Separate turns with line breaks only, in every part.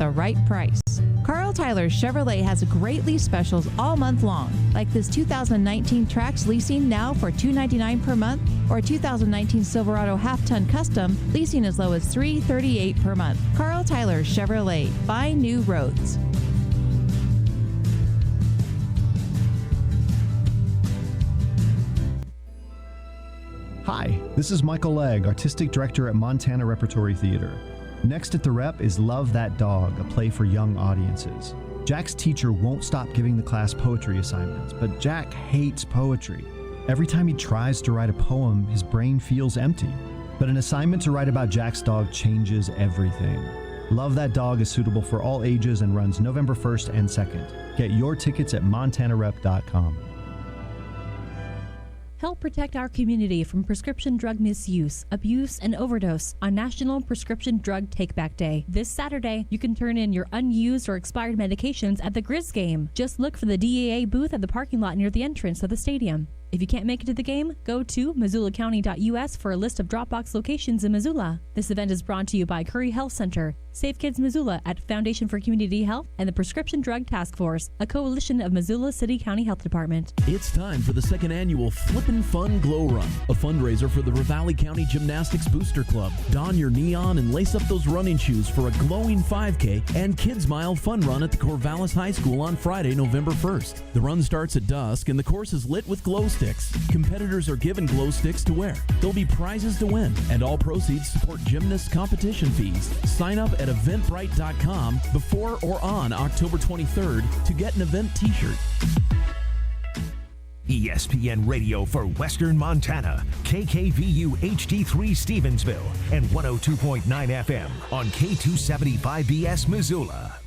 the right price. Carl Tyler Chevrolet has great lease specials all month long, like this 2019 Trax leasing now for $299 per month, or 2019 Silverado half-ton custom leasing as low as $338 per month. Carl Tyler Chevrolet. Find new roads.
Hi, this is Michael Legg, Artistic Director at Montana Repertory Theater. Next at the Rep is Love That Dog, a play for young audiences. Jack's teacher won't stop giving the class poetry assignments, but Jack hates poetry. Every time he tries to write a poem, his brain feels empty. But an assignment to write about Jack's dog changes everything. Love That Dog is suitable for all ages and runs November 1st and 2nd. Get your tickets at montanarep.com.
Help protect our community from prescription drug misuse, abuse, and overdose on National Prescription Drug Take-Back Day. This Saturday, you can turn in your unused or expired medications at the Grizz game. Just look for the DEA booth at the parking lot near the entrance of the stadium. If you can't make it to the game, go to MissoulaCounty.us for a list of Dropbox locations in Missoula. This event is brought to you by Curry Health Center, Save Kids Missoula at Foundation for Community Health, and the Prescription Drug Task Force, a coalition of Missoula City County Health Department.
It's time for the second annual Flippin' Fun Glow Run, a fundraiser for the Ravalli County Gymnastics Booster Club. Don your neon and lace up those running shoes for a glowing 5K and Kids Mile Fun Run at the Corvallis High School on Friday, November 1st. The run starts at dusk and the course is lit with glow sticks. Competitors are given glow sticks to wear. There'll be prizes to win, and all proceeds support gymnasts' competition fees. Sign up at eventbrite.com before or on October 23rd to get an event t-shirt.
ESPN Radio for Western Montana, KKVU HD3 Stevensville, and 102.9 FM on K275BS Missoula.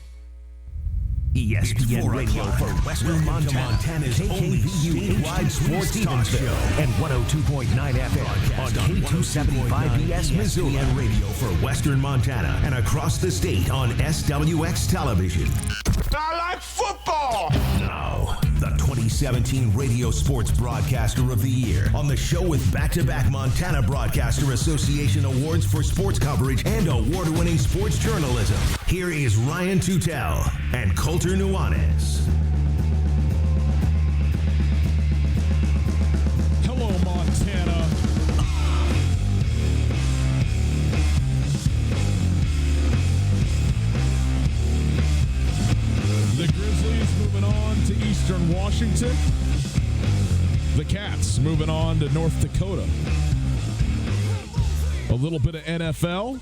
ESPN Radio for Western Montana, KKVU HD3 Stevensville, and 102.9 FM on K275BS Missoula. ESPN Radio for Western Montana and across the state on SWX Television.
I like football!
Now, the 2017 Radio Sports Broadcaster of the Year on the show with back-to-back Montana Broadcaster Association awards for sports coverage and award-winning sports journalism. Here is Ryan Tutel and Colter Nuanez.
Hello, Montana. The Grizzlies moving on to Eastern Washington. The Cats moving on to North Dakota. A little bit of NFL.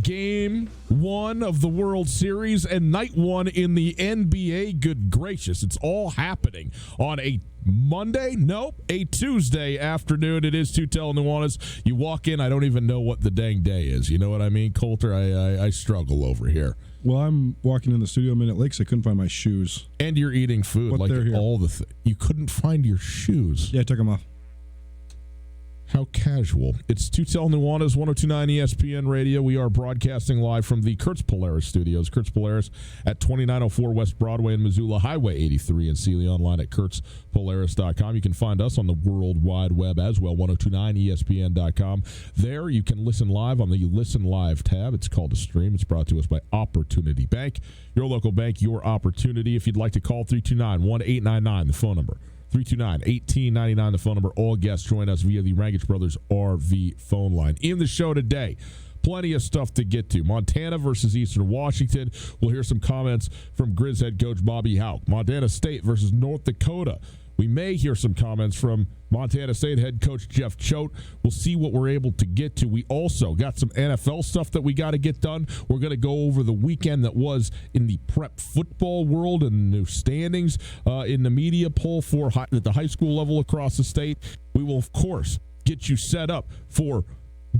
Game 1 of the World Series and night 1 in the NBA. Good gracious, it's all happening on a Monday? Nope, a Tuesday afternoon. It is Tutel Nuanez. You walk in, I don't even know what the dang day is. You know what I mean, Colter? I struggle over here.
Well, I'm walking in the studio a minute late because I couldn't find my shoes.
And you're eating food.
But
like
they're here.
all the you couldn't find your shoes.
Yeah, I took them off.
How casual. It's Tutel Nuanez, 102.9 ESPN Radio. We are broadcasting live from the Kurtz Polaris studios. Kurtz Polaris at 2904 West Broadway in Missoula, Highway 83 in Sealy, online at kurtzpolaris.com. You can find us on the World Wide Web as well, 1029ESPN.com. There you can listen live on the Listen Live tab. It's called a stream. It's brought to us by Opportunity Bank. Your local bank, your opportunity. If you'd like to call 329-1899, the phone number. 329-1899, the phone number. All guests join us via the Rangich Brothers RV phone line. In the show today, plenty of stuff to get to. Montana versus Eastern Washington. We'll hear some comments from Grizz head coach Bobby Hauck. Montana State versus North Dakota. We may hear some comments from Montana State head coach Jeff Choate. We'll see what we're able to get to. We also got some NFL stuff that we got to get done. We're going to go over the weekend that was in the prep football world and the new standings in the media poll for at the high school level across the state. We will, of course, get you set up for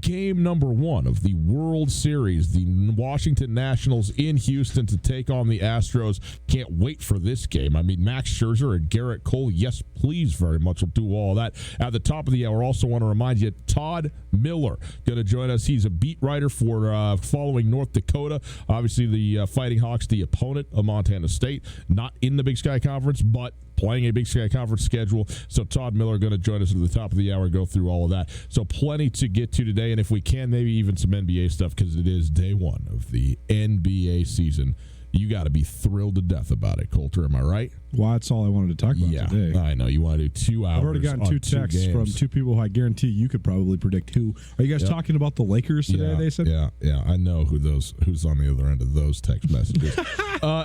game number 1 of the World Series, the Washington Nationals in Houston to take on the Astros. Can't wait for this game. I mean, Max Scherzer and Garrett Cole, yes, please, very much. We'll do all that. At the top of the hour, also want to remind you, Todd Miller going to join us. He's a beat writer for following North Dakota. Obviously, the Fighting Hawks, the opponent of Montana State, not in the Big Sky Conference, but playing a Big Sky Conference schedule. So Todd Miller going to join us at the top of the hour, go through all of that. So plenty to get to today, and if we can, maybe even some NBA stuff, because it is day one of the NBA season. You got to be thrilled to death about it, Coulter. Am I right?
Well, that's all I wanted to talk about today.
I know. You want to do 2 hours.
I've already gotten 2 texts from 2 people who I guarantee you could probably predict who. Are you guys talking about the Lakers today, they said?
Yeah. I know who's on the other end of those text messages.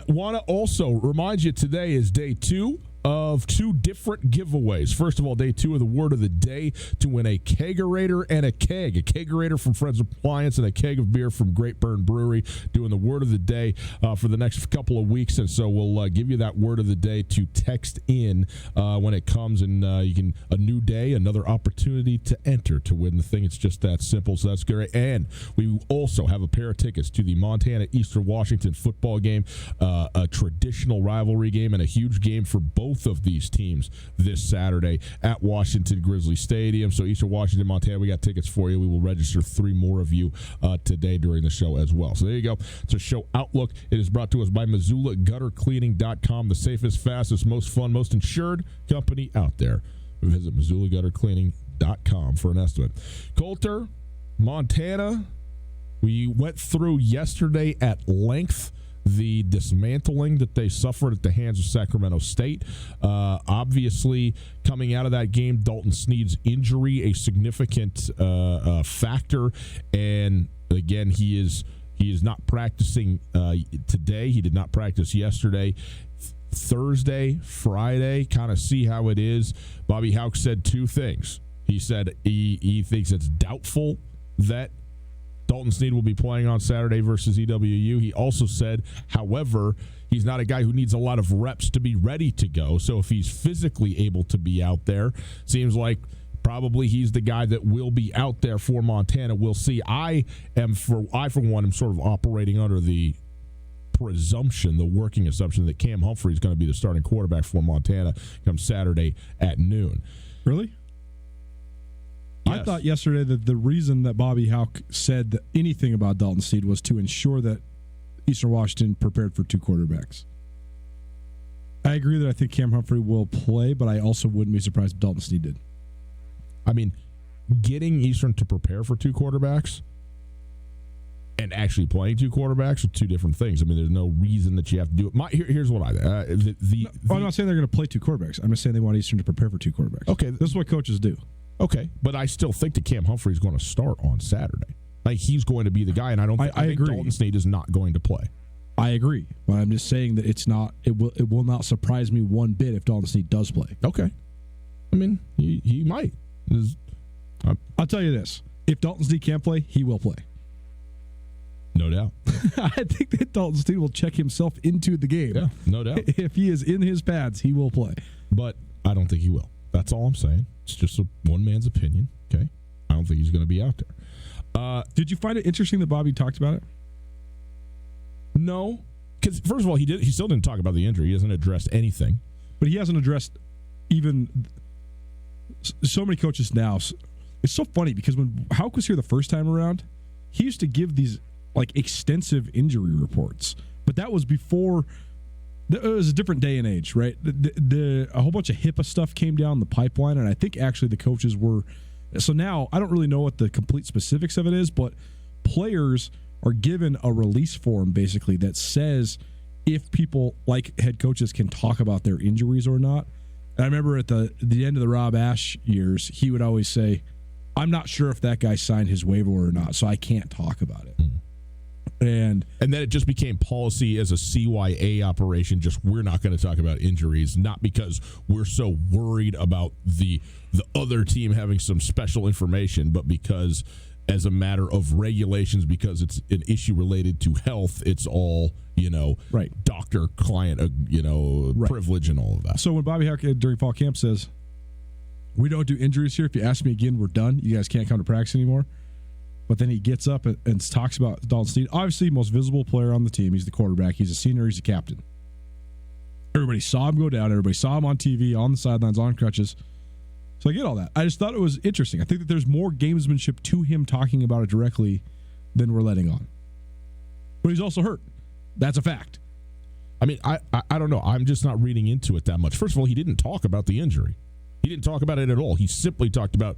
Want to also remind you today is day 2 of 2 different giveaways. First of all, day 2 of the word of the day to win a kegerator and a keg. A kegerator from Fred's Appliance and a keg of beer from Great Burn Brewery. Doing the word of the day for the next couple of weeks. And so we'll give you that word of the day to text in when it comes. And you can, a new day, another opportunity to enter to win the thing. It's just that simple. So that's great. And we also have a pair of tickets to the Montana Eastern Washington football game, a traditional rivalry game and a huge game for both of these teams this Saturday at Washington Grizzly Stadium. So Eastern Washington, Montana, we got tickets for you. We will register 3 more of you today during the show as well. So there you go. It's a show outlook. It is brought to us by MissoulaGutterCleaning.com, the safest, fastest, most fun, most insured company out there. Visit MissoulaGutterCleaning.com for an estimate. Coulter, Montana, we went through yesterday at length the dismantling that they suffered at the hands of Sacramento State. Obviously, coming out of that game, Dalton Snead's injury, a significant factor. And again, he is not practicing today. He did not practice yesterday. Thursday, Friday, kind of see how it is. Bobby Hauck said 2 things. He said he thinks it's doubtful that Dalton Snead will be playing on Saturday versus EWU. He also said, however, he's not a guy who needs a lot of reps to be ready to go. So if he's physically able to be out there, seems like probably he's the guy that will be out there for Montana. We'll see. I for one, am sort of operating under the presumption, the working assumption that Cam Humphrey is going to be the starting quarterback for Montana come Saturday at noon.
Really? Yes. I thought yesterday that the reason that Bobby Hauck said that anything about Dalton Snead was to ensure that Eastern Washington prepared for 2 quarterbacks. I agree that I think Cam Humphrey will play, but I also wouldn't be surprised if Dalton Snead did.
I mean, getting Eastern to prepare for 2 quarterbacks and actually playing 2 quarterbacks are 2 different things. I mean, there's no reason that you have to do it. Here's what I'm
not saying they're going to play 2 quarterbacks. I'm just saying they want Eastern to prepare for 2 quarterbacks.
Okay.
This is what coaches do.
Okay, but I still think that Cam Humphrey is going to start on Saturday. Like, he's going to be the guy, and I think
agree.
Dalton Snead is not going to play.
I agree, but I'm just saying that it's not. It will not surprise me one bit if Dalton Snead does play.
Okay, I mean he might.
I'll tell you this: if Dalton Snead can't play, he will play.
No doubt.
I think that Dalton Snead will check himself into the game.
Yeah, no doubt.
If he is in his pads, he will play.
But I don't think he will. That's all I'm saying. It's just one man's opinion, okay? I don't think he's going to be out there.
Did you find it interesting that Bobby talked about it?
No. Because, first of all, he still didn't talk about the injury. He hasn't addressed anything.
But he hasn't addressed even so many coaches now. It's so funny because when Hauck was here the first time around, he used to give these like extensive injury reports. But that was before... It was a different day and age, right? A whole bunch of HIPAA stuff came down the pipeline, and I think actually the coaches were... So now, I don't really know what the complete specifics of it is, but players are given a release form, basically, that says if people, like head coaches, can talk about their injuries or not. And I remember at the end of the Rob Ash years, he would always say, I'm not sure if that guy signed his waiver or not, so I can't talk about it. And
then it just became policy as a CYA operation. Just we're not going to talk about injuries, not because we're so worried about the other team having some special information, but because as a matter of regulations, because it's an issue related to health, it's all,
right,
doctor client, right, privilege and all of that.
So when Bobby Hauck during fall camp says, we don't do injuries here. If you ask me again, we're done. You guys can't come to practice anymore. But then he gets up and talks about Dalton Snead. Obviously, most visible player on the team. He's the quarterback. He's a senior. He's a captain. Everybody saw him go down. Everybody saw him on TV, on the sidelines, on crutches. So I get all that. I just thought it was interesting. I think that there's more gamesmanship to him talking about it directly than we're letting on. But he's also hurt. That's a fact.
I mean, I don't know. I'm just not reading into it that much. First of all, he didn't talk about the injury. He didn't talk about it at all. He simply talked about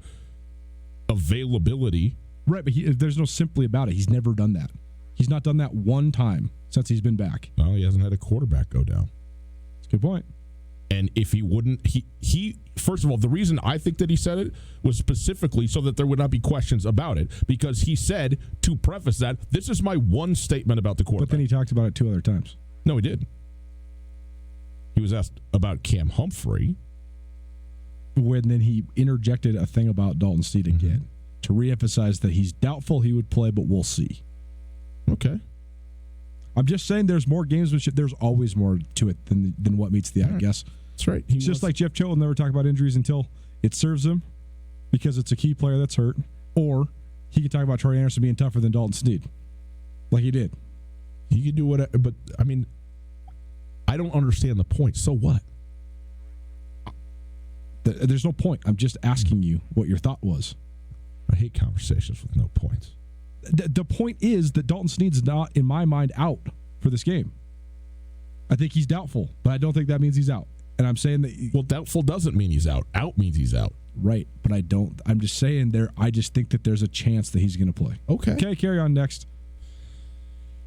availability.
Right, but there's no simply about it. He's never done that. He's not done that one time since he's been back.
No, he hasn't had a quarterback go down.
That's a good point.
And if he wouldn't, he first of all, the reason I think that he said it was specifically so that there would not be questions about it, because he said, to preface that, this is my one statement about the quarterback.
But then he talked about it 2 other times.
No, he didn't. He was asked about Cam Humphrey.
When then he interjected a thing about Dalton Snead again to reemphasize that he's doubtful he would play, but we'll see.
Okay.
I'm just saying there's more gamesmanship. There's always more to it than what meets the eye, I guess.
That's right.
It's just like Jeff Choate will never talk about injuries until it serves him because it's a key player that's hurt. Or he can talk about Troy Anderson being tougher than Dalton Snead, like he did.
He could do whatever, but I mean, I don't understand the point. So what?
There's no point. I'm just asking you what your thought was.
I hate conversations with no points.
The point is that Dalton Snead's not, in my mind, out for this game. I think he's doubtful, but I don't think that means he's out. And I'm saying that...
Well, doubtful doesn't mean he's out. Out means he's out.
Right, but I don't... I'm just saying there. I just think that there's a chance that he's going to play. Okay, carry on next.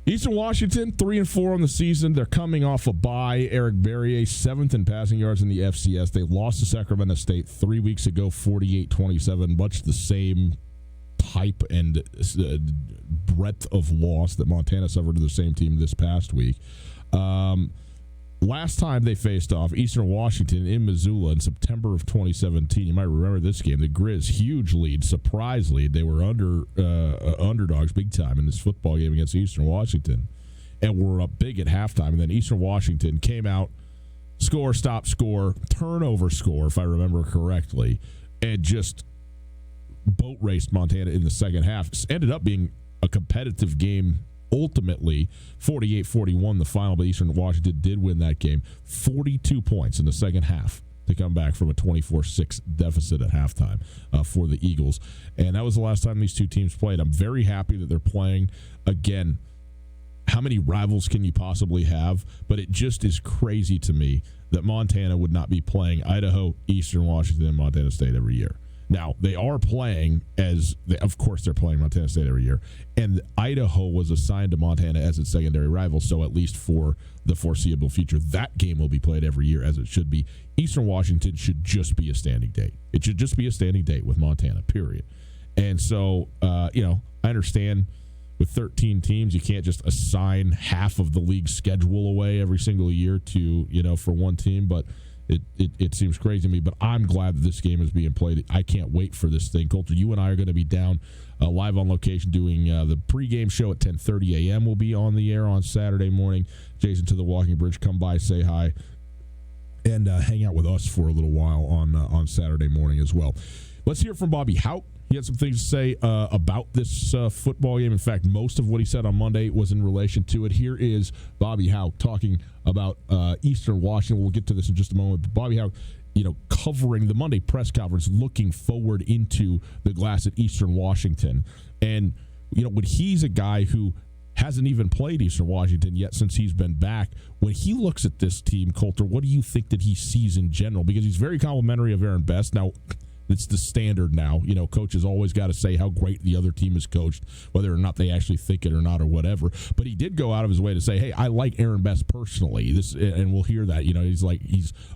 Eastern Washington, 3-4 on the season. They're coming off a bye. Eric Berrier, 7th in passing yards in the FCS. They lost to Sacramento State 3 weeks ago, 48-27. Much the same type and breadth of loss that Montana suffered to the same team this past week. Last time they faced off, Eastern Washington in Missoula in September of 2017. You might remember this game. The Grizz, huge lead, surprise lead. They were underdogs big time in this football game against Eastern Washington, and were up big at halftime. And then Eastern Washington came out, score, stop, score, turnover score, if I remember correctly, and just boat raced Montana in the second half. It ended up being a competitive game. Ultimately, 48-41 the final, but Eastern Washington did win that game. 42 points in the second half to come back from a 24-6 deficit at halftime for the Eagles. And that was the last time these two teams played. I'm very happy that they're playing again. How many rivals can you possibly have? But it just is crazy to me that Montana would not be playing Idaho, Eastern Washington, and Montana State every year. Now, they are playing of course they're playing Montana State every year, and Idaho was assigned to Montana as its secondary rival, so at least for the foreseeable future, that game will be played every year as it should be. Eastern Washington should just be a standing date. It should just be a standing date with Montana, period. And so, I understand with 13 teams, you can't just assign half of the league's schedule away every single year to, for one team, but It seems crazy to me, but I'm glad that this game is being played. I can't wait for this thing. Colter, you and I are going to be down live on location doing the pregame show at 10:30 a.m. We'll be on the air on Saturday morning. Jason to the Walking Bridge, come by, say hi, and hang out with us for a little while on Saturday morning as well. Let's hear from Bobby Hauck. He had some things to say about this football game. In fact, most of what he said on Monday was in relation to it. Here is Bobby Hauck talking about Eastern Washington. We'll get to this in just a moment. But Bobby Hauck, covering the Monday press conference, looking forward into the glass at Eastern Washington. And, when he's a guy who hasn't even played Eastern Washington yet since he's been back, when he looks at this team, Colter, what do you think that he sees in general? Because he's very complimentary of Aaron Best. Now, it's the standard now. Coaches always got to say how great the other team is coached, whether or not they actually think it or not or whatever. But he did go out of his way to say, hey, I like Aaron Best personally. And we'll hear that.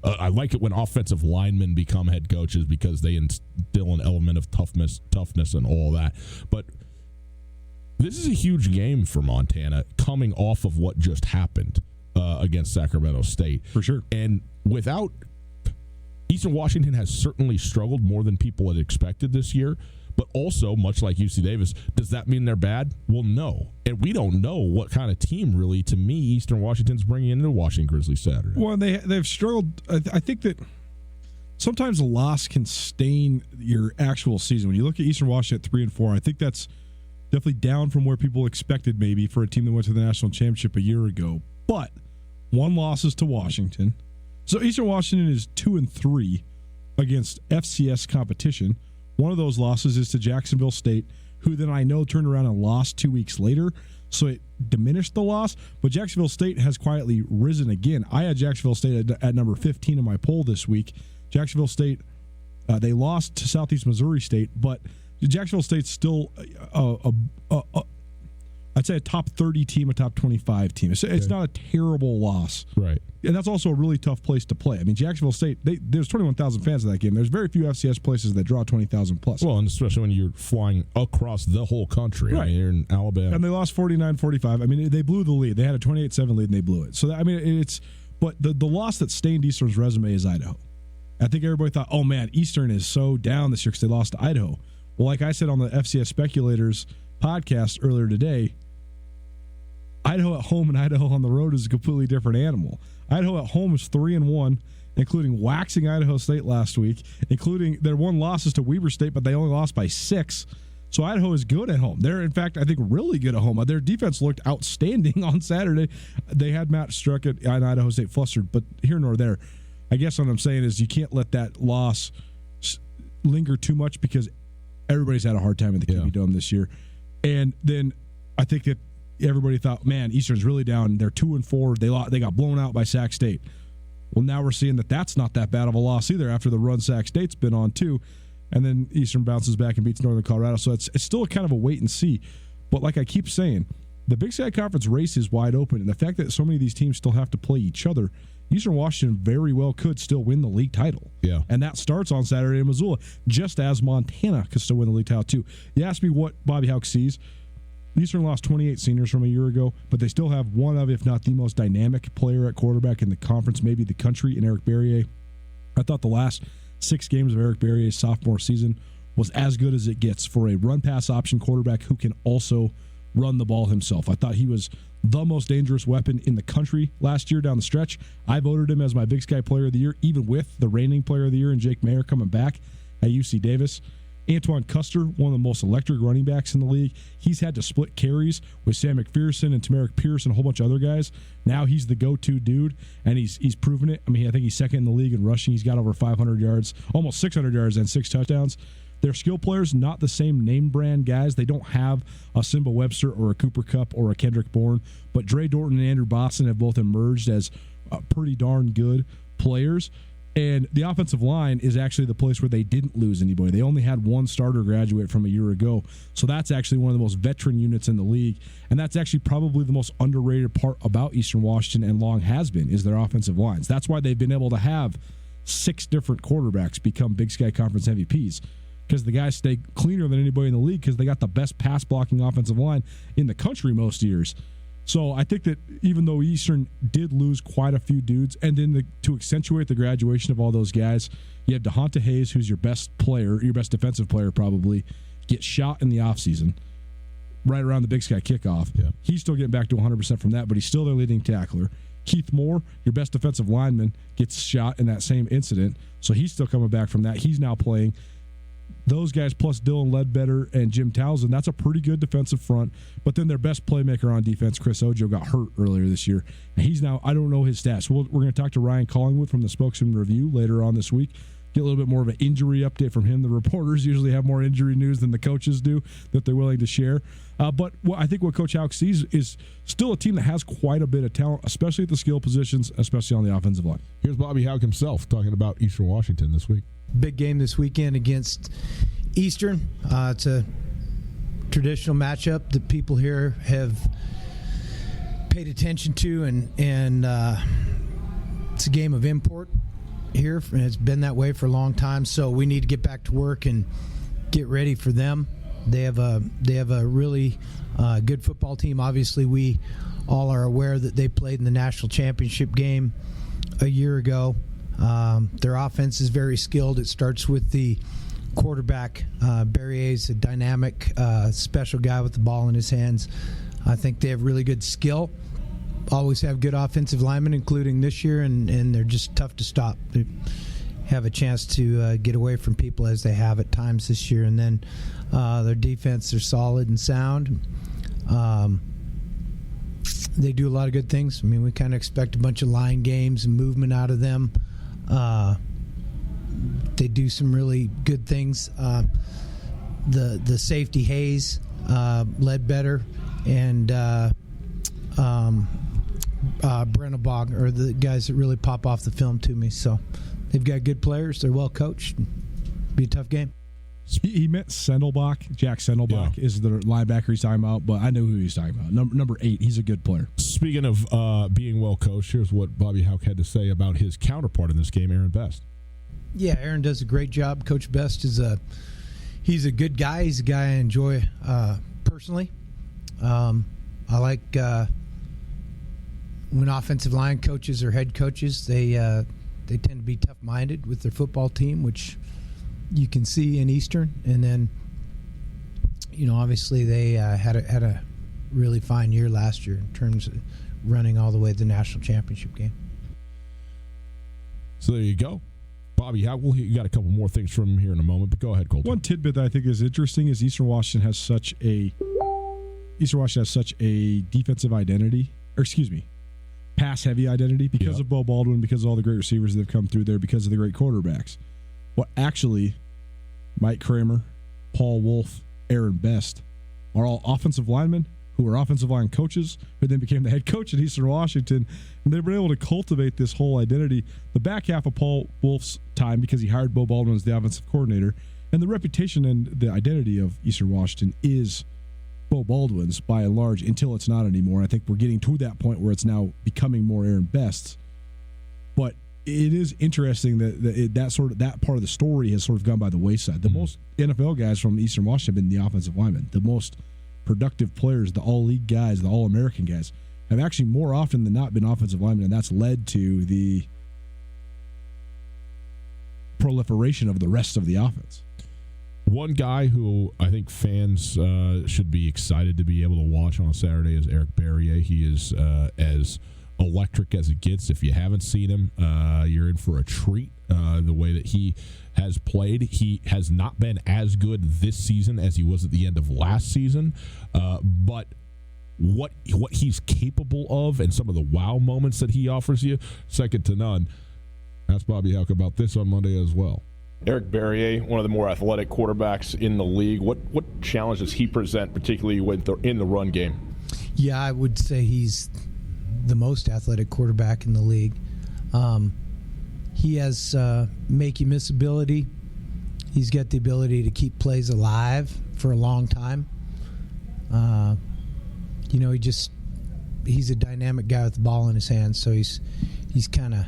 I like it when offensive linemen become head coaches because they instill an element of toughness and all that. But this is a huge game for Montana coming off of what just happened against Sacramento State.
For sure.
And without Eastern Washington has certainly struggled more than people had expected this year, but also, much like UC Davis, does that mean they're bad? Well, no. And we don't know what kind of team, really, to me, Eastern Washington's bringing into Washington Grizzlies Saturday.
Well, they've struggled. I think that sometimes a loss can stain your actual season. When you look at Eastern Washington at 3-4, I think that's definitely down from where people expected maybe for a team that went to the national championship a year ago. But one loss is to Washington. So Eastern Washington is 2-3 against FCS competition. One of those losses is to Jacksonville State, who then I know turned around and lost 2 weeks later. so it diminished the loss. But Jacksonville State has quietly risen again. I had Jacksonville State at number 15 in my poll this week. Jacksonville State, they lost to Southeast Missouri State, but Jacksonville State's still I'd say a top 30 team, a top 25 team. It's not a terrible loss.
Right.
And that's also a really tough place to play. I mean, Jacksonville State, there's 21,000 fans in that game. There's very few FCS places that draw 20,000 plus.
Well, and especially when you're flying across the whole country.
Right.
I mean, you're in Alabama.
And they lost 49-45. I mean, they blew the lead. They had a 28-7 lead, and they blew it. So, I mean, but the loss that stained Eastern's resume is Idaho. I think everybody thought, oh, man, Eastern is so down this year because they lost to Idaho. Well, like I said on the FCS Speculators podcast earlier today, Idaho at home and Idaho on the road is a completely different animal. Idaho at home is 3-1, including waxing Idaho State last week, including their one losses to Weber State, but they only lost by 6. So Idaho is good at home. They're, in fact, I think really good at home. Their defense looked outstanding on Saturday. They had Matt Struck at Idaho State flustered, but here nor there. I guess what I'm saying is you can't let that loss linger too much because everybody's had a hard time in the QB Dome this year. And then I think that everybody thought, man, Eastern's really down. They're 2-4. They got blown out by Sac State. Well, now we're seeing that that's not that bad of a loss either after the run Sac State's been on too. And then Eastern bounces back and beats Northern Colorado. So it's still kind of a wait and see. But like I keep saying, the Big Sky Conference race is wide open. And the fact that so many of these teams still have to play each other, Eastern Washington very well could still win the league title.
Yeah.
And that starts on Saturday in Missoula, just as Montana could still win the league title too. You asked me what Bobby Hauck sees. Eastern lost 28 seniors from a year ago, but they still have one of, if not the most dynamic player at quarterback in the conference, maybe the country, in Eric Berrier. I thought the last 6 games of Eric Berrier's sophomore season was as good as it gets for a run-pass option quarterback who can also run the ball himself. I thought he was the most dangerous weapon in the country last year down the stretch. I voted him as my Big Sky Player of the Year, even with the reigning Player of the Year and Jake Mayer coming back at UC Davis. Antoine Custer, one of the most electric running backs in the league. He's had to split carries with Sam McPherson and Tamarick Pierce and a whole bunch of other guys. Now he's the go-to dude, and he's proven it. I mean, I think he's second in the league in rushing. He's got over 500 yards, almost 600 yards, and 6 touchdowns. They're skill players, not the same name brand guys. They don't have a Simba Webster or a Cooper Kupp or a Kendrick Bourne, but Dre Dorton and Andrew Boston have both emerged as pretty darn good players. And the offensive line is actually the place where they didn't lose anybody. They only had one starter graduate from a year ago. So that's actually one of the most veteran units in the league. And that's actually probably the most underrated part about Eastern Washington and long has been, is their offensive lines. That's why they've been able to have 6 different quarterbacks become Big Sky Conference MVPs, because the guys stay cleaner than anybody in the league because they got the best pass blocking offensive line in the country most years. So I think that even though Eastern did lose quite a few dudes, and then to accentuate the graduation of all those guys, you have DeHonta Hayes, who's your best player, your best defensive player probably, get shot in the offseason right around the Big Sky kickoff.
Yeah.
He's still getting back to 100% from that, but he's still their leading tackler. Keith Moore, your best defensive lineman, gets shot in that same incident, so he's still coming back from that. He's now playing. Those guys plus Dylan Ledbetter and Jim Townsend, that's a pretty good defensive front. But then their best playmaker on defense, Chris Ojo, got hurt earlier this year. And he's now, I don't know his stats. We're going to talk to Ryan Collingwood from the Spokesman Review later on this week. Get a little bit more of an injury update from him. The reporters usually have more injury news than the coaches do that they're willing to share. But I think what Coach Hauck sees is still a team that has quite a bit of talent, especially at the skill positions, especially on the offensive line.
Here's Bobby Hauck himself talking about Eastern Washington this week.
Big game this weekend against Eastern. It's a traditional matchup that people here have paid attention to, and it's a game of import here, and it's been that way for a long time. So we need to get back to work and get ready for them. They have a really good football team. Obviously, we all are aware that they played in the national championship game a year ago. Their offense is very skilled. It starts with the quarterback. Berrier's a dynamic, special guy with the ball in his hands. I think they have really good skill. Always have good offensive linemen, including this year, and they're just tough to stop. They have a chance to get away from people as they have at times this year. And then their defense, they're solid and sound. They do a lot of good things. I mean, we kind of expect a bunch of line games and movement out of them. They do some really good things. The safety Hayes, Ledbetter, Brennerbog are the guys that really pop off the film to me. So they've got good players. They're well coached. Be a tough game.
He meant Sendelbach. Jack Sendelbach is the linebacker he's talking about, but I know who he's talking about. Number 8, he's a good player.
Speaking of being well coached, here's what Bobby Hauck had to say about his counterpart in this game, Aaron Best.
Yeah, Aaron does a great job. Coach Best he's a good guy. He's a guy I enjoy personally. I like when offensive line coaches or head coaches, they tend to be tough-minded with their football team, which you can see in Eastern. And then, obviously they had a really fine year last year in terms of running all the way to the national championship game.
So there you go. Bobby, you got a couple more things from him here in a moment, but go ahead, Colton.
One tidbit that I think is interesting is Eastern Washington has such a defensive identity, pass-heavy identity because of Bo Baldwin, because of all the great receivers that have come through there, because of the great quarterbacks. Well, actually, Mike Kramer, Paul Wolf, Aaron Best are all offensive linemen who were offensive line coaches who then became the head coach at Eastern Washington, and they've been able to cultivate this whole identity. The back half of Paul Wolf's time, because he hired Bo Baldwin as the offensive coordinator, and the reputation and the identity of Eastern Washington is Bo Baldwin's by and large until it's not anymore. I think we're getting to that point where it's now becoming more Aaron Best's. But it is interesting that part of the story has sort of gone by the wayside. The most NFL guys from Eastern Washington have been the offensive linemen. The most productive players, the all-league guys, the all-American guys, have actually more often than not been offensive linemen, and that's led to the proliferation of the rest of the offense.
One guy who I think fans should be excited to be able to watch on Saturday is Eric Barriere. He is as electric as it gets. If you haven't seen him, you're in for a treat. The way that he has played, he has not been as good this season as he was at the end of last season, but what he's capable of and some of the wow moments that he offers you, second to none. Ask Bobby Hauck about this on Monday as well.
Eric Barriere, one of the more athletic quarterbacks in the league. What challenge does he present, particularly in the run game?
Yeah, I would say he's the most athletic quarterback in the league. He has make-you-miss ability. He's got the ability to keep plays alive for a long time. He's a dynamic guy with the ball in his hands, so he's kind of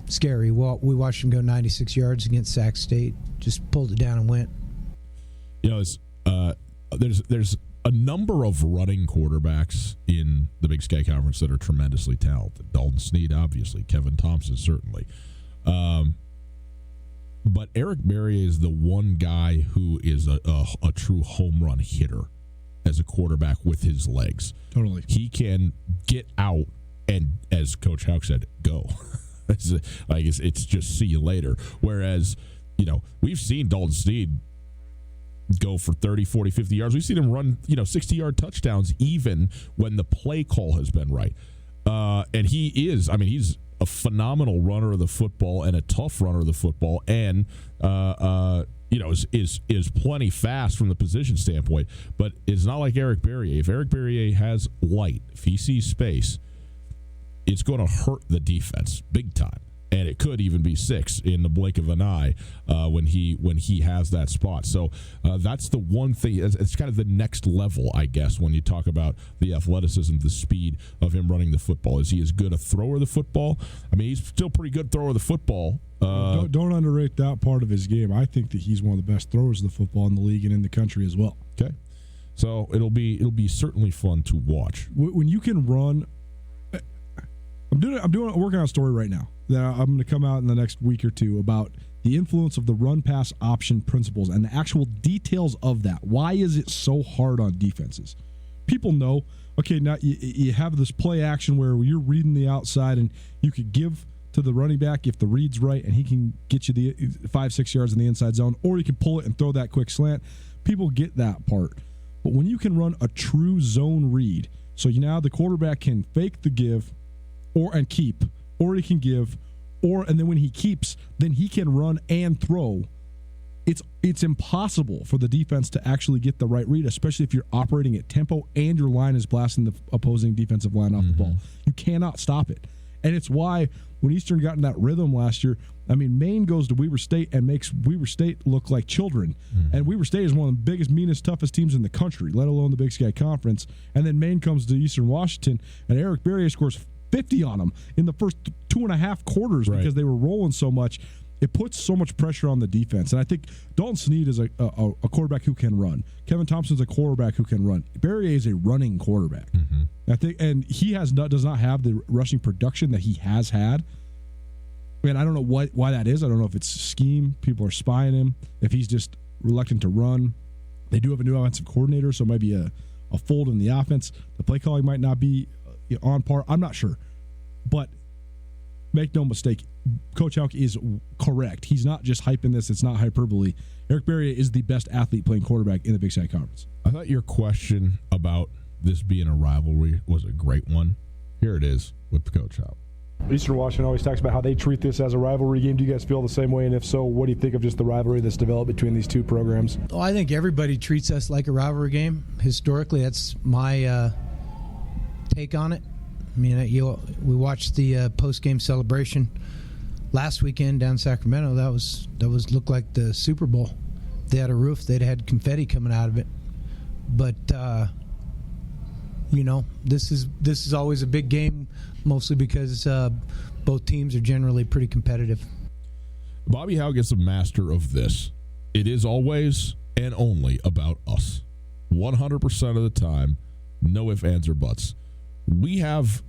scary. Well, we watched him go 96 yards against Sac State. Just pulled it down and went.
There's a number of running quarterbacks in the Big Sky Conference that are tremendously talented. Dalton Snead, obviously. Kevin Thompson, certainly. But Eric Barriere is the one guy who is a true home run hitter as a quarterback with his legs.
Totally.
He can get out and, as Coach Hauck said, go. It's just see you later. Whereas, we've seen Dalton Snead go for 30, 40, 50 yards. We've seen him run, 60-yard touchdowns even when the play call has been right. And he's a phenomenal runner of the football and a tough runner of the football and, is plenty fast from the position standpoint. But it's not like Eric Barriere. If Eric Barriere has light, if he sees space, it's going to hurt the defense big time. And it could even be 6 in the blink of an eye when he has that spot. So that's the one thing. It's kind of the next level, I guess, when you talk about the athleticism, the speed of him running the football. Is he as good a thrower of the football? I mean, he's still pretty good thrower of the football.
Don't underrate that part of his game. I think that he's one of the best throwers of the football in the league and in the country as well.
Okay, so it'll be certainly fun to watch
when you can run. I'm working on a story right now that I'm going to come out in the next week or two about the influence of the run-pass option principles and the actual details of that. Why is it so hard on defenses? People know, okay, now you have this play action where you're reading the outside and you could give to the running back if the read's right and he can get you the 5-6 yards in the inside zone, or you can pull it and throw that quick slant. People get that part. But when you can run a true zone read, so now the quarterback can fake the give and keep, or he can give, and then when he keeps, then he can run and throw it's impossible for the defense to actually get the right read, especially if you're operating at tempo and your line is blasting the opposing defensive line off the ball. You cannot stop it. And it's why when Eastern got in that rhythm last year, I mean, Maine goes to Weber State and makes Weber State look like children. And Weber State is one of the biggest, meanest, toughest teams in the country, let alone the Big Sky Conference. And then Maine comes to Eastern Washington, and Eric Berrier scores 50 on them in the first 2.5 quarters because they were rolling so much. It puts so much pressure on the defense. And I think Dalton Snead is a quarterback who can run. Kevin Thompson's a quarterback who can run. Berrier is a running quarterback. I think, and he does not have the rushing production that he has had. And I don't know why that is. I don't know if it's scheme. People are spying him. If he's just reluctant to run. They do have a new offensive coordinator, so it might be a fold in the offense. The play calling might not be on par. I'm not sure. But make no mistake, Coach Houck is correct. He's not just hyping this. It's not hyperbole. Eric Berrier is the best athlete playing quarterback in the Big Sky Conference.
I thought your question about this being a rivalry was a great one. Here it is with Coach Houck.
Eastern Washington always talks about how they treat this as a rivalry game. Do you guys feel the same way? And if so, what do you think of just the rivalry that's developed between these two programs?
Oh, I think everybody treats us like a rivalry game. Historically, that's my take on it. I mean, we watched the post-game celebration last weekend down in Sacramento. That was looked like the Super Bowl. If they had a roof, they'd had confetti coming out of it. But this is always a big game, mostly because both teams are generally pretty competitive.
Bobby Houck is a master of this. It is always and only about us. 100% of the time, no ifs, ands, or buts. We have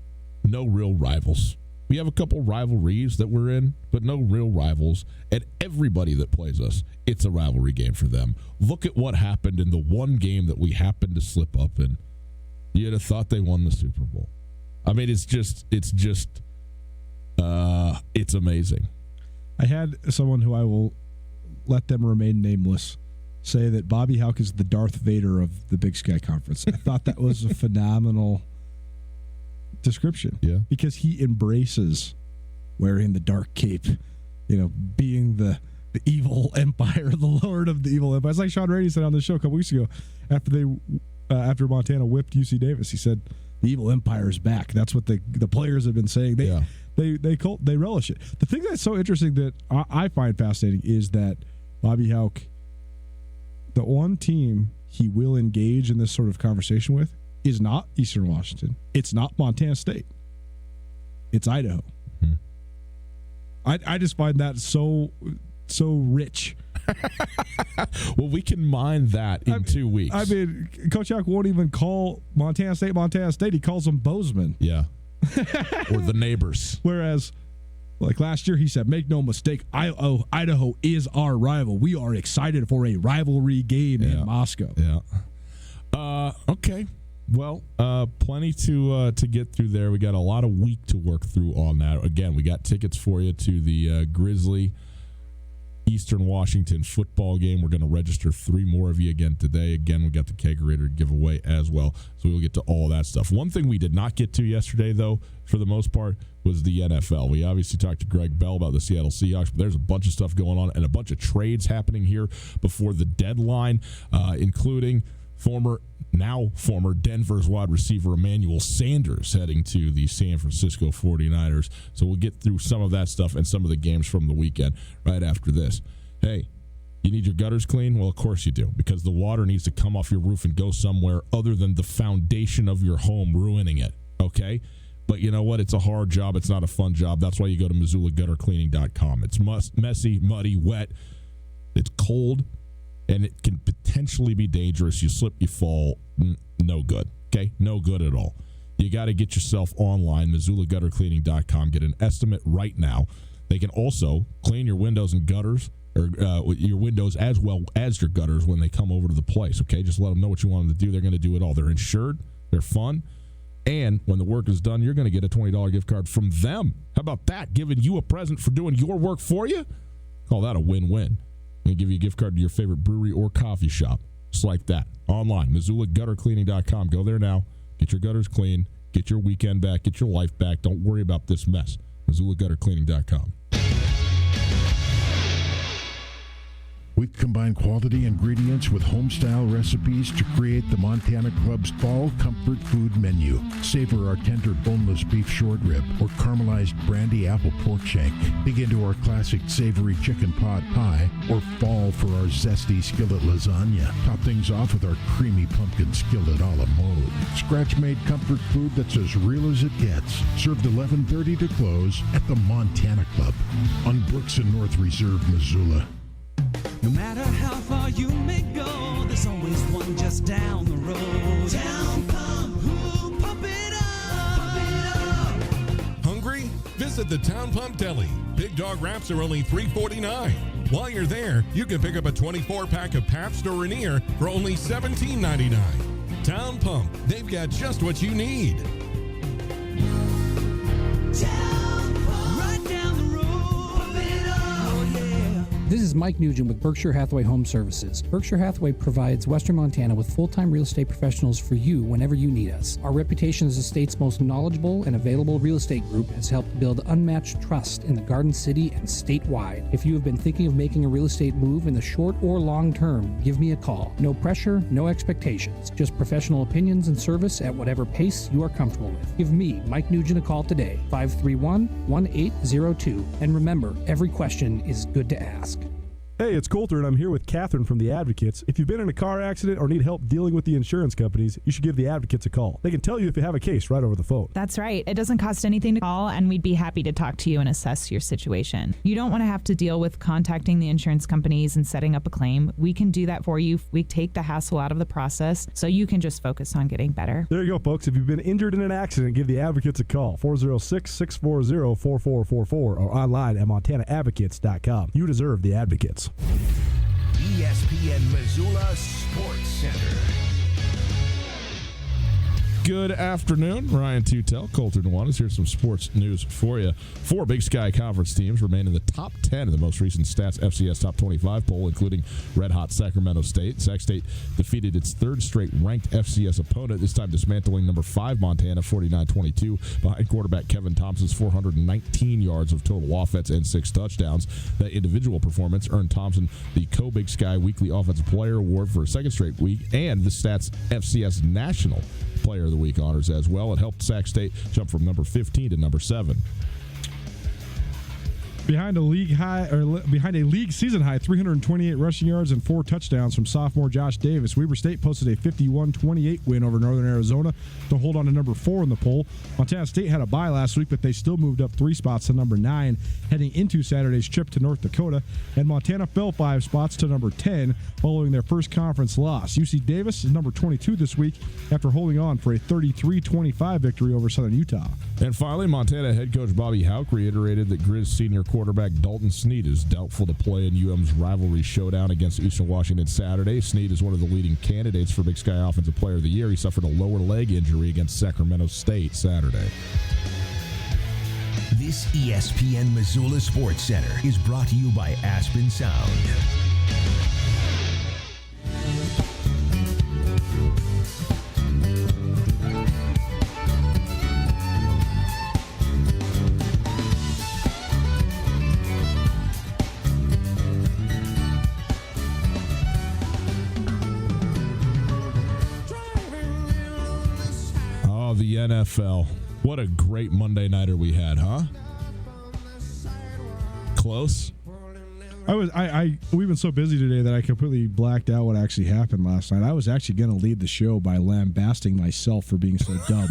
no real rivals. We have a couple rivalries that we're in, but no real rivals. And everybody that plays us, it's a rivalry game for them. Look at what happened in the one game that we happened to slip up in. You'd have thought they won the Super Bowl. I mean, it's amazing.
I had someone who I will let them remain nameless say that Bobby Houck is the Darth Vader of the Big Sky Conference. I thought that was a phenomenal description.
Yeah.
Because he embraces wearing the dark cape, being the evil empire, the lord of the evil empire. It's like Sean Rady said on the show a couple weeks ago after Montana whipped UC Davis. He said the evil empire is back. That's what the players have been saying. They relish it. The thing that's so interesting that I find fascinating is that Bobby Houck, the one team he will engage in this sort of conversation with is not Eastern Washington. It's not Montana State. It's Idaho. I just find that so rich.
Well, we can mine that in 2 weeks.
I mean, Coach Houck won't even call Montana State. He calls them Bozeman.
Yeah. Or the neighbors.
Whereas, like last year, he said, make no mistake, Idaho is our rival. We are excited for a rivalry game in Moscow.
Yeah. Okay. Well, plenty to get through there. We got a lot of week to work through on that. Again, we got tickets for you to the Grizzly Eastern Washington football game. We're going to register 3 more of you again today. Again, we got the kegerator giveaway as well, so we'll get to all that stuff. One thing we did not get to yesterday, though, for the most part, was the NFL. We obviously talked to Greg Bell about the Seattle Seahawks, but there's a bunch of stuff going on and a bunch of trades happening here before the deadline, including former Denver's wide receiver Emmanuel Sanders heading to the San Francisco 49ers. So we'll get through some of that stuff and some of the games from the weekend right after this. Hey, you need your gutters clean? Well, of course you do, because the water needs to come off your roof and go somewhere other than the foundation of your home, ruining it, okay? But you know what? It's a hard job. It's not a fun job. That's why you go to MissoulaGutterCleaning.com. It's messy, muddy, wet. It's cold. And it can potentially be dangerous. You slip, you fall, no good. Okay? No good at all. You got to get yourself online, MissoulaGutterCleaning.com. Get an estimate right now. They can also clean your windows and gutters, or your windows as well as your gutters when they come over to the place. Okay? Just let them know what you want them to do. They're going to do it all. They're insured. They're fun. And when the work is done, you're going to get a $20 gift card from them. How about that? Giving you a present for doing your work for you? Call that a win-win. They give you a gift card to your favorite brewery or coffee shop. Just like that. Online, MissoulaGutterCleaning.com. Go there now. Get your gutters clean. Get your weekend back. Get your life back. Don't worry about this mess. MissoulaGutterCleaning.com.
We combine quality ingredients with home-style recipes to create the Montana Club's fall comfort food menu. Savor our tender boneless beef short rib or caramelized brandy apple pork shank. Dig into our classic savory chicken pot pie or fall for our zesty skillet lasagna. Top things off with our creamy pumpkin skillet a la mode. Scratch-made comfort food that's as real as it gets. Served 11:30 to close at the Montana Club on Brooks and North Reserve, Missoula.
No matter how far you may go, there's always one just down the road. Town Pump, who pump it up, pump it up.
Hungry? Visit the Town Pump Deli. Big Dog wraps are only $3.49. While you're there, you can pick up a 24-pack of Pabst or Rainier for only $17.99. Town Pump, they've got just what you need.
Town Pump, right down the road, pump it up, oh yeah.
This is Mike Nugent with Berkshire Hathaway Home Services. Berkshire Hathaway provides Western Montana with full-time real estate professionals for you whenever you need us. Our reputation as the state's most knowledgeable and available real estate group has helped build unmatched trust in the Garden City and statewide. If you have been thinking of making a real estate move in the short or long term, give me a call. No pressure, no expectations. Just professional opinions and service at whatever pace you are comfortable with. Give me, Mike Nugent, a call today, 531-1802. And remember, every question is good to ask.
Hey, it's Coulter, and I'm here with Catherine from The Advocates. If you've been in a car accident or need help dealing with the insurance companies, you should give The Advocates a call. They can tell you if you have a case right over the phone.
That's right. It doesn't cost anything to call, and we'd be happy to talk to you and assess your situation. You don't want to have to deal with contacting the insurance companies and setting up a claim. We can do that for you. We take the hassle out of the process, so you can just focus on getting better.
There you go, folks. If you've been injured in an accident, give The Advocates a call, 406-640-4444, or online at montanaadvocates.com. You deserve The Advocates.
ESPN Missoula Sports Center.
Good afternoon. Ryan Tutel, Colter Nuanez. Here's some sports news for you. 4 Big Sky Conference teams remain in the top 10 in the most recent Stats FCS Top 25 poll, including red-hot Sacramento State. Sac State defeated its third straight ranked FCS opponent, this time dismantling number 5 Montana 49-22 behind quarterback Kevin Thompson's 419 yards of total offense and 6 touchdowns. That individual performance earned Thompson the Co-Big Sky Weekly Offensive Player Award for a second straight week and the Stats FCS National Player of the Week honors as well. It helped Sac State jump from number 15 to number 7.
Behind a league season high 328 rushing yards and 4 touchdowns from sophomore Josh Davis, Weber State posted a 51-28 win over Northern Arizona to hold on to number 4 in the poll. Montana State had a bye last week, but they still moved up 3 spots to number 9 heading into Saturday's trip to North Dakota, and Montana fell 5 spots to number 10 following their first conference loss. UC Davis is number 22 this week after holding on for a 33-25 victory over Southern Utah.
And finally, Montana head coach Bobby Hauck reiterated that Grizz senior quarterback Dalton Snead is doubtful to play in UM's rivalry showdown against Eastern Washington Saturday. Snead is one of the leading candidates for Big Sky Offensive Player of the Year. He suffered a lower leg injury against Sacramento State Saturday.
This ESPN Missoula Sports Center is brought to you by Aspen Sound.
The NFL. What a great Monday nighter we had, huh? Close.
We've been so busy today that I completely blacked out what actually happened last night. I was actually going to lead the show by lambasting myself for being so dumb.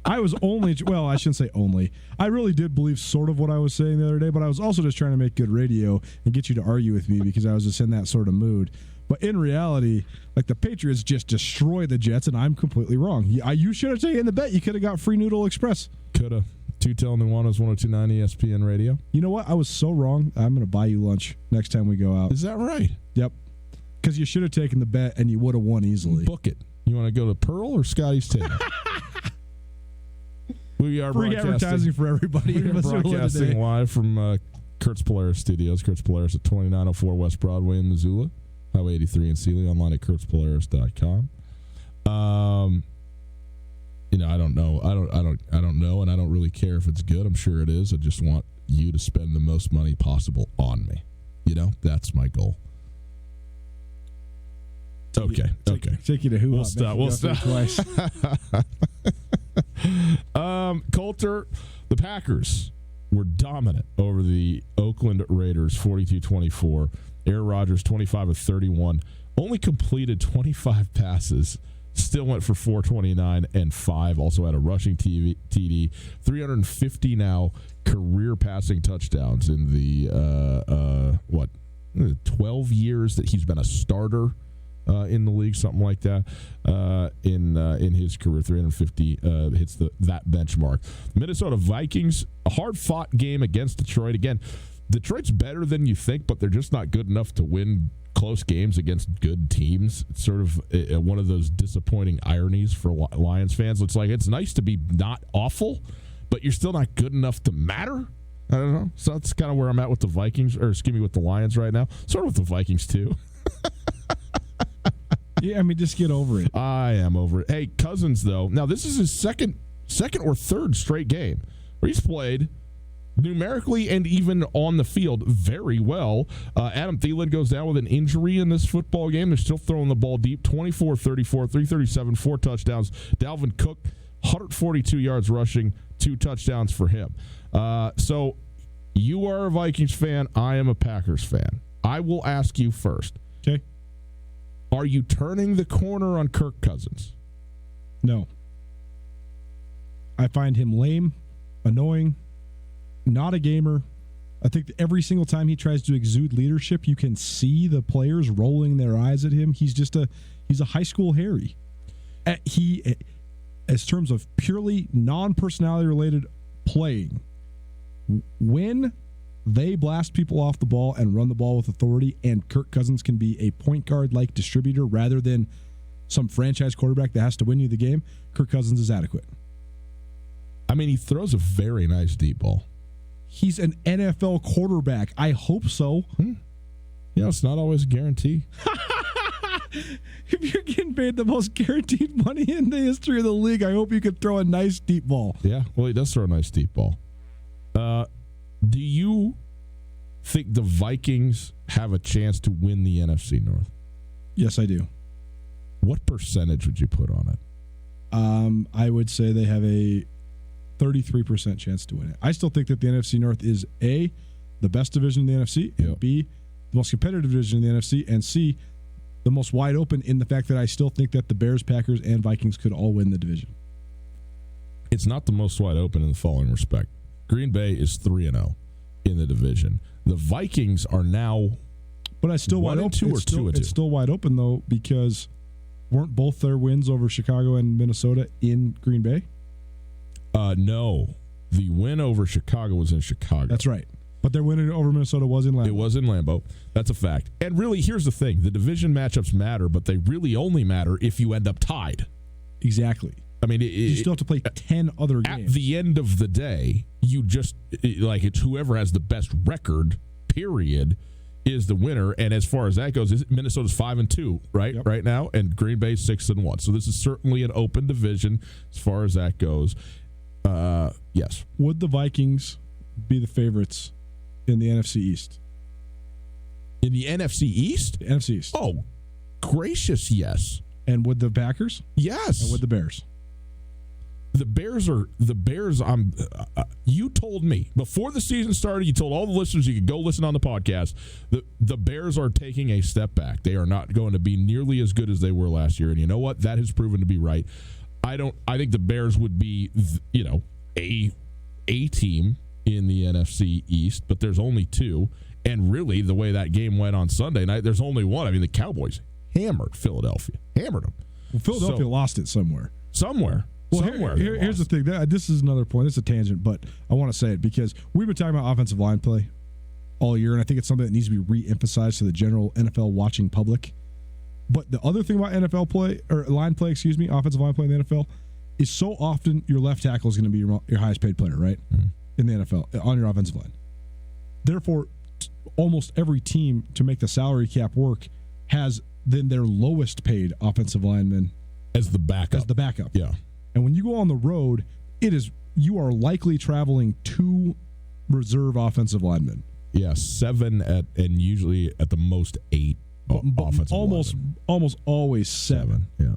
I was only, well, I shouldn't say only. I really did believe sort of what I was saying the other day, but I was also just trying to make good radio and get you to argue with me because I was just in that sort of mood. But in reality, like, the Patriots just destroyed the Jets, and I'm completely wrong. You should have taken the bet. You could have got free Noodle Express.
Could have. Tutel Nuanez, 102.9 ESPN Radio.
You know what? I was so wrong. I'm going to buy you lunch next time we go out.
Is that right?
Yep. Because you should have taken the bet, and you would have won easily.
Book it. You want to go to Pearl or Scotty's Table? We are
free advertising for everybody.
We're broadcasting live from Kurtz Polaris Studios. Kurtz Polaris at 2904 West Broadway in Missoula. Highway 83 in Sealy, online at kurtzpolaris.com. I don't know. I don't know, and I don't really care if it's good. I'm sure it is. I just want you to spend the most money possible on me. That's my goal. Okay.
Take you to who?
We'll stop.
Twice.
Coulter, the Packers were dominant over the Oakland Raiders, 42-24. Aaron Rodgers, 25 of 31, only completed 25 passes. Still went for 429 and 5. Also had a rushing TD. 350 now career passing touchdowns in the 12 years that he's been a starter in the league, something like that. In his career, 350 hits that benchmark. Minnesota Vikings, a hard-fought game against Detroit. Again, Detroit's better than you think, but they're just not good enough to win close games against good teams. It's sort of one of those disappointing ironies for Lions fans. It's like it's nice to be not awful, but you're still not good enough to matter. I don't know. So that's kind of where I'm at with the Vikings, with the Lions right now. Sort of with the Vikings too.
Yeah, just get over it.
I am over it. Hey, Cousins, though. Now, this is his second or third straight game where he's played numerically and even on the field very well. Adam Thielen goes down with an injury in this football game. They're still throwing the ball deep. 24-34, 337, 4 touchdowns. Dalvin Cook, 142 yards rushing, 2 touchdowns for him. So you are a Vikings fan. I am a Packers fan. I will ask you first.
Okay.
Are you turning the corner on Kirk Cousins?
No. I find him lame, annoying, not a gamer. I think that every single time he tries to exude leadership, you can see the players rolling their eyes at him. He's a high school Harry. As terms of purely non-personality related playing, when they blast people off the ball and run the ball with authority, and Kirk Cousins can be a point guard-like distributor rather than some franchise quarterback that has to win you the game, Kirk Cousins is adequate.
He throws a very nice deep ball.
He's an NFL quarterback. I hope so.
It's not always a guarantee.
If you're getting paid the most guaranteed money in the history of the league, I hope you could throw a nice deep ball.
Yeah, well, he does throw a nice deep ball. Do you think the Vikings have a chance to win the NFC North?
Yes, I do.
What percentage would you put on it?
I would say they have a 33% chance to win it. I still think that the NFC North is A, the best division in the NFC, and B, the most competitive division in the NFC, and C, the most wide open in the fact that I still think that the Bears, Packers, and Vikings could all win the division.
It's not the most wide open in the following respect. Green Bay is 3-0 in the division. The Vikings are now,
but it's still wide open.
2 or 2-2.
It's still wide open though, because weren't both their wins over Chicago and Minnesota in Green Bay?
No, the win over Chicago was in Chicago.
That's right. But their win over Minnesota was in Lambeau.
It was in Lambeau. That's a fact. And really, here's the thing: the division matchups matter, but they really only matter if you end up tied.
Exactly. You still have to play 10 other games.
At the end of the day, you just it's whoever has the best record, period, is the winner. And as far as that goes, Minnesota's 5-2 right now, and Green Bay's 6-1. So this is certainly an open division as far as that goes. Yes.
Would the Vikings be the favorites in the NFC East?
In the NFC East?
The NFC East.
Oh, gracious, yes.
And would the Packers?
Yes.
And would the Bears?
The Bears. You told me before the season started. You told all the listeners you could go listen on the podcast. The Bears are taking a step back. They are not going to be nearly as good as they were last year. And you know what? That has proven to be right. I think the Bears would be, a team in the NFC East, but there's only 2. And really, the way that game went on Sunday night, there's only one. The Cowboys hammered Philadelphia. Hammered them.
Well, Philadelphia lost it somewhere. Well, here's the thing. This is another point. This is a tangent, but I want to say it because we've been talking about offensive line play all year, and I think it's something that needs to be re-emphasized to the general NFL watching public. But the other thing about offensive line play in the NFL, is so often your left tackle is going to be your highest paid player, right? Mm-hmm. In the NFL, on your offensive line. Therefore, almost every team to make the salary cap work has then their lowest paid offensive lineman
as the backup. Yeah.
And when you go on the road, you are likely traveling 2 reserve offensive linemen
Yeah, 7 and usually at the most 8 offensive linemen.
Almost always 7.
Yeah.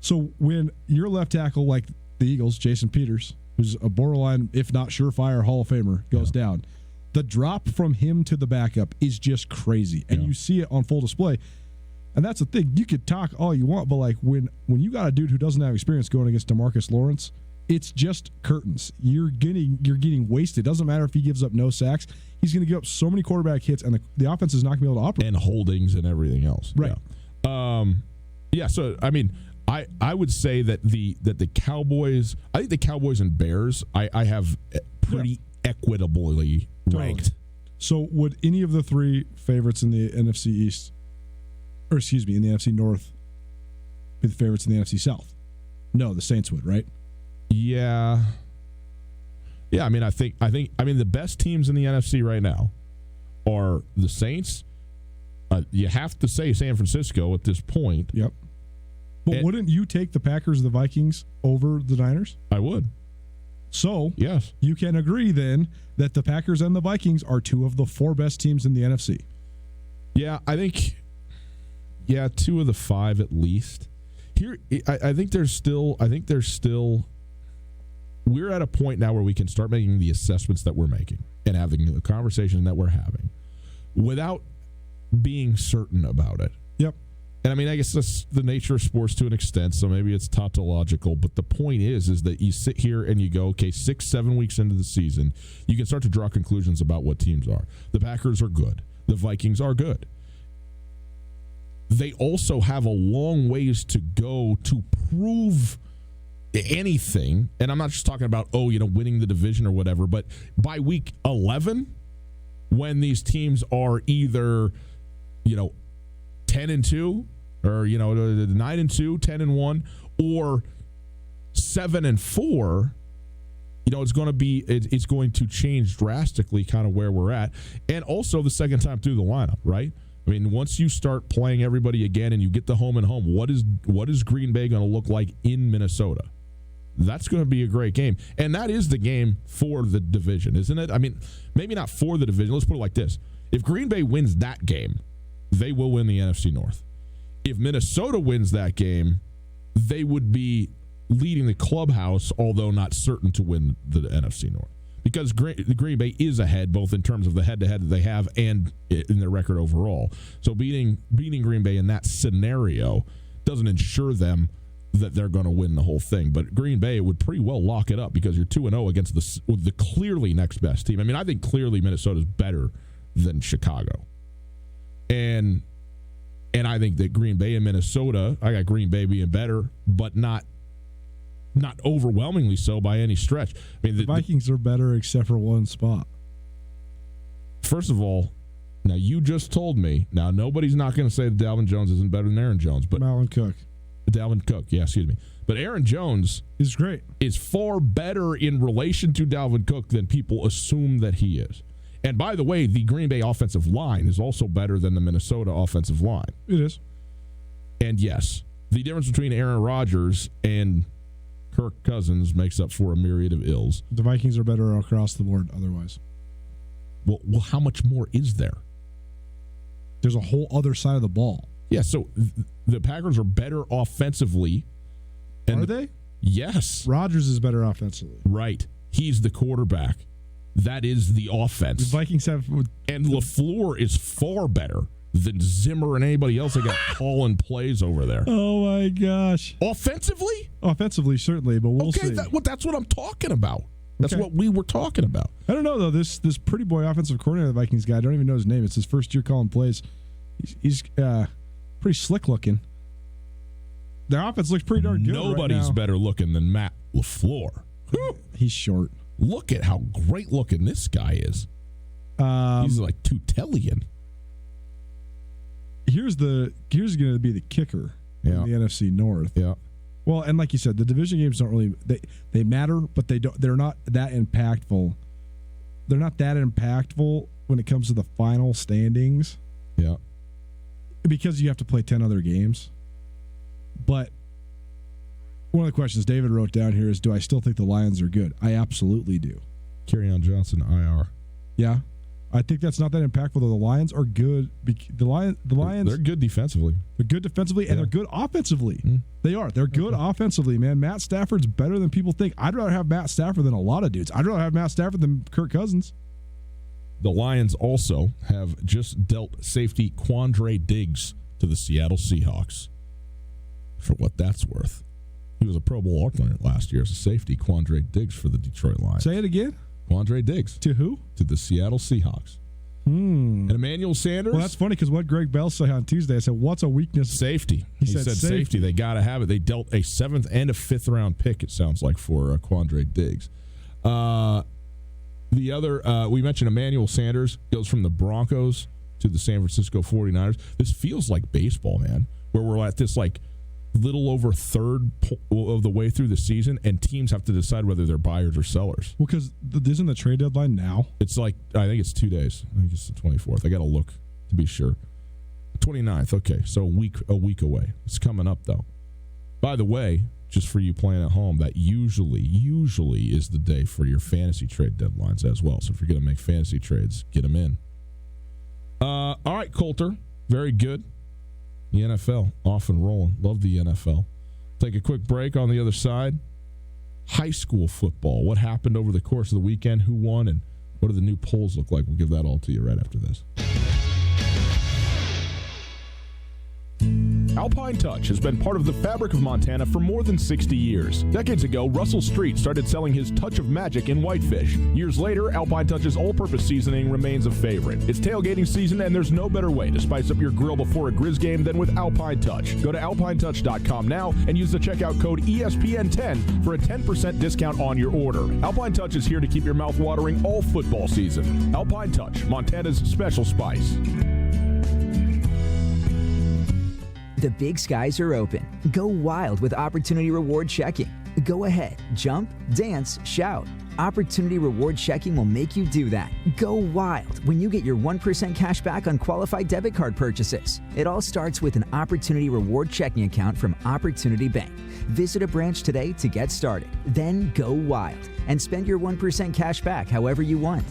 So when your left tackle, like the Eagles, Jason Peters, who's a borderline, if not surefire, Hall of Famer, goes down, the drop from him to the backup is just crazy, and you see it on full display. And that's the thing. You could talk all you want, but like when you got a dude who doesn't have experience going against DeMarcus Lawrence, it's just curtains. You're getting wasted. Doesn't matter if he gives up no sacks. He's going to give up so many quarterback hits, and the offense is not going to be able to operate.
And holdings and everything else.
Right.
Yeah. So I mean, I would say that the Cowboys. I think the Cowboys and Bears. I have pretty equitably ranked.
So would any of the 3 favorites in the NFC East, or excuse me, in the NFC North, be the favorites in the NFC South? No, the Saints would, right?
Yeah. I mean, I think the best teams in the NFC right now are the Saints. You have to say San Francisco at this point.
Yep. But wouldn't you take the Packers, the Vikings over the Niners?
I would.
So,
yes,
you can agree then that the Packers and the Vikings are 2 of the 4 best teams in the NFC.
Yeah, I think 2 of the 5 at least. Here, I think there's still we're at a point now where we can start making the assessments that we're making and having the conversation that we're having without being certain about it.
Yep.
And I mean, I guess that's the nature of sports to an extent, so maybe it's tautological, but the point is that you sit here and you go, okay, 6-7 weeks into the season, you can start to draw conclusions about what teams are. The Packers are good. The Vikings are good. They also have a long ways to go to prove anything, and I'm not just talking about winning the division or whatever, but by week 11, when these teams are either 10-2 or 9-2, 10-1, or 7-4, it's going to change drastically kind of where we're at, and also the second time through the lineup, right? I mean, once you start playing everybody again and you get the home and home, what is Green Bay going to look like in Minnesota? That's going to be a great game. And that is the game for the division, isn't it? I mean, maybe not for the division. Let's put it like this. If Green Bay wins that game, they will win the NFC North. If Minnesota wins that game, they would be leading the clubhouse, although not certain to win the NFC North. Because Green Bay is ahead, both in terms of the head-to-head that they have and in their record overall. So beating Green Bay in that scenario doesn't ensure them that they're going to win the whole thing. But Green Bay would pretty well lock it up because you're 2-0 against the clearly next best team. I mean, I think clearly Minnesota's better than Chicago. And I think that Green Bay and Minnesota, I got Green Bay being better, but not overwhelmingly so by any stretch. I mean,
the Vikings are better except for one spot.
First of all, now you just told me, now nobody's not going to say that Dalvin Jones isn't better than Aaron Jones, but
Dalvin Cook.
Excuse me. But Aaron Jones
is great.
Is far better in relation to Dalvin Cook than people assume that he is. And by the way, the Green Bay offensive line is also better than the Minnesota offensive line.
It is.
And yes, the difference between Aaron Rodgers and Kirk Cousins makes up for a myriad of ills.
The Vikings are better across the board otherwise.
Well, how much more is there?
There's a whole other side of the ball.
Yeah, so the Packers are better offensively.
Are they?
Yes.
Rodgers is better offensively.
Right. He's the quarterback. That is the offense.
The Vikings have...
And LaFleur is far better than Zimmer and anybody else that got calling plays over there.
Oh, my gosh.
Offensively?
Offensively, certainly, but we'll see.
That's what I'm talking about. That's what we were talking about.
I don't know, though. This pretty boy offensive coordinator, the Vikings guy, I don't even know his name. It's his first year calling plays. He's pretty slick looking. Their offense looks pretty darn good.
Nobody's
right
better looking than Matt LaFleur.
He's short.
Look at how great looking this guy is. He's like Tutellian.
Here's going to be the kicker in the NFC North.
Yeah.
Well, and like you said, the division games don't really they matter, but they're not that impactful. They're not that impactful when it comes to the final standings.
Yeah.
Because you have to play 10 other games. But one of the questions David wrote down here is, do I still think the Lions are good? I absolutely do.
Kerryon Johnson, IR.
Yeah. I think that's not that impactful, though. The Lions are good. The Lions.
They're good defensively.
They're good defensively, and they're good offensively. They are. They're good offensively, man. Matt Stafford's better than people think. I'd rather have Matt Stafford than a lot of dudes. I'd rather have Matt Stafford than Kirk Cousins.
The Lions also have just dealt safety Quandre Diggs to the Seattle Seahawks. For what that's worth. He was a Pro Bowl alternate last year as a safety, Quandre Diggs for the Detroit Lions.
Say it again.
Quandre Diggs.
To who?
To the Seattle Seahawks. And Emmanuel Sanders.
Well, that's funny because what Greg Bell said on Tuesday, I said, what's a weakness?
Safety. He said safety. They got to have it. They dealt a 7th and a 5th round pick, it sounds like, for Quandre Diggs. The other, we mentioned Emmanuel Sanders goes from the Broncos to the San Francisco 49ers. This feels like baseball, man, where we're at this like little over third of the way through the season, and teams have to decide whether they're buyers or sellers.
Well, because isn't the trade deadline now?
It's like, I think it's 2 days. I think it's the 24th. I got to look to be sure. 29th. Okay, so a week away. It's coming up, though. By the way, just for you playing at home, that usually is the day for your fantasy trade deadlines as well. So if you're going to make fantasy trades, get them in. All right, Coulter. Very good. The NFL, off and rolling. Love the NFL. Take a quick break. On the other side, high school football. What happened over the course of the weekend? Who won? And what do the new polls look like? We'll give that all to you right after this. Alpine Touch has been part of the fabric of Montana for more than 60 years. Decades ago, Russell Street started selling his touch of magic in whitefish. Years later, Alpine Touch's all-purpose seasoning remains a favorite. It's tailgating season, and there's no better way to spice up your grill before a Grizz game than with Alpine Touch. Go to alpinetouch.com now and use the checkout code ESPN10 for a 10% discount on your order. Alpine Touch is here to keep your mouth watering all football season. Alpine Touch, Montana's special spice.
The big skies are open. Go wild with Opportunity Reward Checking. Go ahead, jump, dance, shout. Opportunity Reward Checking will make you do that. Go wild when you get your 1% cash back on qualified debit card purchases. It all starts with an Opportunity Reward Checking account from Opportunity Bank. Visit a branch today to get started. Then go wild and spend your 1% cash back however you want.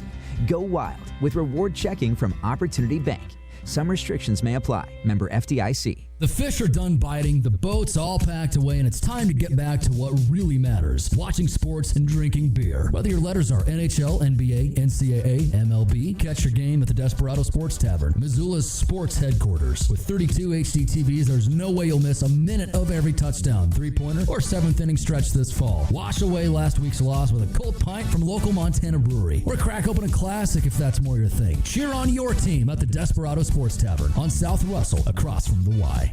Go wild with Reward Checking from Opportunity Bank. Some restrictions may apply. Member FDIC.
The fish are done biting, the boat's all packed away, and it's time to get back to what really matters, watching sports and drinking beer. Whether your letters are NHL, NBA, NCAA, MLB, catch your game at the Desperado Sports Tavern, Missoula's sports headquarters. With 32 HD TVs, there's no way you'll miss a minute of every touchdown, three-pointer, or seventh inning stretch this fall. Wash away last week's loss with a cold pint from local Montana brewery, or crack open a classic if that's more your thing. Cheer on your team at the Desperado Sports Tavern on South Russell, across from the Y.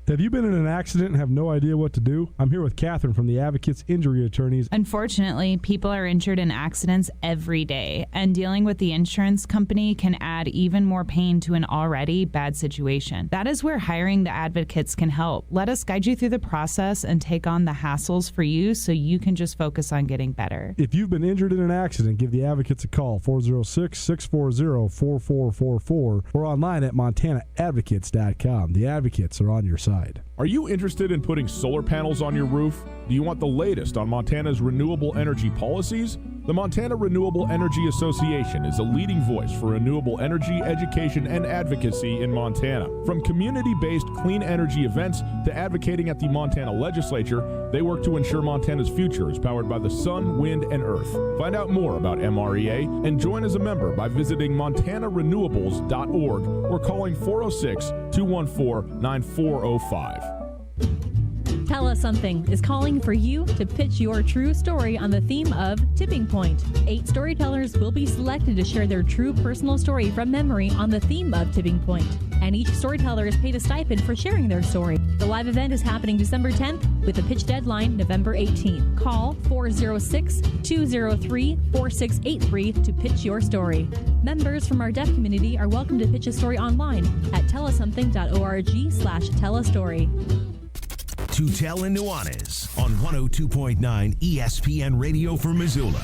Have you been in an accident and have no idea what to do? I'm here with Catherine from the Advocates Injury Attorneys.
Unfortunately, people are injured in accidents every day, and dealing with the insurance company can add even more pain to an already bad situation. That is where hiring the advocates can help. Let us guide you through the process and take on the hassles for you so you can just focus on getting better.
If you've been injured in an accident, give the Advocates a call, 406-640-4444, or online at montanaadvocates.com. The Advocates are on your side.
Are you interested in putting solar panels on your roof? Do you want the latest on Montana's renewable energy policies? The Montana Renewable Energy Association is a leading voice for renewable energy education and advocacy in Montana. From community-based clean energy events to advocating at the Montana legislature, they work to ensure Montana's future is powered by the sun, wind, and earth. Find out more about MREA and join as a member by visiting montanarenewables.org or calling 406-214-9405.
Tell Us Something is calling for you to pitch your true story on the theme of Tipping Point. 8 storytellers will be selected to share their true personal story from memory on the theme of Tipping Point. And each storyteller is paid a stipend for sharing their story. The live event is happening December 10th with a pitch deadline November 18th. Call 406-203-4683 to pitch your story. Members from our deaf community are welcome to pitch a story online at tellussomething.org/tellastory.
Tutel and Nuanez on 102.9 ESPN Radio for Missoula.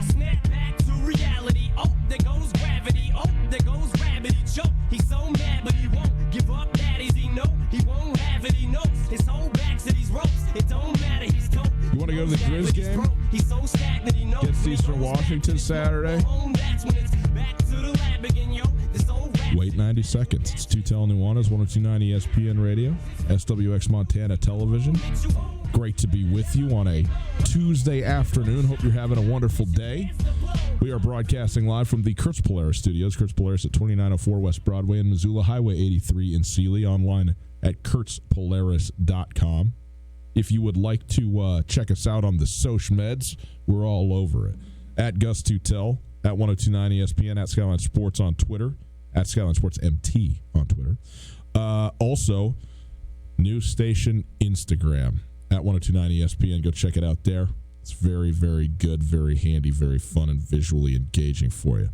Snap back to reality. Oh, there goes gravity. Oh, there goes gravity. Choke. He's so mad, but he won't give up. That is, he know he won't have it. He knows his whole back to these ropes. It don't matter. He's dope.
You want to go to the Grizz game?
He's so stagnant. He knows.
Get against Eastern Washington Saturday. Wait 90 seconds. It's Tutel Nuanez, 102.9 ESPN Radio, SWX Montana Television. Great to be with you on a Tuesday afternoon. Hope you're having a wonderful day. We are broadcasting live from the Kurtz Polaris studios. Kurtz Polaris at 2904 West Broadway in Missoula, Highway 83 in Sealy. Online at kurtzpolaris.com. If you would like to check us out on the social meds, we're all over it. At Gus Tutel, at 102.9 ESPN, at Skyline Sports on Twitter, at Skyline Sports MT on Twitter. Also, news station Instagram, at 102.9 ESPN. Go check it out there. It's very, very good, very handy, very fun, and visually engaging for you.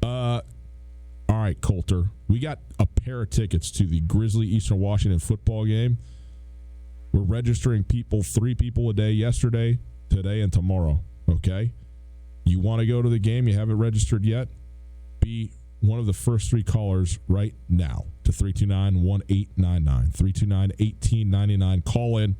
All right, Coulter. We got a pair of tickets to the Grizzly Eastern Washington football game. We're registering 3 people a day yesterday, today, and tomorrow, okay? You want to go to the game, you haven't registered yet, be one of the first 3 callers right now to 329-1899, 329-1899. Call in.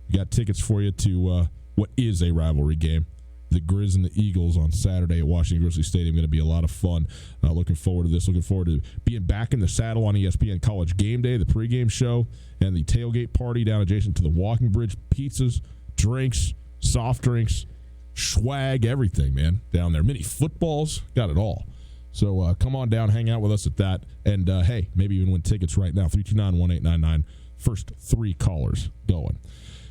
We got tickets for you to what is a rivalry game. The Grizz and the Eagles on Saturday at Washington Grizzly Stadium. Going to be a lot of fun. Looking forward to this. Looking forward to being back in the saddle on ESPN College Game Day, the pregame show, and the tailgate party down adjacent to the Walking Bridge. Pizzas, drinks, soft drinks, swag, everything, man, down there. Mini footballs, got it all. So come on down, hang out with us at that. And, hey, maybe even win tickets right now. 329-1899. First 3 callers going.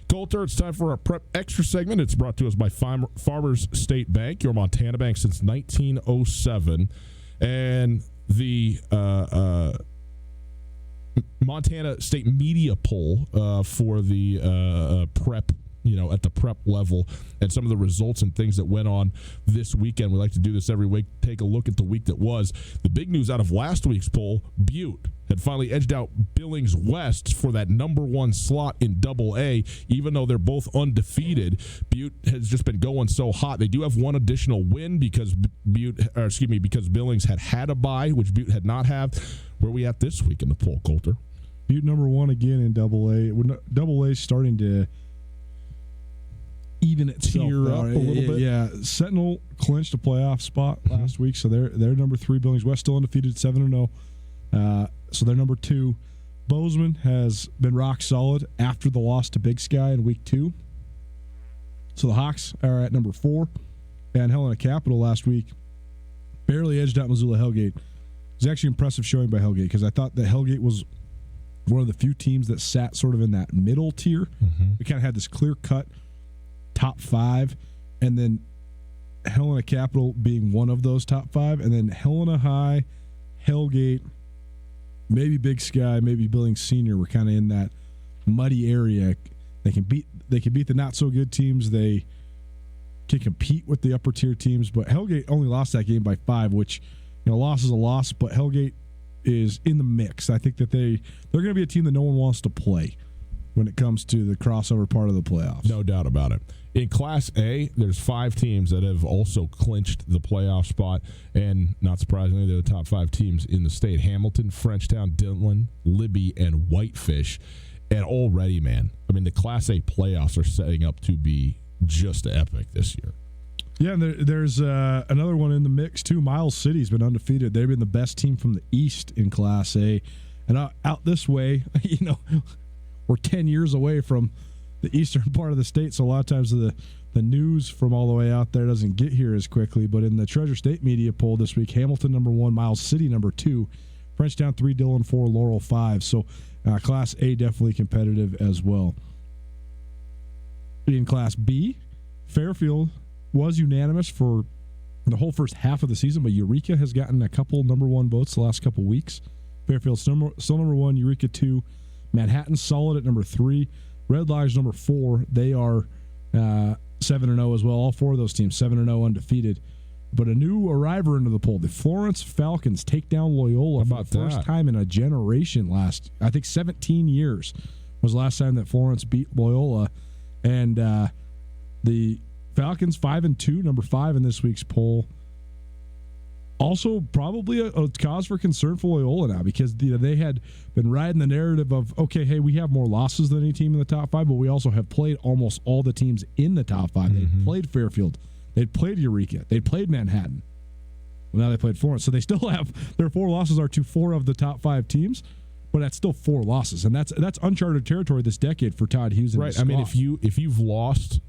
Coulter, it's time for our Prep Extra segment. It's brought to us by Farmers State Bank, your Montana bank since 1907. And the Montana State media poll for the prep, at the prep level, and some of the results and things that went on this weekend. We like to do this every week. Take a look at the week that was. The big news out of last week's poll, Butte had finally edged out Billings West for that number 1 slot in Double-A, even though they're both undefeated. Butte has just been going so hot. They do have one additional win because Billings had a bye, which Butte had not have. Where are we at this week in the poll, Coulter?
Butte number 1 again in Double-A. Double-A starting to even itself
up a little bit.
Yeah, Sentinel clinched a playoff spot last week, so they're number 3. Billings West still undefeated, 7-0. So they're number 2. Bozeman has been rock solid after the loss to Big Sky in week 2. So the Hawks are at number 4. And Helena Capital last week barely edged out Missoula Hellgate. It was actually impressive showing by Hellgate because I thought that Hellgate was one of the few teams that sat sort of in that middle tier. We kind of had this clear-cut top 5, and then Helena Capital being one of those top 5, and then Helena High, Hellgate, maybe Big Sky, maybe Billings Senior were kind of in that muddy area. They can beat the not so good teams. They can compete with the upper tier teams, but Hellgate only lost that game by 5, which loss is a loss, but Hellgate is in the mix. I think that they're going to be a team that no one wants to play when it comes to the crossover part of the playoffs.
No doubt about it. In Class A, there's 5 teams that have also clinched the playoff spot, and not surprisingly, they're the top 5 teams in the state. Hamilton, Frenchtown, Dillon, Libby, and Whitefish. And already, man, I mean, the Class A playoffs are setting up to be just epic this year.
Yeah, and there's another one in the mix, too. Miles City's been undefeated. They've been the best team from the East in Class A. And out this way, we're 10 years away from the eastern part of the state, so a lot of times the news from all the way out there doesn't get here as quickly. But in the Treasure State media poll this week, Hamilton number 1, Miles City number 2, Frenchtown 3, Dillon 4, Laurel 5. So Class A definitely competitive as well. In Class B, Fairfield was unanimous for the whole first half of the season, but Eureka has gotten a couple number 1 votes the last couple weeks. Fairfield's still number 1, Eureka 2. Manhattan's solid at number 3. Red Lions number 4. They are 7-0 as well. All 4 of those teams 7-0 undefeated. But a new arriver into the poll, the Florence Falcons take down Loyola for the first time in a generation. I think 17 years was the last time that Florence beat Loyola. And the Falcons 5-2, number 5 in this week's poll. Also, probably a cause for concern for Loyola now because they had been riding the narrative of, okay, hey, we have more losses than any team in the top 5, but we also have played almost all the teams in the top 5. They played Fairfield. They'd played Eureka. They'd played Manhattan. Well, now they played Florence. So they still have their 4 losses are to 4 of the top 5 teams, but that's still 4 losses, and that's uncharted territory this decade for Todd Hughes. And his
I mean,
squad.
if you've lost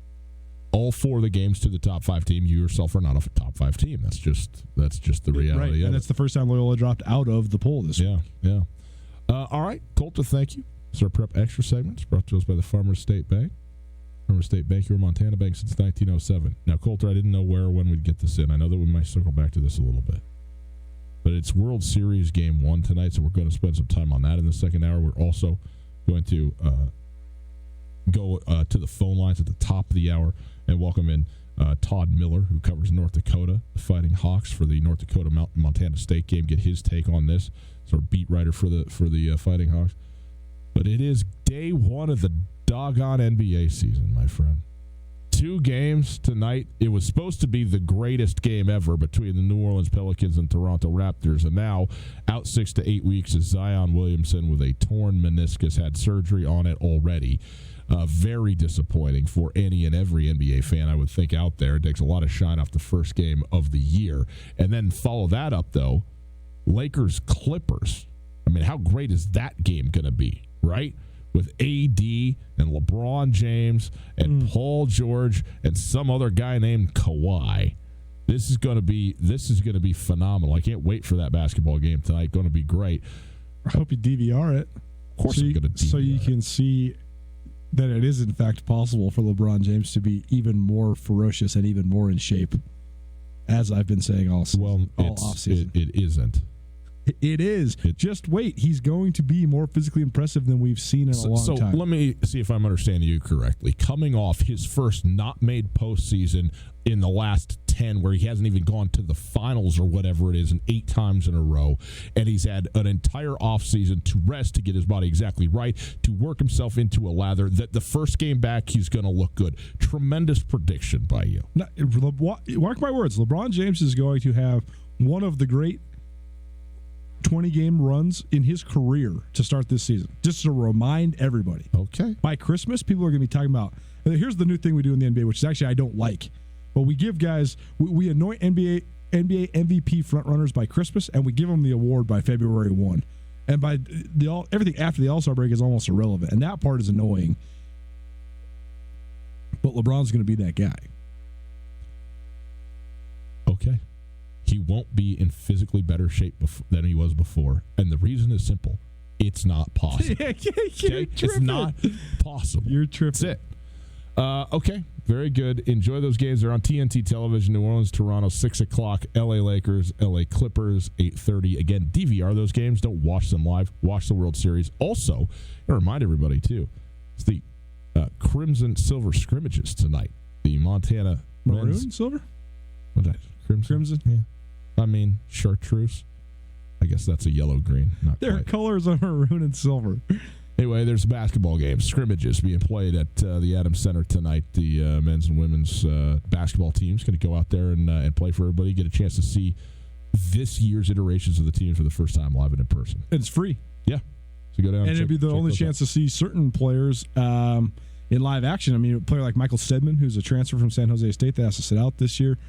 all 4 of the games to the top 5 team, you yourself are not a top 5 team. That's just the reality.
Right, and that's the first time Loyola dropped out of the poll this week.
Yeah. All right, Colter, thank you. This is our Prep Extra segment. It's brought to us by the Farmers State Bank. Farmers State Bank, your Montana bank since 1907. Now, Colter, I didn't know where or when we'd get this in. I know that we might circle back to this a little bit. But it's World Series Game 1 tonight, so we're going to spend some time on that in the second hour. We're also going to go to the phone lines at the top of the hour and welcome in Todd Miller, who covers North Dakota, the Fighting Hawks for the North Dakota Montana State game. Get his take on this, sort of beat writer for the Fighting Hawks. But it is day 1 of the doggone NBA season, my friend. 2 games tonight. It was supposed to be the greatest game ever between the New Orleans Pelicans and Toronto Raptors, and now out 6 to 8 weeks is Zion Williamson with a torn meniscus, had surgery on it already. Very disappointing for any and every NBA fan, I would think, out there. It takes a lot of shine off the first game of the year. And then follow that up, though, Lakers-Clippers. I mean, how great is that game going to be, right? With AD and LeBron James and Paul George and some other guy named Kawhi. This is going to be phenomenal. I can't wait for that basketball game tonight. Going to be great.
I hope you DVR it.
Of course, I'm going to DVR
so you can see that it is in fact possible for LeBron James to be even more ferocious and even more in shape, as I've been saying all season.
It isn't.
It is. Just wait. He's going to be more physically impressive than we've seen in a long time.
So let me see if I'm understanding you correctly. Coming off his first not made postseason in the last 10, where he hasn't even gone to the finals or whatever it is, and 8 times in a row, and he's had an entire offseason to rest, to get his body exactly right, to work himself into a lather, that the first game back he's going to look good. Tremendous prediction by you.
Now, mark my words, LeBron James is going to have one of the great 20-game runs in his career to start this season, just to remind everybody.
Okay.
By Christmas, people are going to be talking about, here's the new thing we do in the NBA, which is actually I don't like, but we give guys, we anoint NBA MVP frontrunners by Christmas, and we give them the award by February 1. And by everything after the All-Star break is almost irrelevant, and that part is annoying. But LeBron's going to be that guy.
Okay. He won't be in physically better shape than he was before. And the reason is simple. It's not possible. Okay? It's not possible.
You're tripping.
That's it. Okay. Very good. Enjoy those games. They're on TNT television. New Orleans, Toronto, 6 o'clock. LA Lakers, LA Clippers, 8:30. Again, DVR those games. Don't watch them live. Watch the World Series. Also, I remind everybody, too, it's the Crimson Silver scrimmages tonight. The Montana
Maroon Silver?
What's that? Crimson? Yeah. I mean, chartreuse. I guess that's a yellow-green.
Their colors are maroon and silver.
Anyway, there's basketball games, scrimmages being played at the Adams Center tonight. The men's and women's basketball teams going to go out there and play for everybody, get a chance to see this year's iterations of the team for the first time live and in person.
And it's free.
Yeah. So go down
and it'd be the only chance to see certain players in live action. I mean, a player like Michael Stedman, who's a transfer from San Jose State that has to sit out this year.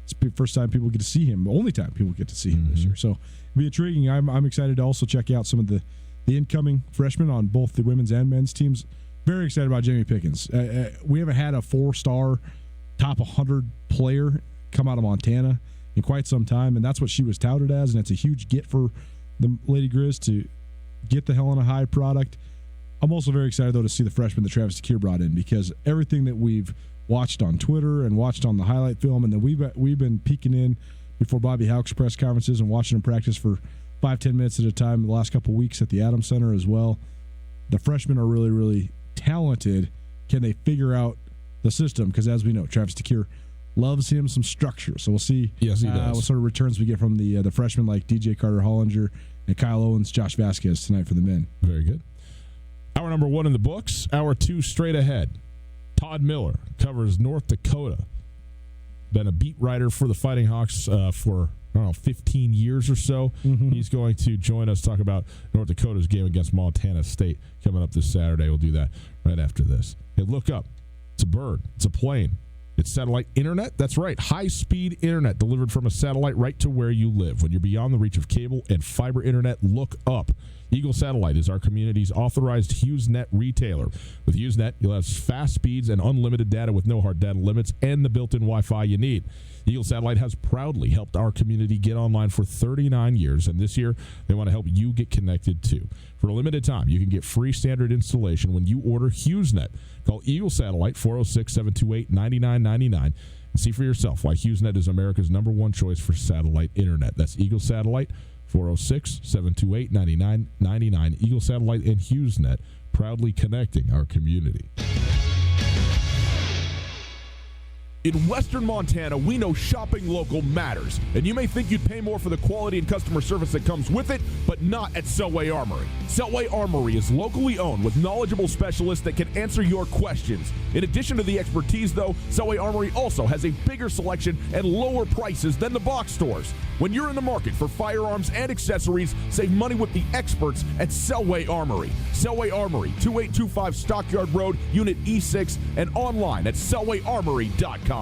It's the first time people get to see him. The only time people get to see him this year. So it'll be intriguing. I'm excited to also check out some of the incoming freshmen on both the women's and men's teams. Very excited about Jamie Pickens. We haven't had a 4-star top 100 player come out of Montana in quite some time, and that's what she was touted as, and it's a huge get for the Lady Grizz to get the Helena High product. I'm also very excited, though, to see the freshman that Travis DeCuire brought in, because everything that we've watched on Twitter and watched on the highlight film, and then we've been peeking in before Bobby Hauck's press conferences and watching him practice for 5-10 minutes at a time the last couple of weeks at the Adams Center as well. The freshmen are really, really talented. Can they figure out the system? Because as we know, Travis DeCuire loves him some structure. So we'll see
yes, he does.
What sort of returns we get from the freshmen like DJ Carter Hollinger and Kyle Owens, Josh Vasquez tonight for the men.
Very good. Hour number 1 in the books. Hour 2 straight ahead. Todd Miller covers North Dakota. Been a beat writer for the Fighting Hawks for, 15 years or so. Mm-hmm. He's going to join us, talk about North Dakota's game against Montana State coming up this Saturday. We'll do that right after this. Hey, look up. It's a bird. It's a plane. It's satellite internet. That's right, high-speed internet delivered from a satellite right to where you live. When you're beyond the reach of cable and fiber internet, look up. Eagle Satellite is our community's authorized HughesNet retailer. With HughesNet, you'll have fast speeds and unlimited data with no hard data limits and the built-in Wi-Fi you need. Eagle Satellite has proudly helped our community get online for 39 years, and this year they want to help you get connected too. For a limited time, you can get free standard installation when you order HughesNet. Call Eagle Satellite 406-728-9999 and see for yourself why HughesNet is America's #1 choice for satellite internet. That's Eagle Satellite, 406-728-9999. Eagle Satellite and HughesNet, proudly connecting our community. In Western Montana, we know shopping local matters, and you may think you'd pay more for the quality and customer service that comes with it, but not at Selway Armory. Selway Armory is locally owned with knowledgeable specialists that can answer your questions. In addition to the expertise, though, Selway Armory also has a bigger selection and lower prices than the box stores. When you're in the market for firearms and accessories, save money with the experts at Selway Armory. Selway Armory, 2825 Stockyard Road, Unit E6, and online at selwayarmory.com.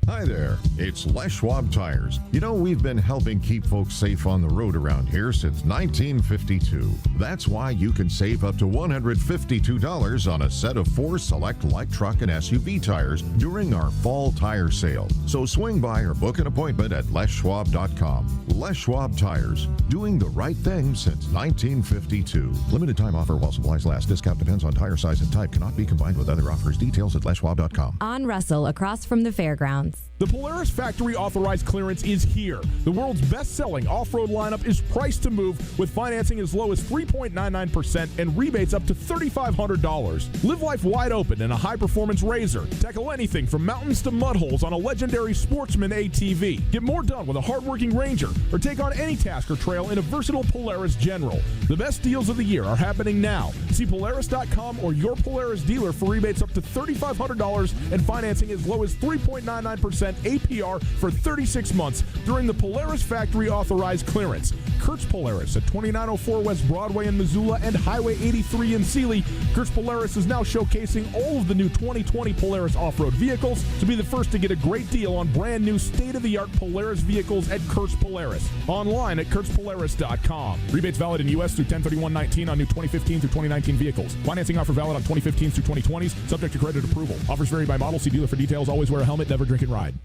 Hi there, it's Les Schwab Tires. You know, we've been helping keep folks safe on the road around here since 1952. That's why you can save up to $152 on a set of 4 select light truck and SUV tires during our fall tire sale. So swing by or book an appointment at leschwab.com. Les Schwab Tires, doing the right thing since 1952. Limited time offer while supplies last. Discount depends on tire size and type. Cannot be combined with other offers. Details at leschwab.com.
On Russell, across from the fairgrounds.
The Polaris factory authorized clearance is here. The world's best-selling off-road lineup is priced to move with financing as low as 3.99% and rebates up to $3,500. Live life wide open in a high-performance RZR. Tackle anything from mountains to mud holes on a legendary Sportsman ATV. Get more done with a hard-working Ranger or take on any task or trail in a versatile Polaris General. The best deals of the year are happening now. See Polaris.com or your Polaris dealer for rebates up to $3,500 and financing as low as 3.99% APR for 36 months during the Polaris factory authorized clearance. Kurtz Polaris at 2904 West Broadway in Missoula and Highway 83 in Sealy. Kurtz Polaris is now showcasing all of the new 2020 Polaris off-road vehicles. To be the first to get a great deal on brand new state-of-the-art Polaris vehicles at Kurtz Polaris. Online at kurtzpolaris.com. Rebates valid in U.S. through 10/31/19 on new 2015 through 2019 vehicles. Financing offer valid on 2015s through 2020s, subject to credit approval. Offers vary by model. See dealer for details. Always wear a helmet. Never drink and ride.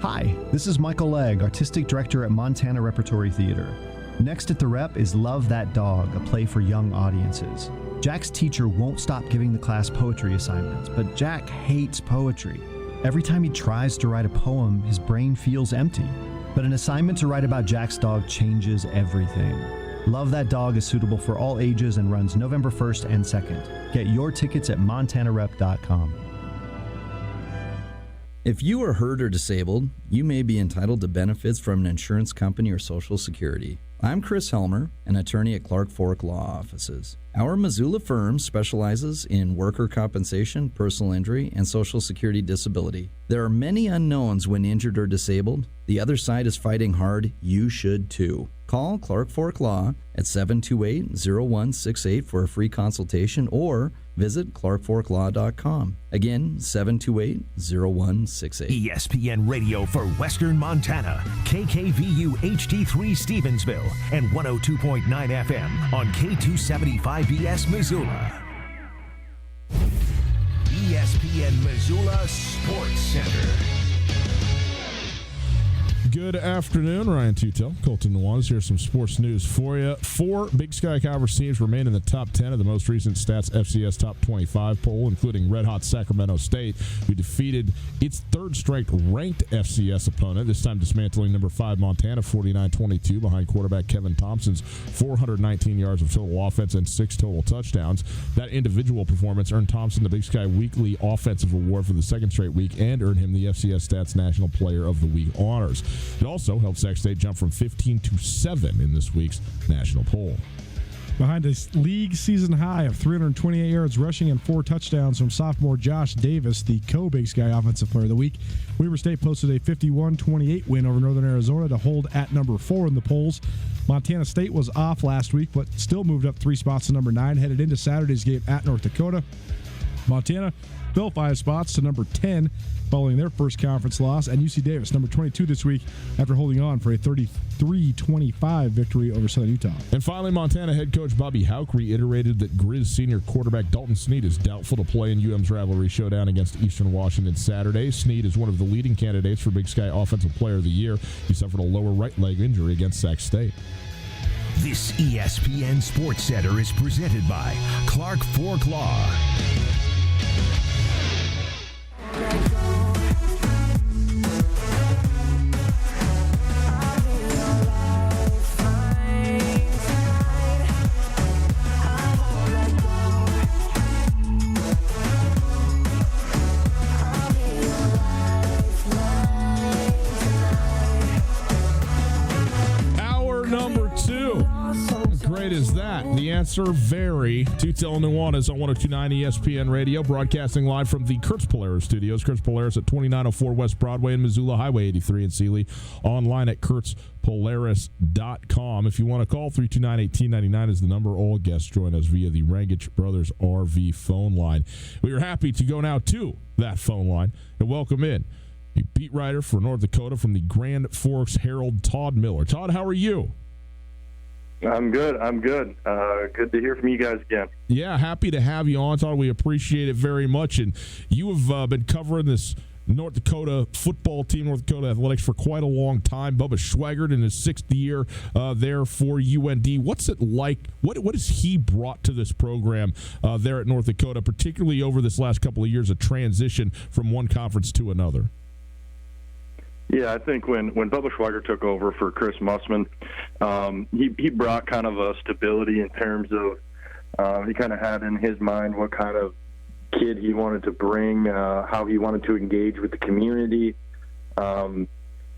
Hi, this is Michael Legg, Artistic Director at Montana Repertory Theater. Next at the Rep is Love That Dog, a play for young audiences. Jack's teacher won't stop giving the class poetry assignments, but Jack hates poetry. Every time he tries to write a poem, his brain feels empty. But an assignment to write about Jack's dog changes everything. Love That Dog is suitable for all ages and runs November 1st and 2nd. Get your tickets at montanarep.com.
If you are hurt or disabled, you may be entitled to benefits from an insurance company or Social Security. I'm Chris Helmer, an attorney at Clark Fork Law Offices. Our Missoula firm specializes in worker compensation, personal injury, and Social Security disability. There are many unknowns when injured or disabled. The other side is fighting hard. You should too. Call Clark Fork Law at 728-0168 for a free consultation or visit clarkforklaw.com. Again, 728-0168.
ESPN Radio for Western Montana, KKVU HD3 Stevensville, and 102.9 FM on K275BS Missoula. ESPN Missoula Sports Center.
Good afternoon, Ryan Tutel, Colton Nuanez. Here's some sports news for you. 4 Big Sky Conference teams remain in the top 10 of the most recent Stats FCS Top 25 poll, including red-hot Sacramento State, who defeated its third-straight ranked FCS opponent, this time dismantling number 5 Montana 49-22 behind quarterback Kevin Thompson's 419 yards of total offense and 6 total touchdowns. That individual performance earned Thompson the Big Sky Weekly Offensive Award for the second straight week and earned him the FCS Stats National Player of the Week honors. It also helped Sac State jump from 15 to 7 in this week's national poll.
Behind a league season high of 328 yards rushing and 4 touchdowns from sophomore Josh Davis, the co-Big Sky Offensive Player of the Week, Weber State posted a 51-28 win over Northern Arizona to hold at number 4 in the polls. Montana State was off last week, but still moved up 3 spots to number 9, headed into Saturday's game at North Dakota. Montana fell 5 spots to number 10 following their first conference loss, and UC Davis, number 22 this week, after holding on for a 33-25 victory over Southern Utah.
And finally, Montana head coach Bobby Hauck reiterated that Grizz senior quarterback Dalton Snead is doubtful to play in UM's rivalry showdown against Eastern Washington Saturday. Snead is one of the leading candidates for Big Sky Offensive Player of the Year. He suffered a lower right leg injury against Sac State.
This ESPN Sports Center is presented by Clark Fork Law.
Great is that? The answer, very. Tutel Nuanez on 102.9 ESPN Radio, broadcasting live from the Kurtz Polaris studios. Kurtz Polaris at 2904 West Broadway in Missoula, Highway 83 in Sealy. Online at kurtzpolaris.com. If you want to call, 329-1899 is the number. All guests join us via the Rangich Brothers RV phone line. We are happy to go now to that phone line and welcome in a beat writer for North Dakota from the Grand Forks Herald, Todd Miller. Todd, how are you?
I'm good. Good to hear from you guys again.
Yeah, happy to have you on, Todd. We appreciate it very much. And you have been covering this North Dakota football team, North Dakota athletics, for quite a long time. Bubba Schweigert in his 6th year there for UND. What's it like? What has he brought to this program there at North Dakota, particularly over this last couple of years, a transition from one conference to another?
Yeah, I think when Bubba Schweigert took over for Chris Mussman, he brought kind of a stability in terms of he kind of had in his mind what kind of kid he wanted to bring, how he wanted to engage with the community. What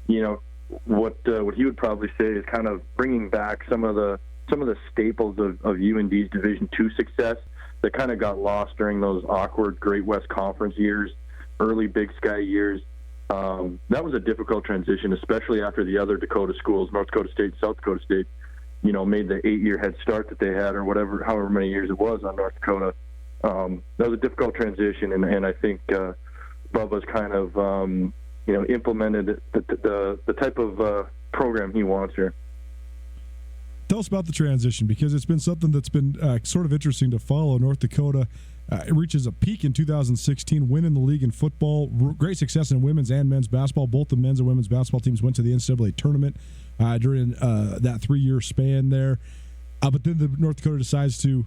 he would probably say is kind of bringing back some of the staples of UND's Division II success that kind of got lost during those awkward Great West Conference years, early Big Sky years. That was a difficult transition, especially after the other Dakota schools, North Dakota State, South Dakota State, made the 8-year head start that they had, or however many years it was on North Dakota. That was a difficult transition, and I think Bubba's kind of, implemented the type of program he wants here.
Tell us about the transition, because it's been something that's been sort of interesting to follow. North Dakota it reaches a peak in 2016, winning the league in football. Great success in women's and men's basketball. Both the men's and women's basketball teams went to the NCAA tournament during that 3-year span there. But then the North Dakota decides to,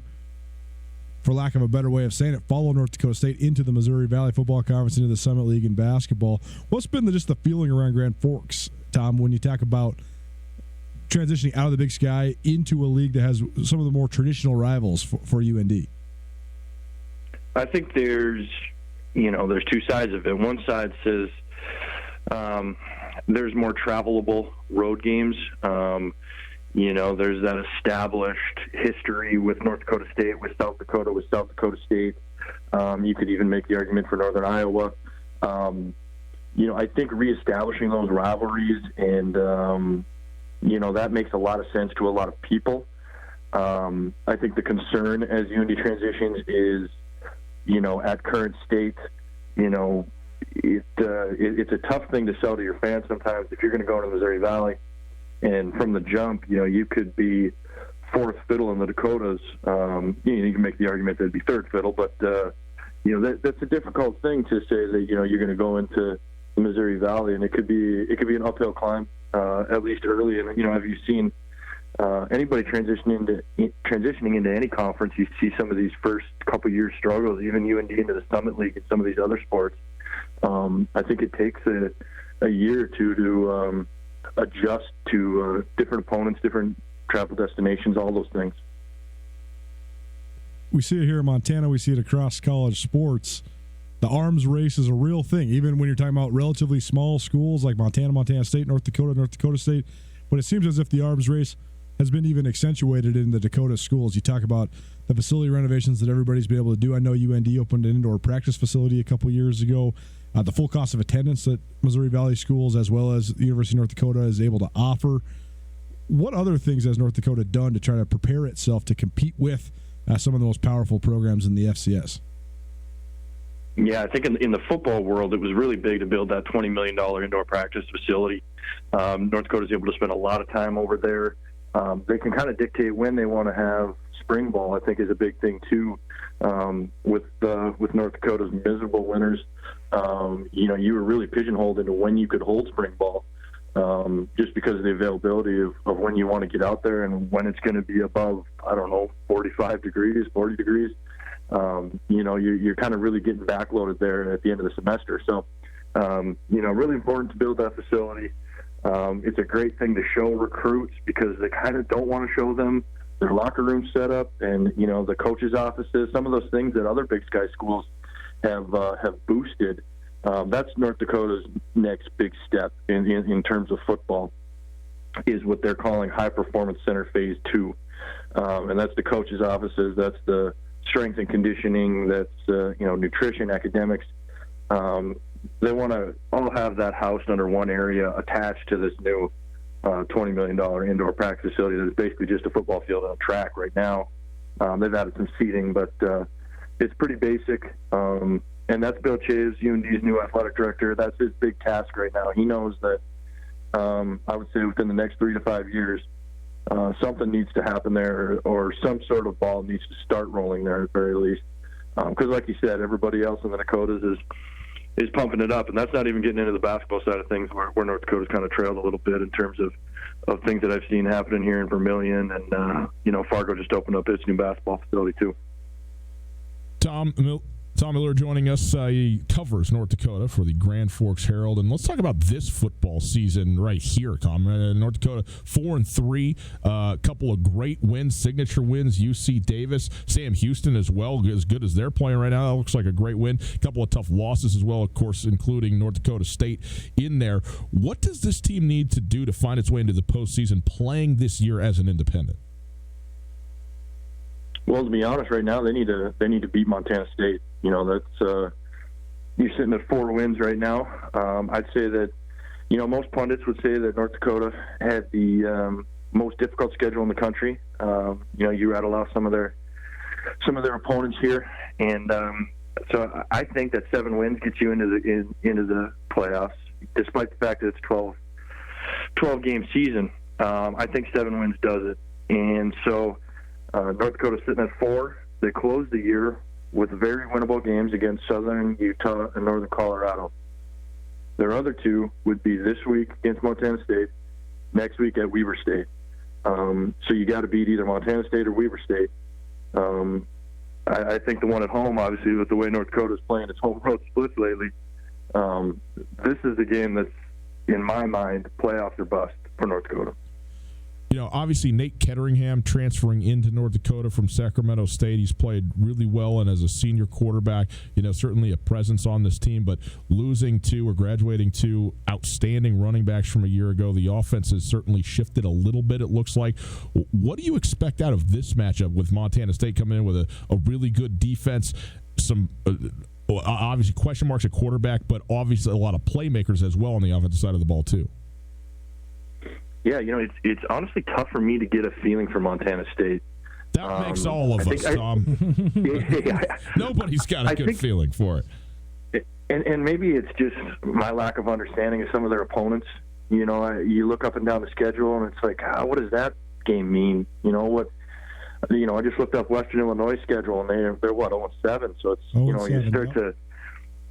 for lack of a better way of saying it, follow North Dakota State into the Missouri Valley Football Conference, into the Summit League in basketball. What's been just the feeling around Grand Forks, Tom, when you talk about transitioning out of the Big Sky into a league that has some of the more traditional rivals for UND?
I think there's two sides of it. One side says there's more travelable road games. There's that established history with North Dakota State, with South Dakota State. You could even make the argument for Northern Iowa. I think reestablishing those rivalries and, that makes a lot of sense to a lot of people. I think the concern as UND transitions is, at current state, it's a tough thing to sell to your fans sometimes if you're going to go into the Missouri Valley. And from the jump, you could be fourth fiddle in the Dakotas. You can make the argument that it'd be third fiddle, but, that's a difficult thing to say that, you're going to go into the Missouri Valley, and it could be an uphill climb, at least early. And, have you seen anybody transitioning into any conference, you see some of these first couple years struggles, even UND into the Summit League and some of these other sports. I think it takes a year or two to adjust to different opponents, different travel destinations, all those things.
We see it here in Montana. We see it across college sports. The arms race is a real thing, even when you're talking about relatively small schools like Montana, Montana State, North Dakota State. But it seems as if the arms race has been even accentuated in the Dakota schools. You talk about the facility renovations that everybody's been able to do. I know UND opened an indoor practice facility a couple years ago. The full cost of attendance that Missouri Valley schools as well as the University of North Dakota is able to offer. What other things has North Dakota done to try to prepare itself to compete with some of the most powerful programs in the FCS?
Yeah, I think in the football world, it was really big to build that $20 million indoor practice facility. North Dakota's able to spend a lot of time over there. They can kind of dictate when they want to have spring ball, I think, is a big thing, too. With North Dakota's miserable winters, you were really pigeonholed into when you could hold spring ball, just because of the availability of when you want to get out there and when it's going to be above, 45 degrees, 40 degrees. You're kind of really getting backloaded there at the end of the semester. So, really important to build that facility. It's a great thing to show recruits because they kind of don't want to show them their locker room setup and, the coaches' offices, some of those things that other Big Sky schools have boosted. That's North Dakota's next big step in terms of football, is what they're calling High Performance Center Phase 2. And that's the coaches' offices, that's the strength and conditioning, that's nutrition, academics. They want to all have that housed under one area attached to this new $20 million indoor practice facility that is basically just a football field and a track right now. They've added some seating, but it's pretty basic. And that's Bill Chaves, UND's new athletic director. That's his big task right now. He knows that, I would say within the next 3 to 5 years, something needs to happen there, or some sort of ball needs to start rolling there at the very least. Because like you said, everybody else in the Dakotas is pumping it up, and that's not even getting into the basketball side of things where North Dakota's kind of trailed a little bit in terms of things that I've seen happening here in Vermilion, and Fargo just opened up its new basketball facility too.
Tom Miller joining us. He covers North Dakota for the Grand Forks Herald. And let's talk about this football season right here, Tom. North Dakota 4-3, a couple of great wins, signature wins. UC Davis, Sam Houston as well, as good as they're playing right now. That looks like a great win. A couple of tough losses as well, of course, including North Dakota State in there. What does this team need to do to find its way into the postseason playing this year as an independent?
Well, to be honest, right now they need to beat Montana State. That's you're sitting at 4 wins right now. I'd say that most pundits would say that North Dakota had the most difficult schedule in the country. You rattle off some of their opponents here, and so I think that 7 wins gets you into the playoffs, despite the fact that it's 12 game season. I think 7 wins does it, and so. North Dakota's sitting at 4. They closed the year with very winnable games against Southern Utah and Northern Colorado. Their other 2 would be this week against Montana State, next week at Weber State. So you got to beat either Montana State or Weber State. I think the one at home, obviously, with the way North Dakota's playing its home road splits lately, this is the game that's, in my mind, playoffs or bust for North Dakota.
Obviously Nate Ketteringham transferring into North Dakota from Sacramento State. He's played really well, and as a senior quarterback, certainly a presence on this team. But losing 2 or graduating 2 outstanding running backs from a year ago, the offense has certainly shifted a little bit, it looks like. What do you expect out of this matchup with Montana State coming in with a really good defense, some obviously question marks at quarterback, but obviously a lot of playmakers as well on the offensive side of the ball too?
Yeah, it's honestly tough for me to get a feeling for Montana State.
That makes all of us, Tom. Nobody's got a good feeling for it.
And maybe it's just my lack of understanding of some of their opponents. You look up and down the schedule, and it's like, what does that game mean? I just looked up Western Illinois' schedule, and they're what, 0-7. So it's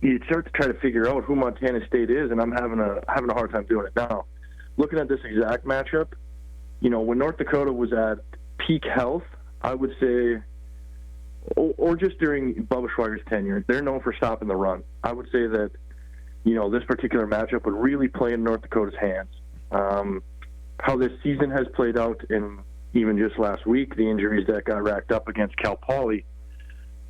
you start to try to figure out who Montana State is, and I'm having a hard time doing it now. Looking at this exact matchup, when North Dakota was at peak health, I would say, or just during Bubba Schweiger's tenure, they're known for stopping the run. I would say that, this particular matchup would really play in North Dakota's hands. How this season has played out, and even just last week, the injuries that got racked up against Cal Poly,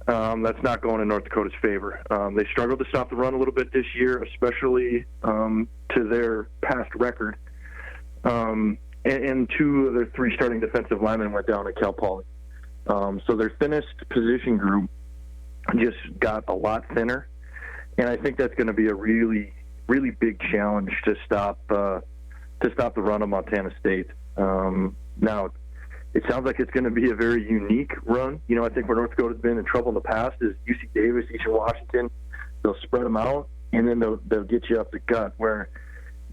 that's not going in North Dakota's favor. They struggled to stop the run a little bit this year, especially to their past record. And 2 of their 3 starting defensive linemen went down at Cal Poly. So their thinnest position group just got a lot thinner, and I think that's going to be a really, really big challenge to stop the run of Montana State. Now, it sounds like it's going to be a very unique run. I think where North Dakota's been in trouble in the past is UC Davis, Eastern Washington, they'll spread them out, and then they'll get you up the gut. Where,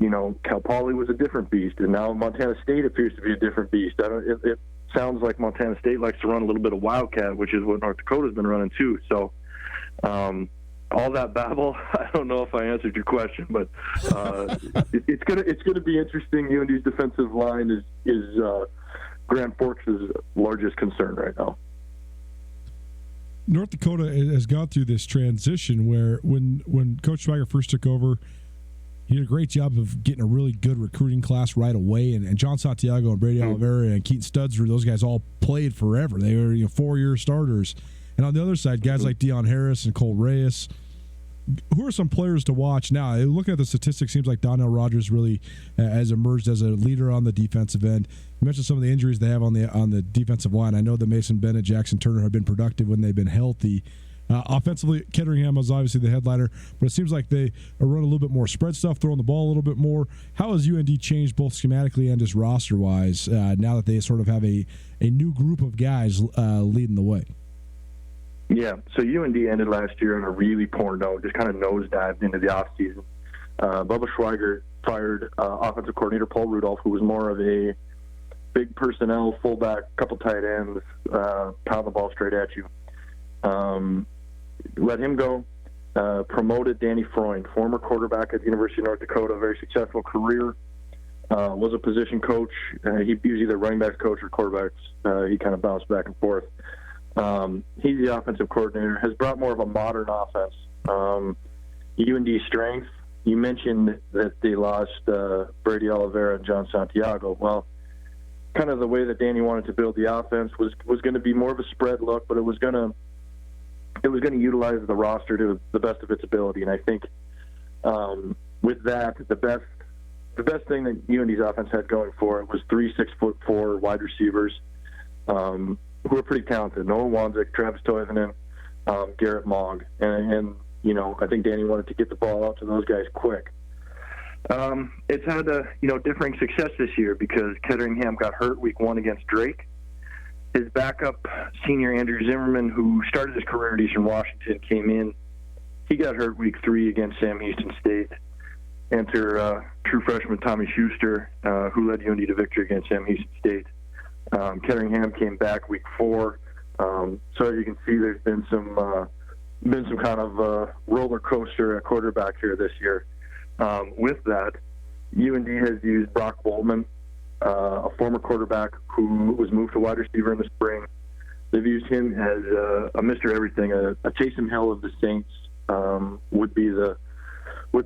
Cal Poly was a different beast, and now Montana State appears to be a different beast. It sounds like Montana State likes to run a little bit of Wildcat, which is what North Dakota's been running too. So, all that babble, I don't know if I answered your question, but it's gonna be interesting. UND's defensive line is Grand Forks' largest concern right now.
North Dakota has gone through this transition where when Coach Schweiger first took over, he did a great job of getting a really good recruiting class right away. And John Santiago and Brady Oliveira and Keaton Studser, those guys all played forever. They were 4-year starters. And on the other side, guys like Deion Harris and Cole Reyes. Who are some players to watch now? Looking at the statistics, seems like Donnell Rogers really has emerged as a leader on the defensive end. You mentioned some of the injuries they have on the defensive line. I know that Mason Bennett, Jackson Turner have been productive when they've been healthy. Offensively, Ketteringham was obviously the headliner, but it seems like they run a little bit more spread stuff, throwing the ball a little bit more. How has UND changed both schematically and just roster-wise now that they sort of have a new group of guys leading the way?
Yeah, so UND ended last year on a really poor note, just kind of nosedived into the offseason. Bubba Schweiger fired offensive coordinator Paul Rudolph, who was more of a big personnel fullback, couple tight ends, pound the ball straight at you. Let him go. Promoted Danny Freund, former quarterback at the University of North Dakota, very successful career. Was a position coach. He was either running backs coach or quarterbacks. He kind of bounced back and forth. He's the offensive coordinator, has brought more of a modern offense. UND's strength, you mentioned that they lost Brady Oliveira and John Santiago. Well, kind of the way that Danny wanted to build the offense was going to be more of a spread look, but it was going to utilize the roster to the best of its ability. And I think with that, the best thing that UND's offense had going for it was 3 6'4" wide receivers who are pretty talented. Noah Wanzik, Travis Toivonen, Garrett Mogg. And I think Danny wanted to get the ball out to those guys quick. It's had differing success this year because Ketteringham got hurt week 1 against Drake. His backup, senior Andrew Zimmerman, who started his career at Eastern Washington, came in. He got hurt week 3 against Sam Houston State. Enter true freshman Tommy Schuster, who led UND to victory against Sam Houston State. Ketteringham came back week 4. So as you can see, there's been some kind of roller coaster at quarterback here this year. With that, UND has used Brock Boltman, a former quarterback who was moved to wide receiver in the spring. They've used him as a Mr. Everything, a Taysom Hill of the Saints would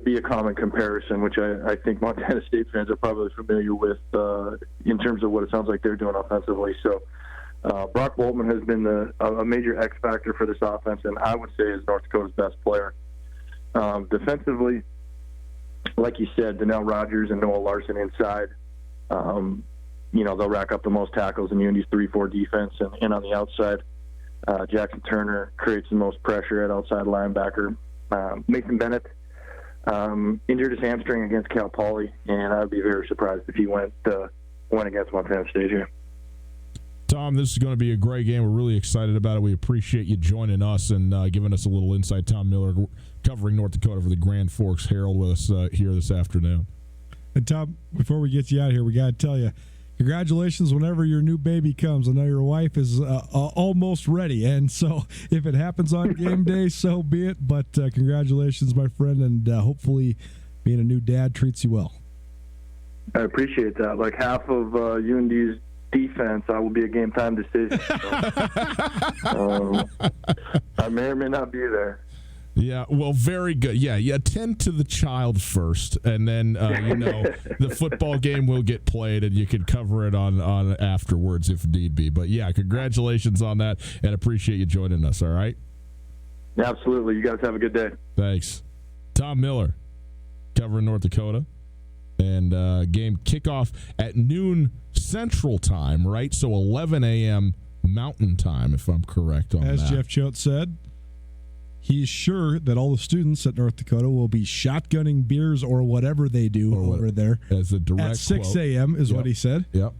be a common comparison, which I think Montana State fans are probably familiar with in terms of what it sounds like they're doing offensively. So Brock Boltman has been a major X factor for this offense, and I would say is North Dakota's best player. Defensively, like you said, Donnell Rogers and Noah Larson inside. They'll rack up the most tackles in UND's 3-4 defense, and on the outside, Jackson Turner creates the most pressure at outside linebacker. Mason Bennett injured his hamstring against Cal Poly, and I'd be very surprised if he went against Montana State here.
Tom, this is going to be a great game. We're really excited about it. We appreciate you joining us and giving us a little insight. Tom Miller, covering North Dakota for the Grand Forks Herald, with us here this afternoon.
And Tom, before we get you out of here, we got to tell you, congratulations whenever your new baby comes. I know your wife is almost ready, and so if it happens on game day, so be it. But congratulations, my friend, and hopefully being a new dad treats you well.
I appreciate that. Like half of UND's defense, I will be a game time decision. So, I may or may not be there.
Yeah, well, very good. Yeah, you attend to the child first, and then the football game will get played, and you can cover it on afterwards if need be. But yeah, congratulations on that, and appreciate you joining us. All right.
Absolutely. You guys have a good day.
Thanks, Tom Miller, covering North Dakota, and game kickoff at noon Central Time, right? So 11 a.m. Mountain Time, if I'm correct on that.
As Jeff Choate said, he's sure that all the students at North Dakota will be shotgunning beers or whatever they do over there.
As a direct
at 6 a.m. is what he said.
Yep.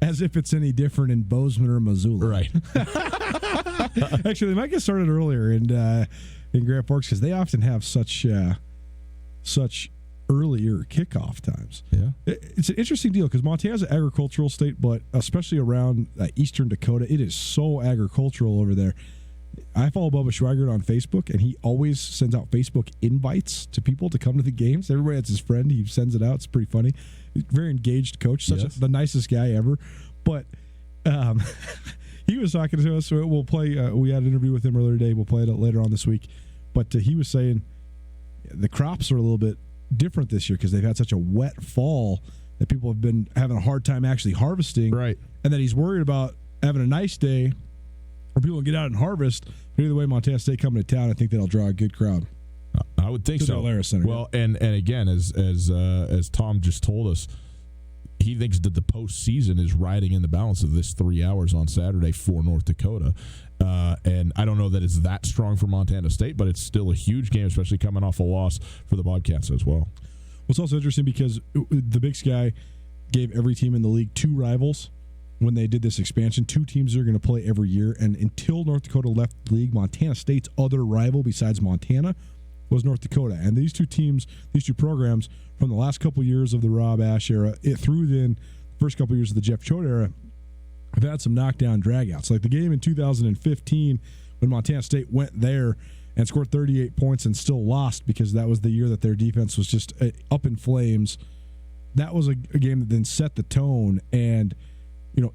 As if it's any different in Bozeman or Missoula.
Right.
Actually, they might get started earlier. And in Grand Forks because they often have such earlier kickoff times.
Yeah,
it's an interesting deal because Montana's an agricultural state, but especially around eastern Dakota, it is so agricultural over there. I follow Bubba Schweigert on Facebook, and he always sends out Facebook invites to people to come to the games. Everybody that's his friend, he sends it out. It's pretty funny. Very engaged coach, the nicest guy ever. But he was talking to us. So we'll play. We had an interview with him earlier today. We'll play it later on this week. But he was saying the crops are a little bit different this year because they've had such a wet fall that people have been having a hard time actually harvesting.
Right.
And that he's worried about having a nice day where people can get out and harvest. But either way, Montana State coming to town, I think that'll draw a good crowd.
I would think
to
so.
the Alerus Center.
Well, and again, as Tom just told us, he thinks that the postseason is riding in the balance of this 3 hours on Saturday for North Dakota. And I don't know that it's that strong for Montana State, but it's still a huge game, especially coming off a loss for the Bobcats as well.
Well, it's also interesting because the Big Sky gave every team in the league 2 rivals when they did this expansion. 2 teams are going to play every year. And until North Dakota left the league, Montana State's other rival besides Montana was North Dakota. And these 2 teams, these 2 programs, from the last couple years of the Rob Ashe era, through then the first couple years of the Jeff Choate era, have had some knockdown dragouts. Like the game in 2015 when Montana State went there and scored 38 points and still lost because that was the year that their defense was just up in flames. That was a game that then set the tone. And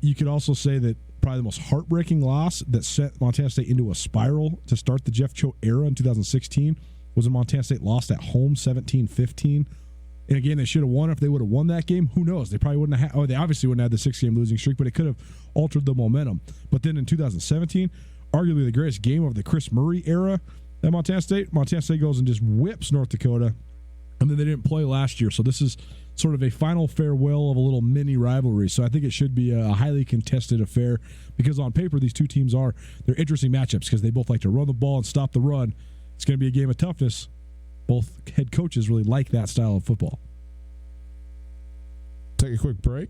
you could also say that probably the most heartbreaking loss that sent Montana State into a spiral to start the Jeff Choate era in 2016 was when Montana State lost at home 17-15. And again, they should have won. If they would have won that game, who knows? They probably wouldn't have they obviously wouldn't have the 6-game losing streak, but it could have altered the momentum. But then in 2017, arguably the greatest game of the Chris Murray era at Montana State goes and just whips North Dakota. And then they didn't play last year. So this is sort of a final farewell of a little mini rivalry. So I think it should be a highly contested affair because on paper, these 2 teams they're interesting matchups because they both like to run the ball and stop the run. It's going to be a game of toughness. Both head coaches really like that style of football.
Take a quick break.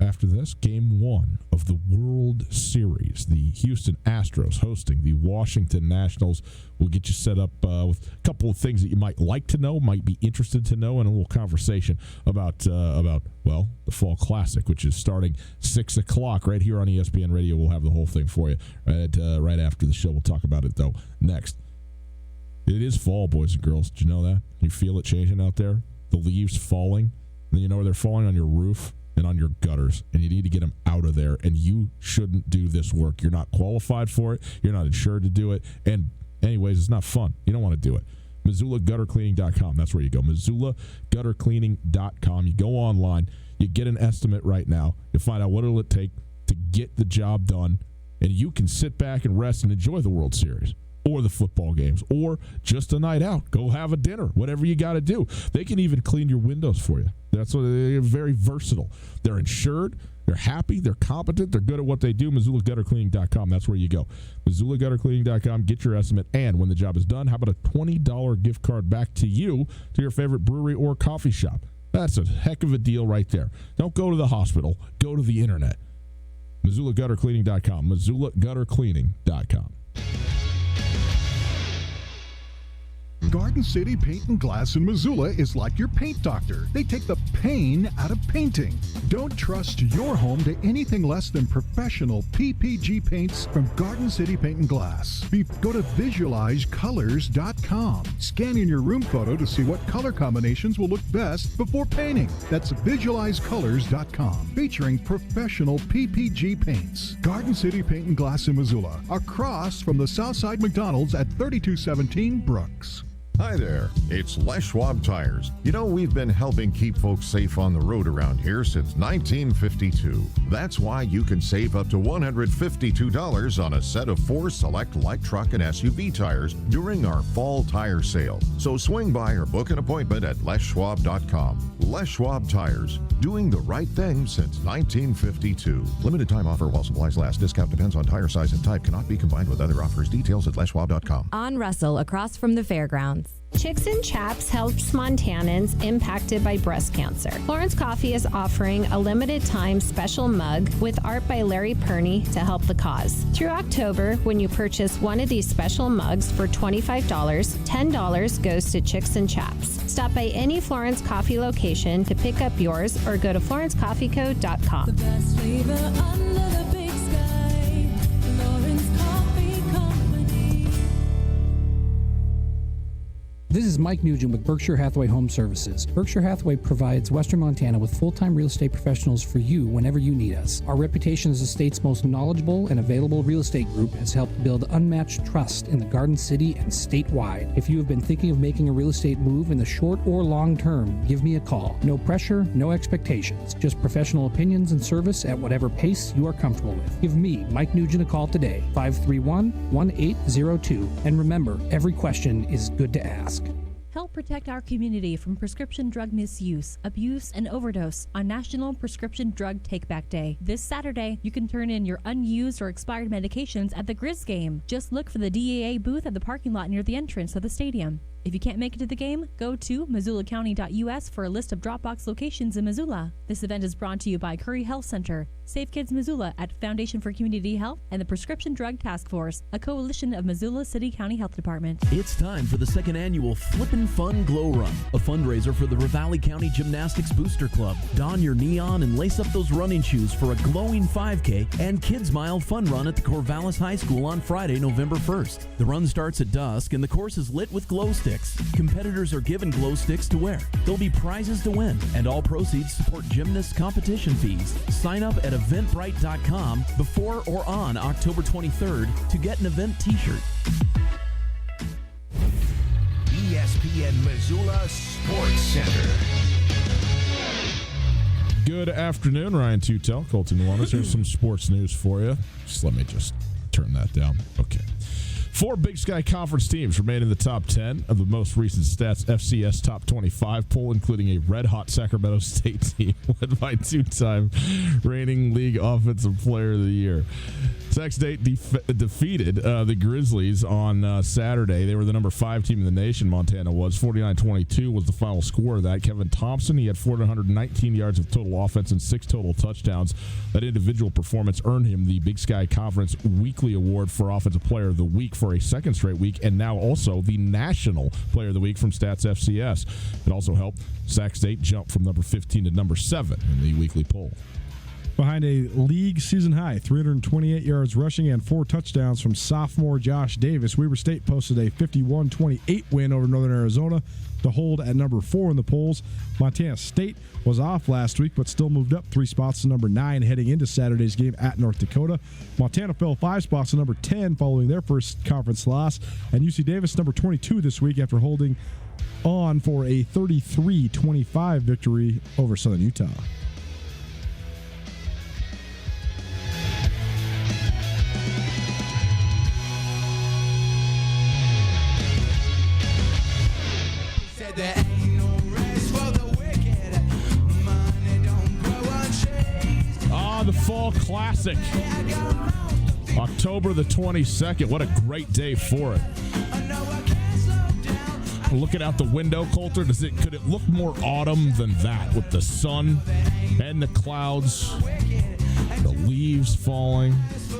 After this, Game 1 of the World Series. The Houston Astros hosting the Washington Nationals. We'll get you set up with a couple of things that you might like to know, might be interested to know, and a little conversation about the Fall Classic, which is starting 6 o'clock right here on ESPN Radio. We'll have the whole thing for you right after the show. We'll talk about it, though, next. It is fall, boys and girls. Did you know that? You feel it changing out there? The leaves falling. And then you know where they're falling on your roof and on your gutters. And you need to get them out of there. And you shouldn't do this work. You're not qualified for it. You're not insured to do it. And anyways, it's not fun. You don't want to do it. MissoulaGutterCleaning.com. That's where you go. MissoulaGutterCleaning.com. You go online. You get an estimate right now. You find out what it'll take to get the job done. And you can sit back and rest and enjoy the World Series. Or the football games, or just a night out. Go have a dinner, whatever you got to do. They can even clean your windows for you. That's what they're very versatile. They're insured, they're happy, they're competent, they're good at what they do. MissoulaGutterCleaning.com, that's where you go. MissoulaGutterCleaning.com, get your estimate, and when the job is done, how about a $20 gift card back to you to your favorite brewery or coffee shop? That's a heck of a deal right there. Don't go to the hospital, go to the internet. MissoulaGutterCleaning.com, MissoulaGutterCleaning.com.
Garden City Paint and Glass in Missoula is like your paint doctor. They take the pain out of painting. Don't trust your home to anything less than professional PPG paints from Garden City Paint and Glass. Go to visualizecolors.com. Scan in your room photo to see what color combinations will look best before painting. That's visualizecolors.com. Featuring professional PPG paints. Garden City Paint and Glass in Missoula, across from the Southside McDonald's at 3217 Brooks.
Hi there, it's Les Schwab Tires. You know, we've been helping keep folks safe on the road around here since 1952. That's why you can save up to $152 on a set of 4 select light truck and SUV tires during our fall tire sale. So swing by or book an appointment at leschwab.com. Les Schwab Tires, doing the right thing since 1952. Limited time offer while supplies last. Discount depends on tire size and type. Cannot be combined with other offers. Details at leschwab.com.
On Russell, across from the fairgrounds.
Chicks and Chaps helps Montanans impacted by breast cancer. Florence Coffee is offering a limited time special mug with art by Larry Perney to help the cause. Through October, when you purchase one of these special mugs for $25, $10 goes to Chicks and Chaps. Stop by any Florence Coffee location to pick up yours or go to florencecoffeeco.com.
The best flavor under the big sky. Florence Coffee Company.
This is Mike Nugent with Berkshire Hathaway Home Services. Berkshire Hathaway provides Western Montana with full-time real estate professionals for you whenever you need us. Our reputation as the state's most knowledgeable and available real estate group has helped build unmatched trust in the Garden City and statewide. If you have been thinking of making a real estate move in the short or long term, give me a call. No pressure, no expectations. Just professional opinions and service at whatever pace you are comfortable with. Give me, Mike Nugent, a call today, 531-1802. And remember, every question is good to ask.
Help protect our community from prescription drug misuse, abuse, and overdose on National Prescription Drug Take-Back Day. This Saturday, you can turn in your unused or expired medications at the Grizz game. Just look for the DEA booth at the parking lot near the entrance of the stadium. If you can't make it to the game, go to MissoulaCounty.us for a list of Dropbox locations in Missoula. This event is brought to you by Curry Health Center, Save Kids Missoula at Foundation for Community Health, and the Prescription Drug Task Force, a coalition of Missoula City County Health Department.
It's time for the second annual Flippin' Fun Glow Run, a fundraiser for the Ravalli County Gymnastics Booster Club. Don your neon and lace up those running shoes for a glowing 5K and Kids Mile Fun Run at the Corvallis High School on Friday, November 1st. The run starts at dusk and the course is lit with glow sticks. Competitors are given glow sticks to wear. There'll be prizes to win, and all proceeds support gymnasts' competition fees. Sign up at eventbrite.com before or on October 23rd to get an event t-shirt.
ESPN Missoula Sports Center.
Good afternoon, Ryan Tutel, Colton Nuanez. Here's some sports news for you. Let me turn that down. Okay. 4 Big Sky Conference teams remain in the top 10 of the most recent Stats FCS Top 25 poll, including a red-hot Sacramento State team led by 2-time reigning league offensive player of the year. Sac State defeated the Grizzlies on Saturday. They were the number 5 team in the nation, Montana was. 49-22 was the final score of that. Kevin Thompson, he had 419 yards of total offense and 6 total touchdowns. That individual performance earned him the Big Sky Conference Weekly Award for Offensive Player of the Week for a second straight week, and now also the National Player of the Week from Stats FCS. It also helped Sac State jump from number 15 to number 7 in the weekly poll.
Behind a league season high, 328 yards rushing and 4 touchdowns from sophomore Josh Davis, Weber State posted a 51-28 win over Northern Arizona to hold at number 4 in the polls. Montana State was off last week, but still moved up 3 spots to number 9 heading into Saturday's game at North Dakota. Montana fell 5 spots to number 10 following their first conference loss, and UC Davis number 22 this week after holding on for a 33-25 victory over Southern Utah.
There ain't no rest for the wicked. Money don't grow on trees.
The Fall Classic. October the 22nd. What a great day for it. Looking out the window, Coulter, could it look more autumn than that with the sun and the clouds, the leaves falling?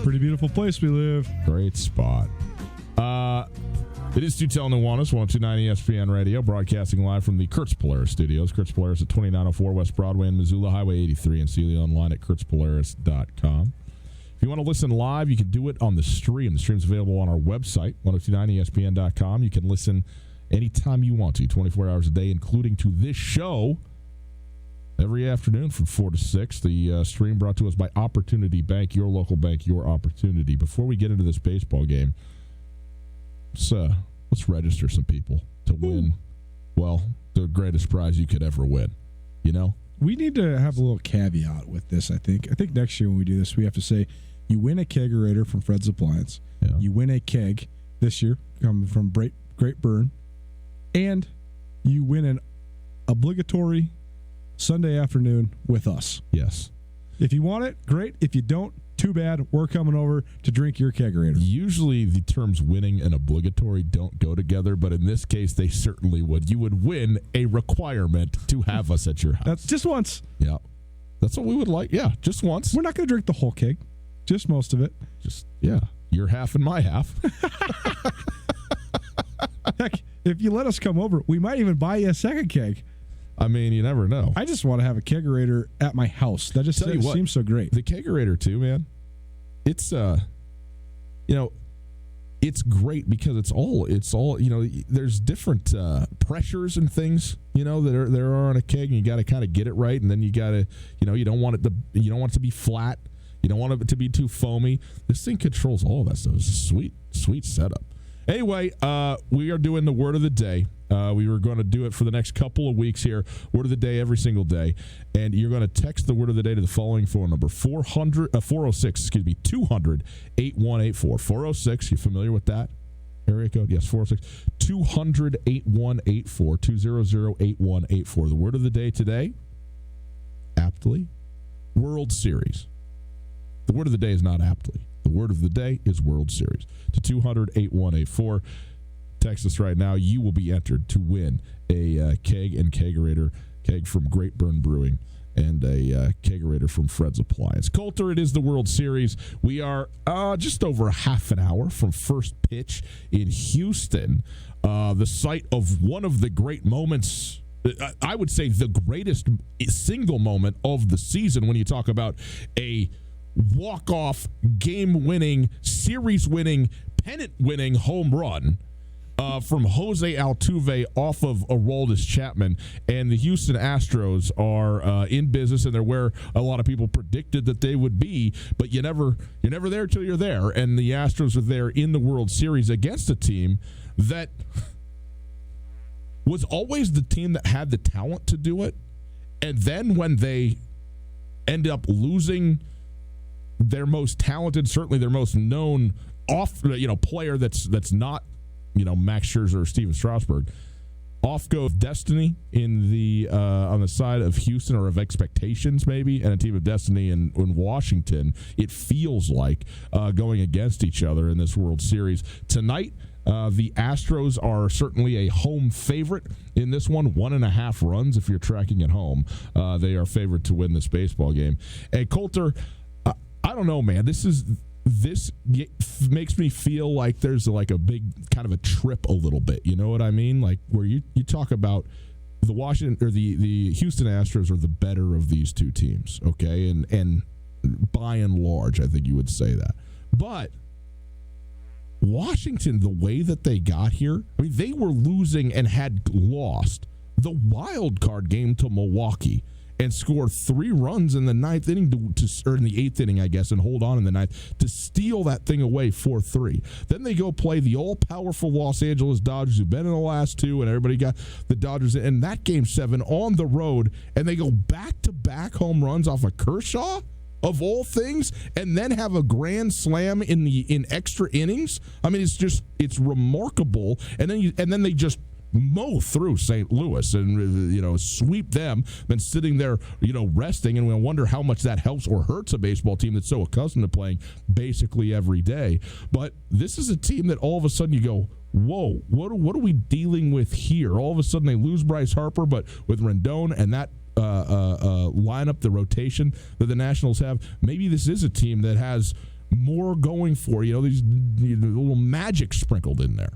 Pretty beautiful place we live.
Great spot. It is Tutel Nuanez, 102.9 ESPN Radio, broadcasting live from the Kurtz Polaris studios. Kurtz Polaris at 2904 West Broadway in Missoula, Highway 83, and see you online at kurtzpolaris.com. If you want to listen live, you can do it on the stream. The stream's available on our website, 1029ESPN.com. You can listen anytime you want to, 24 hours a day, including to this show every afternoon from 4 to 6. The stream brought to us by Opportunity Bank, your local bank, your opportunity. Before we get into this baseball game, let's register some people to win, well, the greatest prize you could ever win, you know?
We need to have a little caveat with this, I think. I think next year when we do this, we have to say, you win a kegerator from Fred's Appliance. Yeah. You win a keg this year coming from Great Burn. And you win an obligatory Sunday afternoon with us.
Yes.
If you want it, great. If you don't, too bad. We're coming over to drink your kegerator.
Usually the terms winning and obligatory don't go together, but in this case, they certainly would. You would win a requirement to have us at your house.
That's just once.
Yeah. That's what we would like. Yeah, just once.
We're not going to drink the whole keg, just most of it.
Just, yeah, your half and my half.
Heck, if you let us come over, we might even buy you a second keg.
I mean, you never know.
I just want to have a kegerator at my house. That just seems so great.
The kegerator too, man. It's it's great because it's all there's different pressures and things, that are on a keg, and you got to kind of get it right, and then you got to, you don't want it to be flat. You don't want it to be too foamy. This thing controls all of that stuff. It's a sweet setup. Anyway, we are doing the word of the day. We were going to do it for the next couple of weeks here. Word of the day every single day. And you're going to text the word of the day to the following phone number, 406, 200-8184. 406, you familiar with that area code? Yes, 406. 200-8184, 200-8184. The word of the day today, aptly, World Series. The word of the day is not aptly. The word of the day is World Series. To 200-8184. Text us right now. You will be entered to win a keg and kegerator, keg from Great Burn Brewing and a kegerator from Fred's Appliance. Coulter, it is the World Series. We are just over a half an hour from first pitch in Houston, the site of one of the great moments, I would say the greatest single moment of the season when you talk about a walk-off, game-winning, series-winning, pennant-winning home run from Jose Altuve off of Aroldis Chapman. And the Houston Astros are in business, and they're where a lot of people predicted that they would be, but you're never there till you're there. And the Astros are there in the World Series against a team that was always the team that had the talent to do it. And then when they end up losing their most talented, certainly their most known player that's not Max Scherzer or Steven Strasburg, off goes destiny in the on the side of Houston, or of expectations maybe, and a team of destiny in Washington. It feels like going against each other in this World Series tonight. The Astros are certainly a home favorite in this one, 1.5 runs if you're tracking at home. They are favored to win this baseball game. And Coulter, I don't know, man. This makes me feel like there's like a big kind of a trip a little bit. You know what I mean? Like where you talk about the Washington or the Houston Astros are the better of these two teams, okay? And by and large, I think you would say that. But Washington, the way that they got here, I mean, they were losing and had lost the wild card game to Milwaukee and score 3 runs in the ninth inning or in the 8th inning, I guess, and hold on in the ninth to steal that thing away 4-3. Then they go play the all-powerful Los Angeles Dodgers, who've been in the last 2, and everybody got the Dodgers in that game 7 on the road, and they go back-to-back home runs off of Kershaw, of all things, and then have a grand slam in extra innings. I mean, it's remarkable. And then they just mow through St. Louis and sweep them, then sitting there resting, and we wonder how much that helps or hurts a baseball team that's so accustomed to playing basically every day. But this is a team that all of a sudden you go, whoa, what are we dealing with here? All of a sudden they lose Bryce Harper, but with Rendon and that lineup, the rotation that the Nationals have, maybe this is a team that has more going for these little magic sprinkled in there.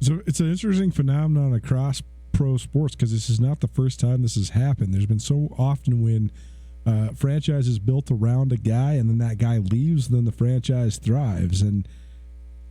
So it's an interesting phenomenon across pro sports because this is not the first time this has happened. There's been so often when franchises built around a guy and then that guy leaves, then the franchise thrives. And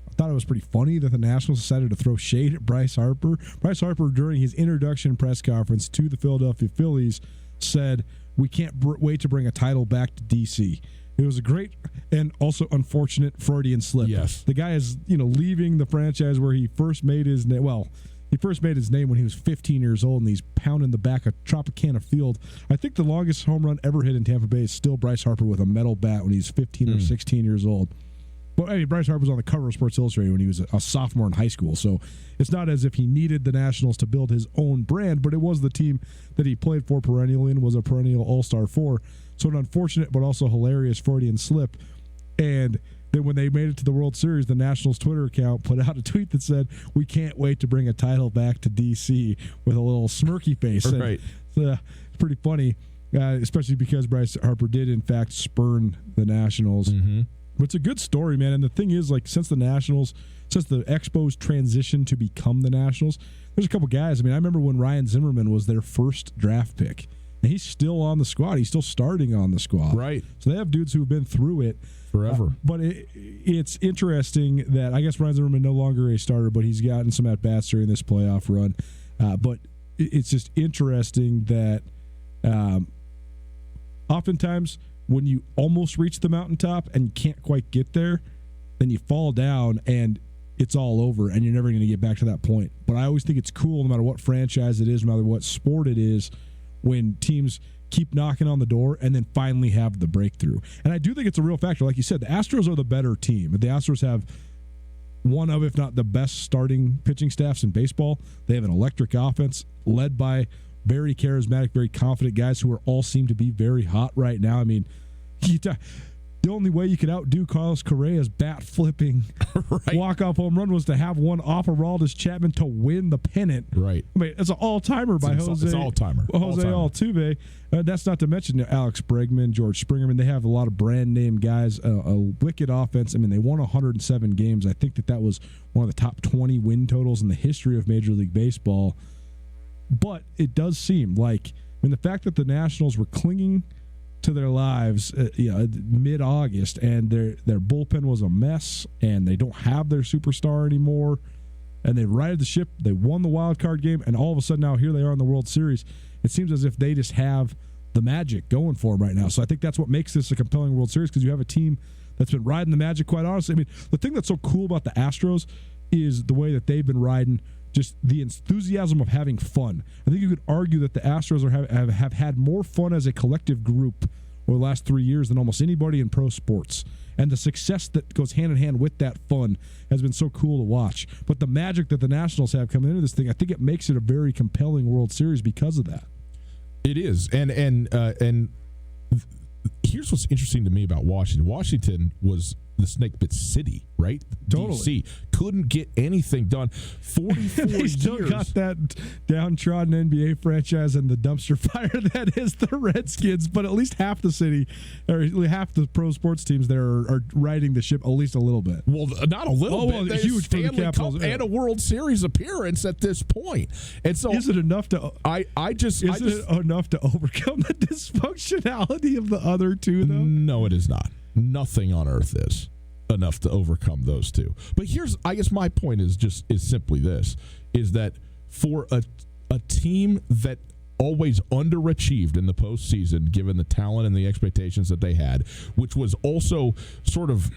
I thought it was pretty funny that the Nationals decided to throw shade at Bryce Harper. Bryce Harper, during his introduction press conference to the Philadelphia Phillies, said, "We can't wait to bring a title back to D.C." It was a great and also unfortunate Freudian slip.
Yes.
The guy is, leaving the franchise where he first made his name. Well, he first made his name when he was 15 years old, and he's pounding the back of Tropicana Field. I think the longest home run ever hit in Tampa Bay is still Bryce Harper with a metal bat when he's 15 or 16 years old. Well, I mean, Bryce Harper was on the cover of Sports Illustrated when he was a sophomore in high school, so it's not as if he needed the Nationals to build his own brand, but it was the team that he played for perennially and was a perennial all-star for. So an unfortunate but also hilarious Freudian slip. And then when they made it to the World Series, the Nationals Twitter account put out a tweet that said, "We can't wait to bring a title back to D.C." with a little smirky face.
Right.
It's pretty funny, especially because Bryce Harper did, in fact, spurn the Nationals.
Mm-hmm.
But it's a good story, man. And the thing is, like, since the Expos transitioned to become the Nationals, there's a couple guys. I mean, I remember when Ryan Zimmerman was their first draft pick, and he's still on the squad. He's still starting on the squad.
Right.
So they have dudes who've been through it
forever.
But it's interesting that I guess Ryan Zimmerman no longer a starter, but he's gotten some at bats during this playoff run. But it's just interesting that oftentimes when you almost reach the mountaintop and you can't quite get there, then you fall down and it's all over and you're never going to get back to that point. But I always think it's cool, no matter what franchise it is, no matter what sport it is, when teams keep knocking on the door and then finally have the breakthrough. And I do think it's a real factor. Like you said, the Astros are the better team. The Astros have one of, if not the best starting pitching staffs in baseball. They have an electric offense led by very charismatic, very confident guys who all seem to be very hot right now. I mean, the only way you could outdo Carlos Correa's bat-flipping walk-off home run was to have one off Aroldis Chapman to win the pennant.
Right.
I mean, it's an all-timer by Jose Altuve. That's not to mention Alex Bregman, George Springer. I mean, they have a lot of brand-name guys, a wicked offense. I mean, they won 107 games. I think that was one of the top 20 win totals in the history of Major League Baseball. But it does seem like, I mean, the fact that the Nationals were clinging to their lives mid-August and their bullpen was a mess and they don't have their superstar anymore and they righted the ship, they won the wild card game, and all of a sudden now here they are in the World Series. It seems as if they just have the magic going for them right now. So I think that's what makes this a compelling World Series, because you have a team that's been riding the magic, quite honestly. I mean, the thing that's so cool about the Astros is the way that they've been riding just the enthusiasm of having fun. I think you could argue that the Astros have had more fun as a collective group over the last 3 years than almost anybody in pro sports. And the success that goes hand in hand with that fun has been so cool to watch. But the magic that the Nationals have coming into this thing, I think it makes it a very compelling World Series because of that.
It is. And here's what's interesting to me about Washington. Washington was the snake bit city, right?
Totally.
DC couldn't get anything done. 44
they still
years.
got that downtrodden NBA franchise and the dumpster fire that is the Redskins, but at least half the city, or half the pro sports teams there are riding the ship at least a little bit.
Well, not a little bit.
Well, huge for the
Stanley
Capitals
Cup and a World Series appearance at this point. And so
is it enough to enough to overcome the dysfunctionality of the other two, though?
No, it is not. Nothing on earth is enough to overcome those two. But I guess my point is simply this, is that for a team that always underachieved in the postseason, given the talent and the expectations that they had, which was also sort of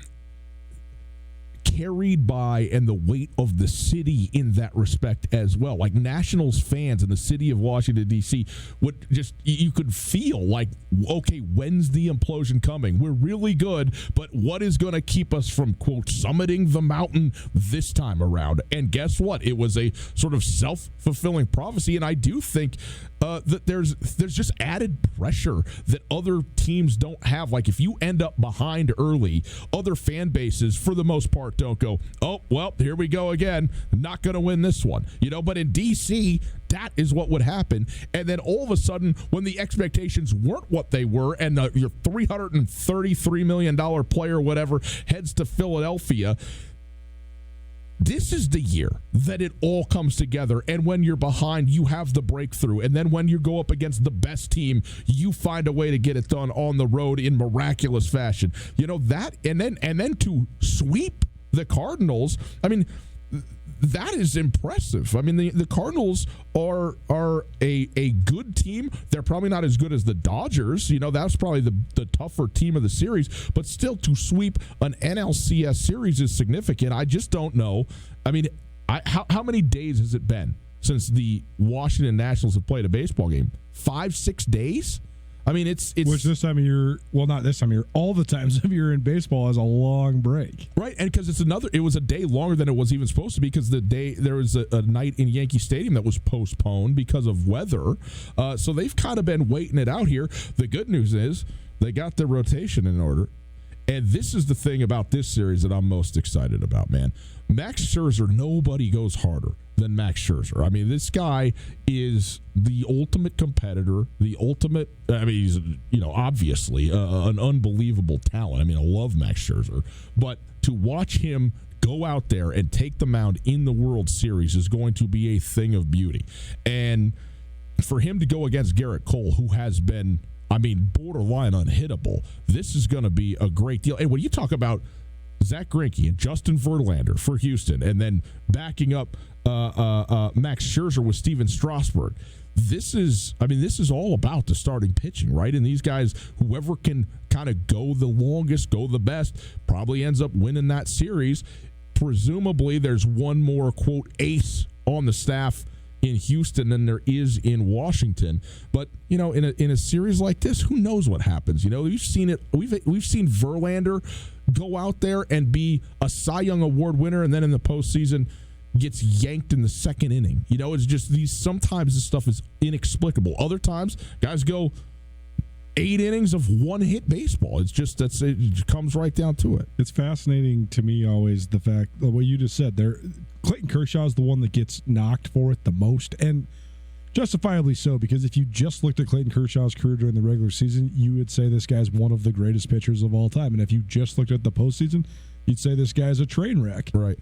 carried by and the weight of the city in that respect as well. Like Nationals fans in the city of Washington, D.C. would just, you could feel like, okay, when's the implosion coming? We're really good, but what is going to keep us from, quote, summiting the mountain this time around? And guess what? It was a sort of self-fulfilling prophecy, and I do think that there's just added pressure that other teams don't have. Like if you end up behind early, other fan bases, for the most part, don't go, oh, well, here we go again. Not going to win this one. But in D.C., that is what would happen. And then all of a sudden, when the expectations weren't what they were and your $333 million player, whatever, heads to Philadelphia, this is the year that it all comes together. And when you're behind, you have the breakthrough. And then when you go up against the best team, you find a way to get it done on the road in miraculous fashion. That, and then to sweep the Cardinals, I mean, that is impressive. I mean, the Cardinals are a good team. They're probably not as good as the Dodgers. That's probably the tougher team of the series. But still, to sweep an NLCS series is significant. I just don't know. I mean, how many days has it been since the Washington Nationals have played a baseball game? 5-6 days? I mean, it's
which this time of year, well, not this time of year, all the times of year in baseball is a long break,
right? And because it was a day longer than it was even supposed to be, because there was a night in Yankee Stadium that was postponed because of weather. So they've kind of been waiting it out here. The good news is They got their rotation in order. And this is the thing about this series that I'm most excited about, man. Max Scherzer, nobody goes harder than Max Scherzer. I mean, this guy is the ultimate competitor, the ultimate, I mean, he's, obviously an unbelievable talent. I mean, I love Max Scherzer. But to watch him go out there and take the mound in the World Series is going to be a thing of beauty. And for him to go against Garrett Cole, who has been, borderline unhittable, this is going to be a great deal. And when you talk about Zach Greinke and Justin Verlander for Houston, and then backing up Max Scherzer with Steven Strasburg, this is all about the starting pitching, right? And these guys, whoever can kind of go the longest, go the best, probably ends up winning that series. Presumably, there's one more, quote, ace on the staff in Houston than there is in Washington. But, in a series like this, who knows what happens? We've seen it. We've seen Verlander go out there and be a Cy Young Award winner, and then in the postseason gets yanked in the second inning. It's just sometimes this stuff is inexplicable. Other times, guys go 8 innings of one-hit baseball. It's just it comes right down to it.
It's fascinating to me always the fact that what you just said there. Clayton Kershaw is the one that gets knocked for it the most, and justifiably so, because if you just looked at Clayton Kershaw's career during the regular season, you would say this guy's one of the greatest pitchers of all time. And if you just looked at the postseason, you'd say this guy's a train wreck.
Right.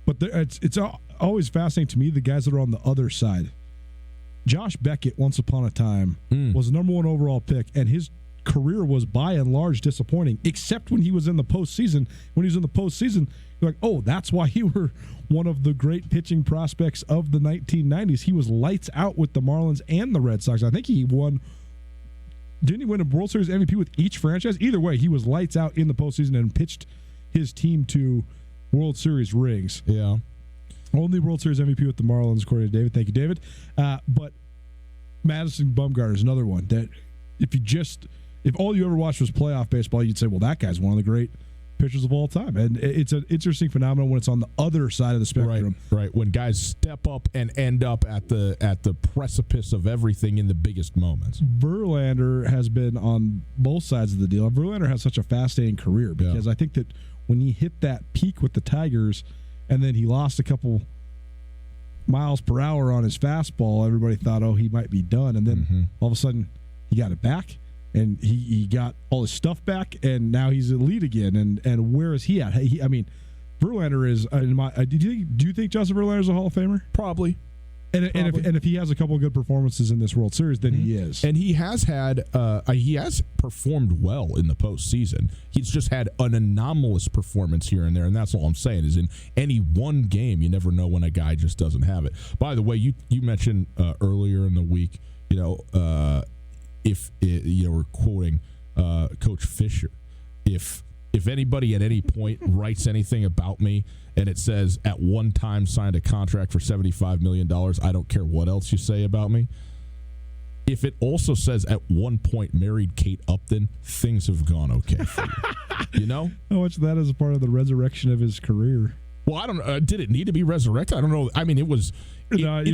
But it's always fascinating to me, the guys that are on the other side. Josh Beckett, once upon a time, was the number 1 overall pick, and his career was by and large disappointing, except when he was in the postseason. When he was in the postseason, you're like, oh, that's why you were one of the great pitching prospects of the 1990s. He was lights out with the Marlins and the Red Sox. I think he won. Didn't he win a World Series MVP with each franchise? Either way, he was lights out in the postseason and pitched his team to World Series rings.
Yeah.
Only World Series MVP with the Marlins, according to David. Thank you, David. But Madison Bumgarner is another one that if all you ever watched was playoff baseball, you'd say, well, that guy's one of the great pitchers of all time. And it's an interesting phenomenon when it's on the other side of the spectrum.
Right. When guys step up and end up at the precipice of everything in the biggest moments.
Verlander has been on both sides of the deal. Verlander has such a fascinating career because I think that when he hit that peak with the Tigers and then he lost a couple miles per hour on his fastball, everybody thought, oh, he might be done. And then all of a sudden he got it back. And he got all his stuff back, and now he's elite again. And where is he at? Verlander is. Do you think Justin Verlander is a Hall of Famer?
Probably.
And if he has a couple of good performances in this World Series, then he is.
And he has performed well in the postseason. He's just had an anomalous performance here and there, and that's all I'm saying. Is in any one game, you never know when a guy just doesn't have it. By the way, you mentioned earlier in the week, if we're quoting Coach Fisher, if anybody at any point writes anything about me and it says at one time signed a contract for $75 million, I don't care what else you say about me. If it also says at one point married Kate Upton, things have gone okay for you. How
much of that is a part of the resurrection of his career?
Well, I don't know. Did it need to be resurrected? I don't know. I mean, it's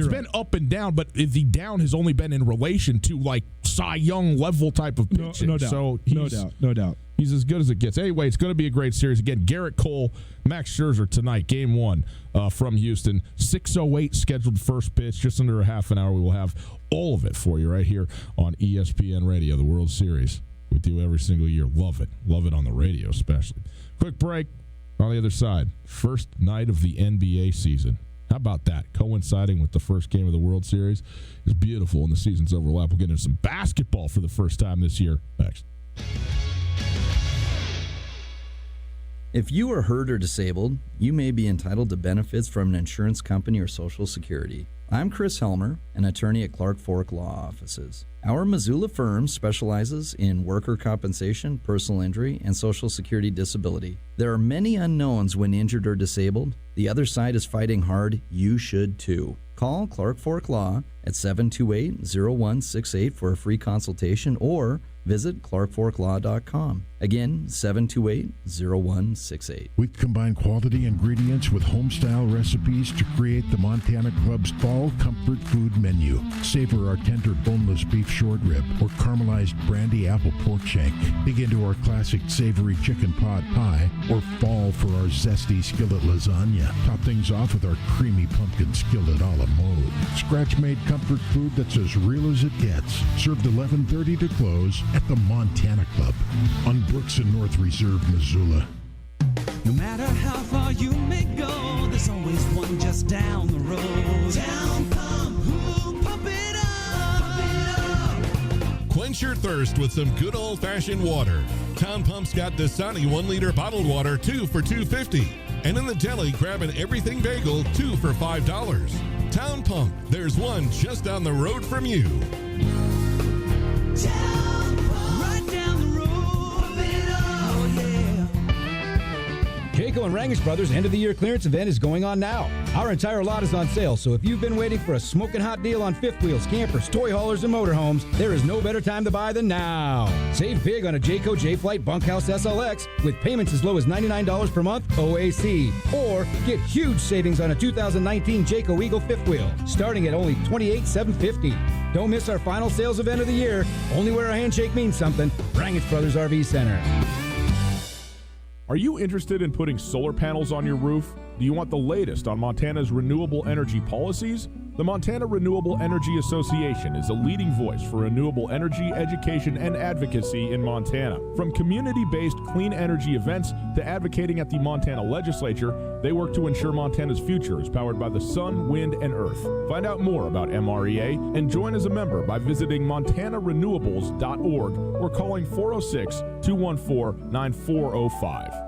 been up and down, but the down has only been in relation to like Cy Young level type of pitching.
No doubt.
So
no doubt.
He's as good as it gets. Anyway, it's going to be a great series. Again, Garrett Cole, Max Scherzer tonight, game 1 from Houston. 6:08 scheduled first pitch, just under a half an hour. We will have all of it for you right here on ESPN Radio, the World Series. We do every single year. Love it. Love it on the radio especially. Quick break. On the other side, first night of the NBA season. How about that? Coinciding with the first game of the World Series is beautiful, and the season's overlap. We'll get into some basketball for the first time this year. Next.
If you are hurt or disabled, you may be entitled to benefits from an insurance company or Social Security. I'm Chris Helmer, an attorney at Clark Fork Law Offices. Our Missoula firm specializes in worker compensation, personal injury, and Social Security disability. There are many unknowns when injured or disabled. The other side is fighting hard. You should too. Call Clark Fork Law at 728-0168 for a free consultation or visit clarkforklaw.com. Again, 728-0168.
We combine quality ingredients with home-style recipes to create the Montana Club's fall comfort food menu. Savor our tender boneless beef short rib or caramelized brandy apple pork shank. Dig into our classic savory chicken pot pie or fall for our zesty skillet lasagna. Top things off with our creamy pumpkin skillet a la mode. Scratch-made comfort food that's as real as it gets. Served 11:30 to close at the Montana Club on Brooks and North Reserve, Missoula.
No matter how far you may go, there's always one just down the road. Town Pump, ooh, pump it up.
Quench your thirst with some good old-fashioned water. Town Pump's got Dasani 1-liter bottled water, 2 for $2.50. And in the deli, grab an Everything Bagel, 2 for $5. Town Pump, there's one just down the road from you.
Town Pump, right down the road. Pump it up, oh yeah.
Jayco and Rangish Brothers end of the year clearance event is going on now. Our entire lot is on sale, so if you've been waiting for a smoking hot deal on fifth wheels, campers, toy haulers, and motorhomes, there is no better time to buy than now. Save big on a Jayco J-Flight Bunkhouse SLX with payments as low as $99 per month OAC. Or get huge savings on a 2019 Jayco Eagle fifth wheel, starting at only $28,750. Don't miss our final sales event of the year. Only where a handshake means something. Rangish Brothers RV Center.
Are you interested in putting solar panels on your roof? Do you want the latest on Montana's renewable energy policies? The Montana Renewable Energy Association is a leading voice for renewable energy education and advocacy in Montana. From community-based clean energy events to advocating at the Montana legislature, they work to ensure Montana's future is powered by the sun, wind, and earth. Find out more about MREA and join as a member by visiting montanarenewables.org or calling 406-214-9405.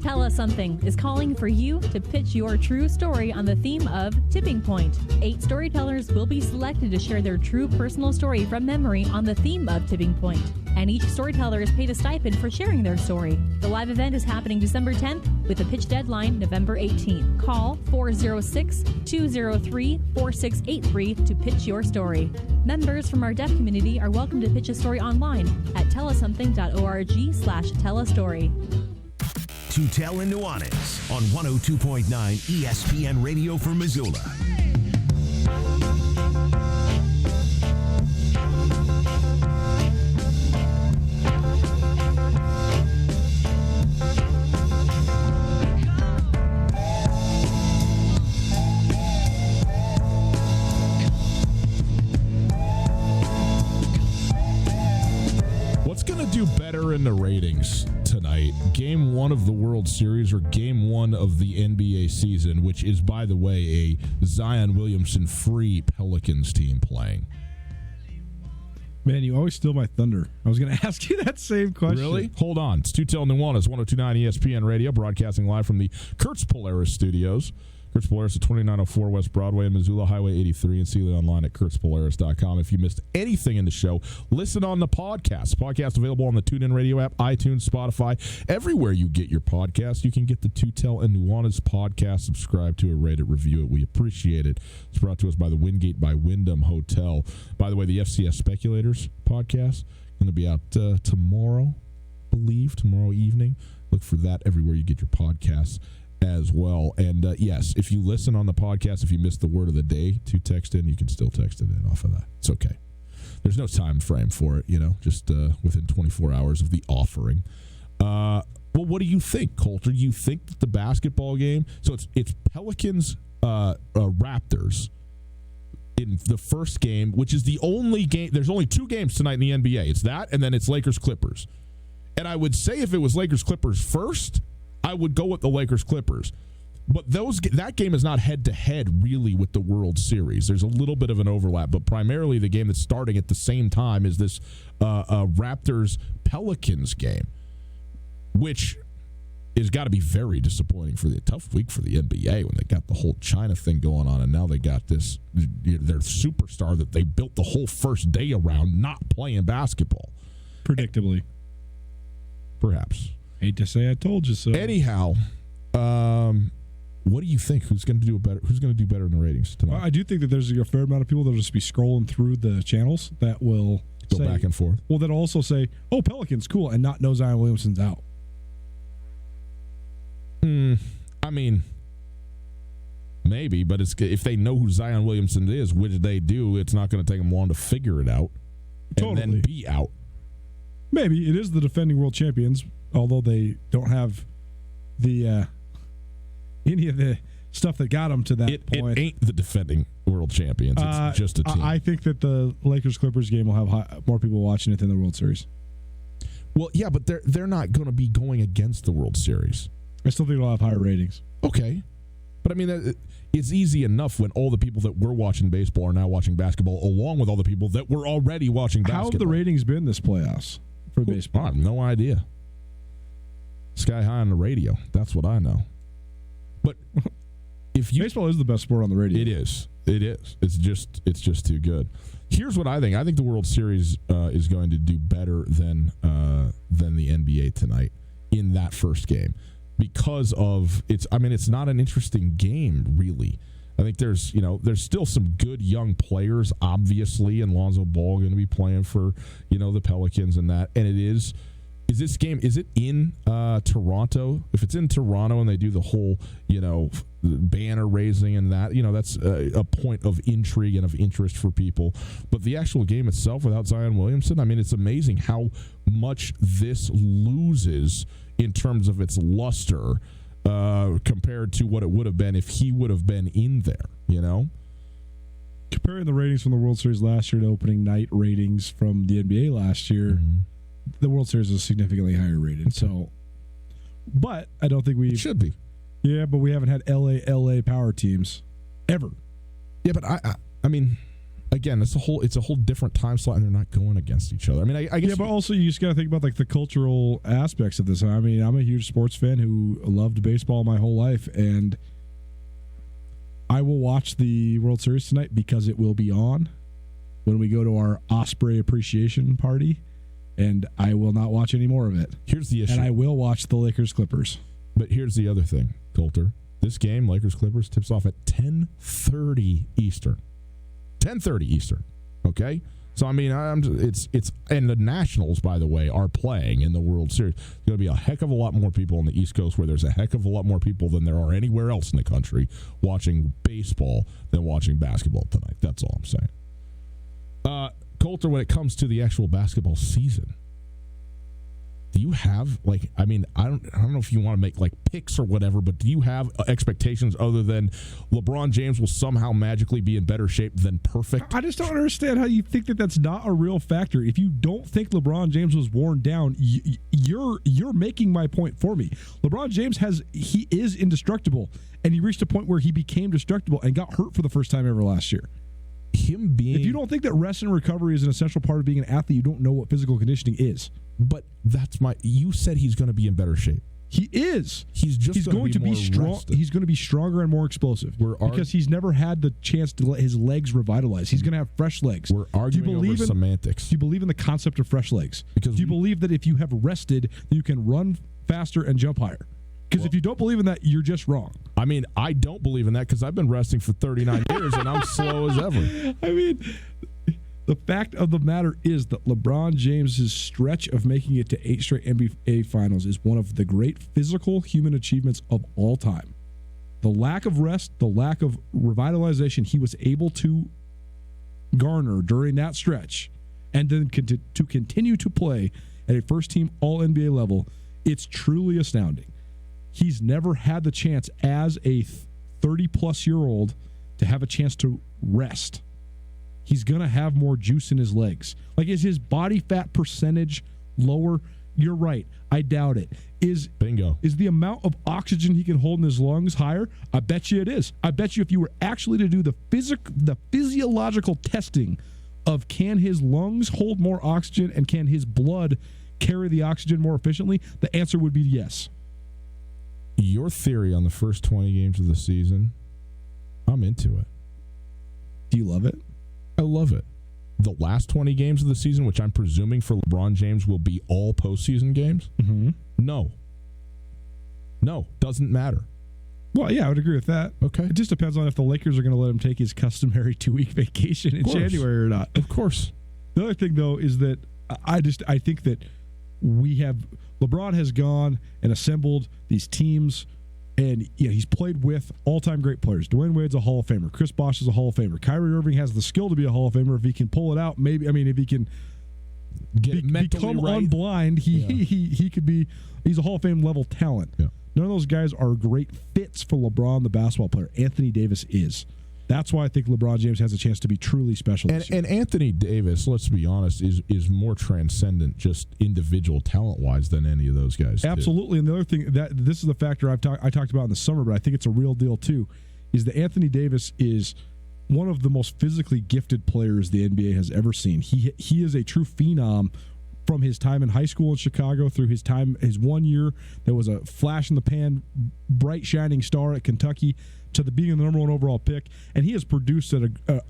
Tell Us Something is calling for you to pitch your true story on the theme of Tipping Point. 8 storytellers will be selected to share their true personal story from memory on the theme of Tipping Point. And each storyteller is paid a stipend for sharing their story. The live event is happening December 10th with a pitch deadline November 18th. Call 406-203-4683 to pitch your story. Members from our deaf community are welcome to pitch a story online at tellussomething.org/tellastory.
Tutel and Nuanez on 102.9 ESPN Radio for Missoula.
What's going to do better in the ratings tonight? Game 1 of the World Series or Game 1 of the NBA season, which is, by the way, a Zion Williamson free Pelicans team playing?
Man, you always steal my thunder. I was going to ask you that same question.
Really? Hold on. It's Tutel Nuanez, 102.9 ESPN Radio, broadcasting live from the Kurtz Polaris studios. Kurtz Polaris at 2904 West Broadway in Missoula, Highway 83, and see you online at kurtzpolaris.com. If you missed anything in the show, listen on the podcast. Podcast available on the TuneIn Radio app, iTunes, Spotify, everywhere you get your podcast. You can get the Tutel and Nuanez podcast. Subscribe to it, rate it, review it. We appreciate it. It's brought to us by the Wingate by Wyndham Hotel. By the way, the FCS Speculators podcast going to be out tomorrow evening. Look for that everywhere you get your podcasts as well. And yes, if you listen on the podcast, if you missed the word of the day to text in, you can still text it in off of that. It's okay. There's no time frame for it, just within 24 hours of the offering. Well, what do you think, Colter? Do you think that the basketball game, so it's Pelicans Raptors in the first game, which is the only game, there's only 2 games tonight in the NBA. It's that, and then it's Lakers Clippers. And I would say if it was Lakers Clippers first, I would go with the Lakers Clippers. But that game is not head-to-head really with the World Series. There's a little bit of an overlap, but primarily the game that's starting at the same time is this Raptors-Pelicans game, which has got to be very disappointing for the tough week for the NBA when they got the whole China thing going on, and now they got this, their superstar that they built the whole first day around not playing basketball.
Predictably.
Perhaps.
Hate to say I told you so.
Anyhow, What do you think? Who's going to do better? Who's going to do better in the ratings tonight?
I do think that there's a fair amount of people that will just be scrolling through the channels that will
go back and forth.
Well, that'll also say, "Oh, Pelicans, cool," and not know Zion Williamson's out.
I mean, maybe, but if they know who Zion Williamson is, which they do, it's not going to take them long to figure it out and then be out.
Maybe it is the defending world champions, although they don't have the any of the stuff that got them to that point.
It ain't the defending world champions. It's just a team.
I think that the Lakers-Clippers game will have more people watching it than the World Series.
Well, yeah, but they're not going to be going against the World Series.
I still think it'll have higher ratings.
Okay. But I mean, it's easy enough when all the people that were watching baseball are now watching basketball, along with all the people that were already watching basketball.
How have the ratings been this playoffs for baseball?
I have no idea. Sky high on the radio. That's what I know. But if
baseball is the best sport on the radio.
It is. It is. It's just too good. Here's what I think. I think the World Series is going to do better than the NBA tonight in that first game. Because of it's not an interesting game, really. I think there's still some good young players, obviously, and Lonzo Ball going to be playing for, the Pelicans and that. And is this game, is it in Toronto? If it's in Toronto and they do the whole, banner raising and that, that's a point of intrigue and of interest for people. But the actual game itself without Zion Williamson, it's amazing how much this loses in terms of its luster compared to what it would have been if he would have been in there,
Comparing the ratings from the World Series last year to opening night ratings from the NBA last year, the World Series is significantly higher rated. So, but I don't think
it should be.
Yeah, but we haven't had LA power teams ever.
Yeah, but I mean, again, it's a whole different time slot, and they're not going against each other. I guess.
Yeah, but also you just got to think about like the cultural aspects of this. I'm a huge sports fan who loved baseball my whole life, and I will watch the World Series tonight because it will be on when we go to our Osprey appreciation party, and I will not watch any more of it.
Here's the issue,
and I will watch the Lakers-Clippers.
But here's the other thing, Coulter. This game, Lakers-Clippers, tips off at 10:30 Eastern. 10:30 Eastern. Okay, so it's and the Nationals, by the way, are playing in the World Series. There's going to be a heck of a lot more people on the East Coast, where there's a heck of a lot more people than there are anywhere else in the country watching baseball than watching basketball tonight. That's all I'm saying. Coulter, when it comes to the actual basketball season, do you have I don't know if you want to make picks or whatever, but do you have expectations other than LeBron James will somehow magically be in better shape than perfect?
I just don't understand how you think that that's not a real factor. If you don't think LeBron James was worn down, you're making my point for me. LeBron James he is indestructible, and he reached a point where he became destructible and got hurt for the first time ever last year. If you don't think that rest and recovery is an essential part of being an athlete, you don't know what physical conditioning is.
But you said he's going to be in better shape.
He is.
He's
going to be strong.
Rested.
He's going to be stronger and more explosive because he's never had the chance to let his legs revitalize. He's going to have fresh legs.
We're arguing over semantics.
Do you believe in the concept of fresh legs? Do you believe that if you have rested, you can run faster and jump higher? Because if you don't believe in that, you're just wrong.
I don't believe in that because I've been resting for 39 years and I'm slow as ever.
The fact of the matter is that LeBron James' stretch of making it to 8 straight NBA Finals is one of the great physical human achievements of all time. The lack of rest, the lack of revitalization he was able to garner during that stretch, and then to continue to play at a first-team All-NBA level, it's truly astounding. He's never had the chance as a 30-plus-year-old to have a chance to rest. He's going to have more juice in his legs. Is his body fat percentage lower? You're right. I doubt it.
Bingo.
Is the amount of oxygen he can hold in his lungs higher? I bet you it is. I bet you if you were actually to do the physiological testing of can his lungs hold more oxygen and can his blood carry the oxygen more efficiently, the answer would be yes.
Your theory on the first 20 games of the season, I'm into it.
Do you love it?
I love it. The last 20 games of the season, which I'm presuming for LeBron James will be all postseason games, No, doesn't matter.
Well, yeah, I would agree with that.
Okay.
It just depends on if the Lakers are going to let him take his customary 2-week vacation in January or not.
Of course.
The other thing, though, is that I think that LeBron has gone and assembled these teams, and he's played with all-time great players. Dwayne Wade's a Hall of Famer. Chris Bosh is a Hall of Famer. Kyrie Irving has the skill to be a Hall of Famer if he can pull it out. Maybe, if he can become unblind, he could be. He's a Hall of Fame level talent.
Yeah.
None of those guys are great fits for LeBron, the basketball player. Anthony Davis is. That's why I think LeBron James has a chance to be truly special.
And Anthony Davis, let's be honest, is more transcendent, just individual talent-wise, than any of those guys.
Absolutely. And the other thing, this is the factor I talked about in the summer, but I think it's a real deal too, is that Anthony Davis is one of the most physically gifted players the NBA has ever seen. He is a true phenom. From his time in high school in Chicago through his 1 year that was a flash in the pan, bright shining star at Kentucky, to being the number 1 overall pick, and he has produced at a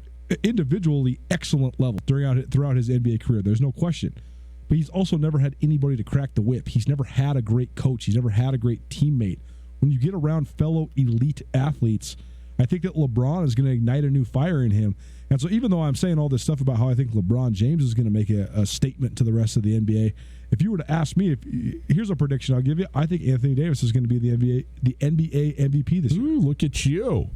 individually excellent level throughout his NBA career. There's no question, but he's also never had anybody to crack the whip. He's never had a great coach. He's never had a great teammate. When you get around fellow elite athletes, I think that LeBron is going to ignite a new fire in him. And so even though I'm saying all this stuff about how I think LeBron James is going to make a statement to the rest of the NBA, if you were to ask me, here's a prediction I'll give you. I think Anthony Davis is going to be the NBA MVP this year.
Ooh, look at you.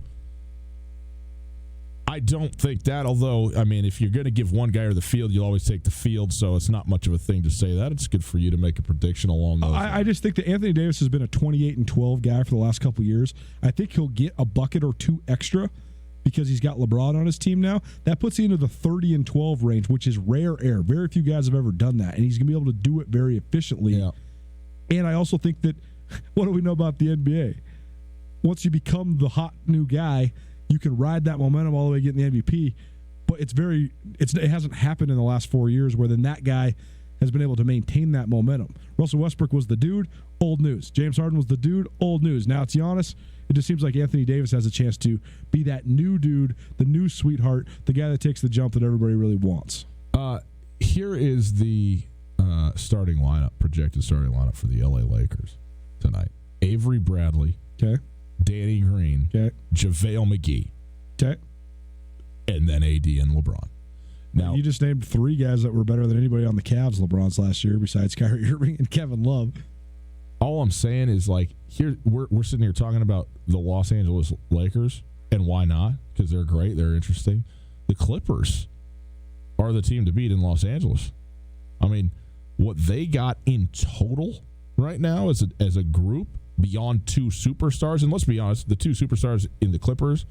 I don't think that, although, if you're going to give one guy or the field, you'll always take the field, so it's not much of a thing to say that. It's good for you to make a prediction along those lines.
I just think that Anthony Davis has been a 28-12 guy for the last couple of years. I think he'll get a bucket or two extra because he's got LeBron on his team now. That puts you into the 30-12 range, which is rare air. Very few guys have ever done that, and he's going to be able to do it very efficiently. Yeah. And I also think that, what do we know about the NBA? Once you become the hot new guy, you can ride that momentum all the way to getting the MVP, but it hasn't happened in the last 4 years where then that guy has been able to maintain that momentum. Russell Westbrook was the dude, old news. James Harden was the dude, old news. Now it's Giannis. It just seems like Anthony Davis has a chance to be that new dude, the new sweetheart, the guy that takes the jump that everybody really wants.
Here is the projected starting lineup for the LA Lakers tonight. Avery Bradley.
Okay.
Danny Green.
Okay.
JaVale McGee.
Okay.
And then AD and LeBron. Now,
you just named 3 guys that were better than anybody on the Cavs LeBron's last year besides Kyrie Irving and Kevin Love.
All I'm saying is, here we're sitting here talking about the Los Angeles Lakers, and why not? Because they're great, they're interesting. The Clippers are the team to beat in Los Angeles. What they got in total right now as a group, beyond 2 superstars, and let's be honest, the 2 superstars in the Clippers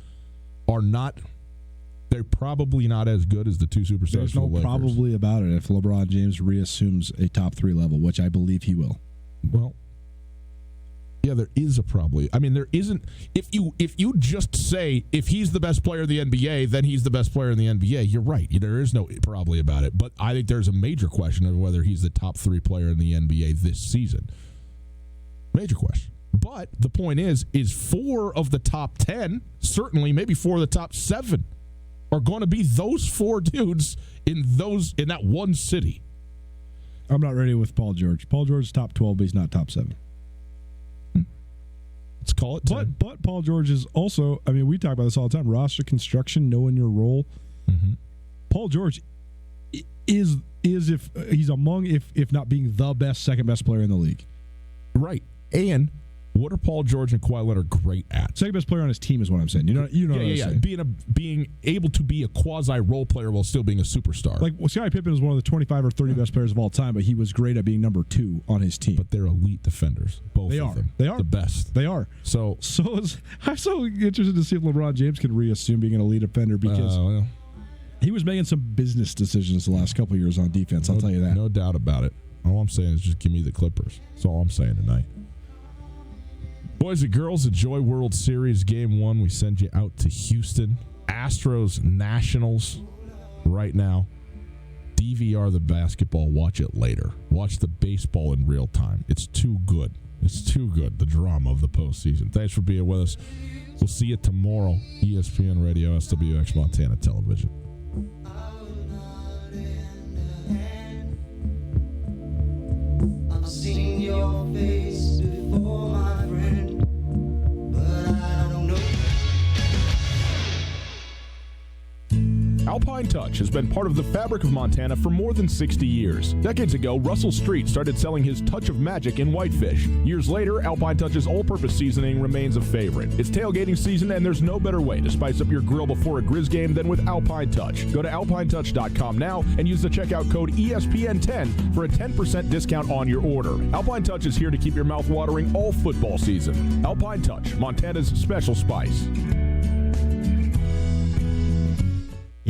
they're probably not as good as the 2 superstars.
There's no probably about it if LeBron James reassumes a top 3 level, which I believe he will.
Well, yeah, there is a probably. There isn't. If you just say if he's the best player in the NBA, then he's the best player in the NBA. You're right. There is no probably about it. But I think there's a major question of whether he's the top 3 player in the NBA this season. Major question. But the point is 4 of the top 10, certainly maybe 4 of the top 7, are going to be those 4 dudes in that one city.
I'm not ready with Paul George. Paul George is top 12, but he's not top 7.
Let's call it 10.
But Paul George is also, we talk about this all the time, roster construction, knowing your role.
Mm-hmm.
Paul George is if he's among, if not being the best, second best player in the league.
Right. And what are Paul George and Kawhi Leonard great at?
Second best player on his team is what I'm saying. You know what I'm saying?
Being able to be a quasi role player while still being a superstar.
Scottie Pippen is one of the 25 or 30 best players of all time, but he was great at being number 2 on his team.
But they're elite defenders, both of them.
They are
the best.
They are.
I'm
so interested to see if LeBron James can reassume being an elite defender because he was making some business decisions the last couple of years on defense. I'll tell you that.
No doubt about it. All I'm saying is just give me the Clippers. That's all I'm saying tonight. Boys and girls, enjoy World Series Game 1. We send you out to Houston. Astros Nationals right now. DVR the basketball. Watch it later. Watch the baseball in real time. It's too good. It's too good, the drama of the postseason. Thanks for being with us. We'll see you tomorrow. ESPN Radio, SWX Montana Television.
I've seen your face before, my friend, but I
Alpine Touch has been part of the fabric of Montana for more than 60 years. Decades ago, Russell Street started selling his touch of magic in whitefish. Years later, Alpine Touch's all-purpose seasoning remains a favorite. It's tailgating season, and there's no better way to spice up your grill before a Grizz game than with Alpine Touch. Go to alpinetouch.com now and use the checkout code ESPN10 for a 10% discount on your order. Alpine Touch is here to keep your mouth watering all football season. Alpine Touch, Montana's special spice.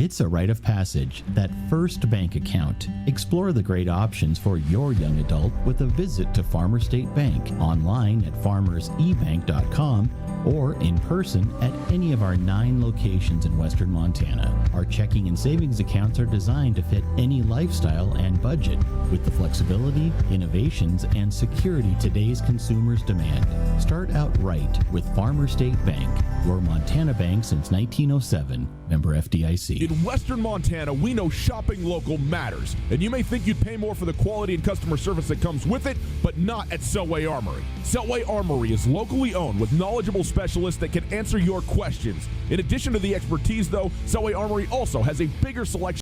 It's a rite of passage, that first bank account. Explore the great options for your young adult with a visit to Farmer State Bank, online at farmersebank.com or in person at any of our 9 locations in western Montana. Our checking and savings accounts are designed to fit any lifestyle and budget with the flexibility, innovations, and security today's consumers demand. Start out right with Farmer State Bank, your Montana bank since 1907. Member FDIC.
In western Montana, we know shopping local matters, and you may think you'd pay more for the quality and customer service that comes with it, but not at Selway Armory. Selway Armory is locally owned with knowledgeable specialists that can answer your questions. In addition to the expertise, though, Selway Armory also has a bigger selection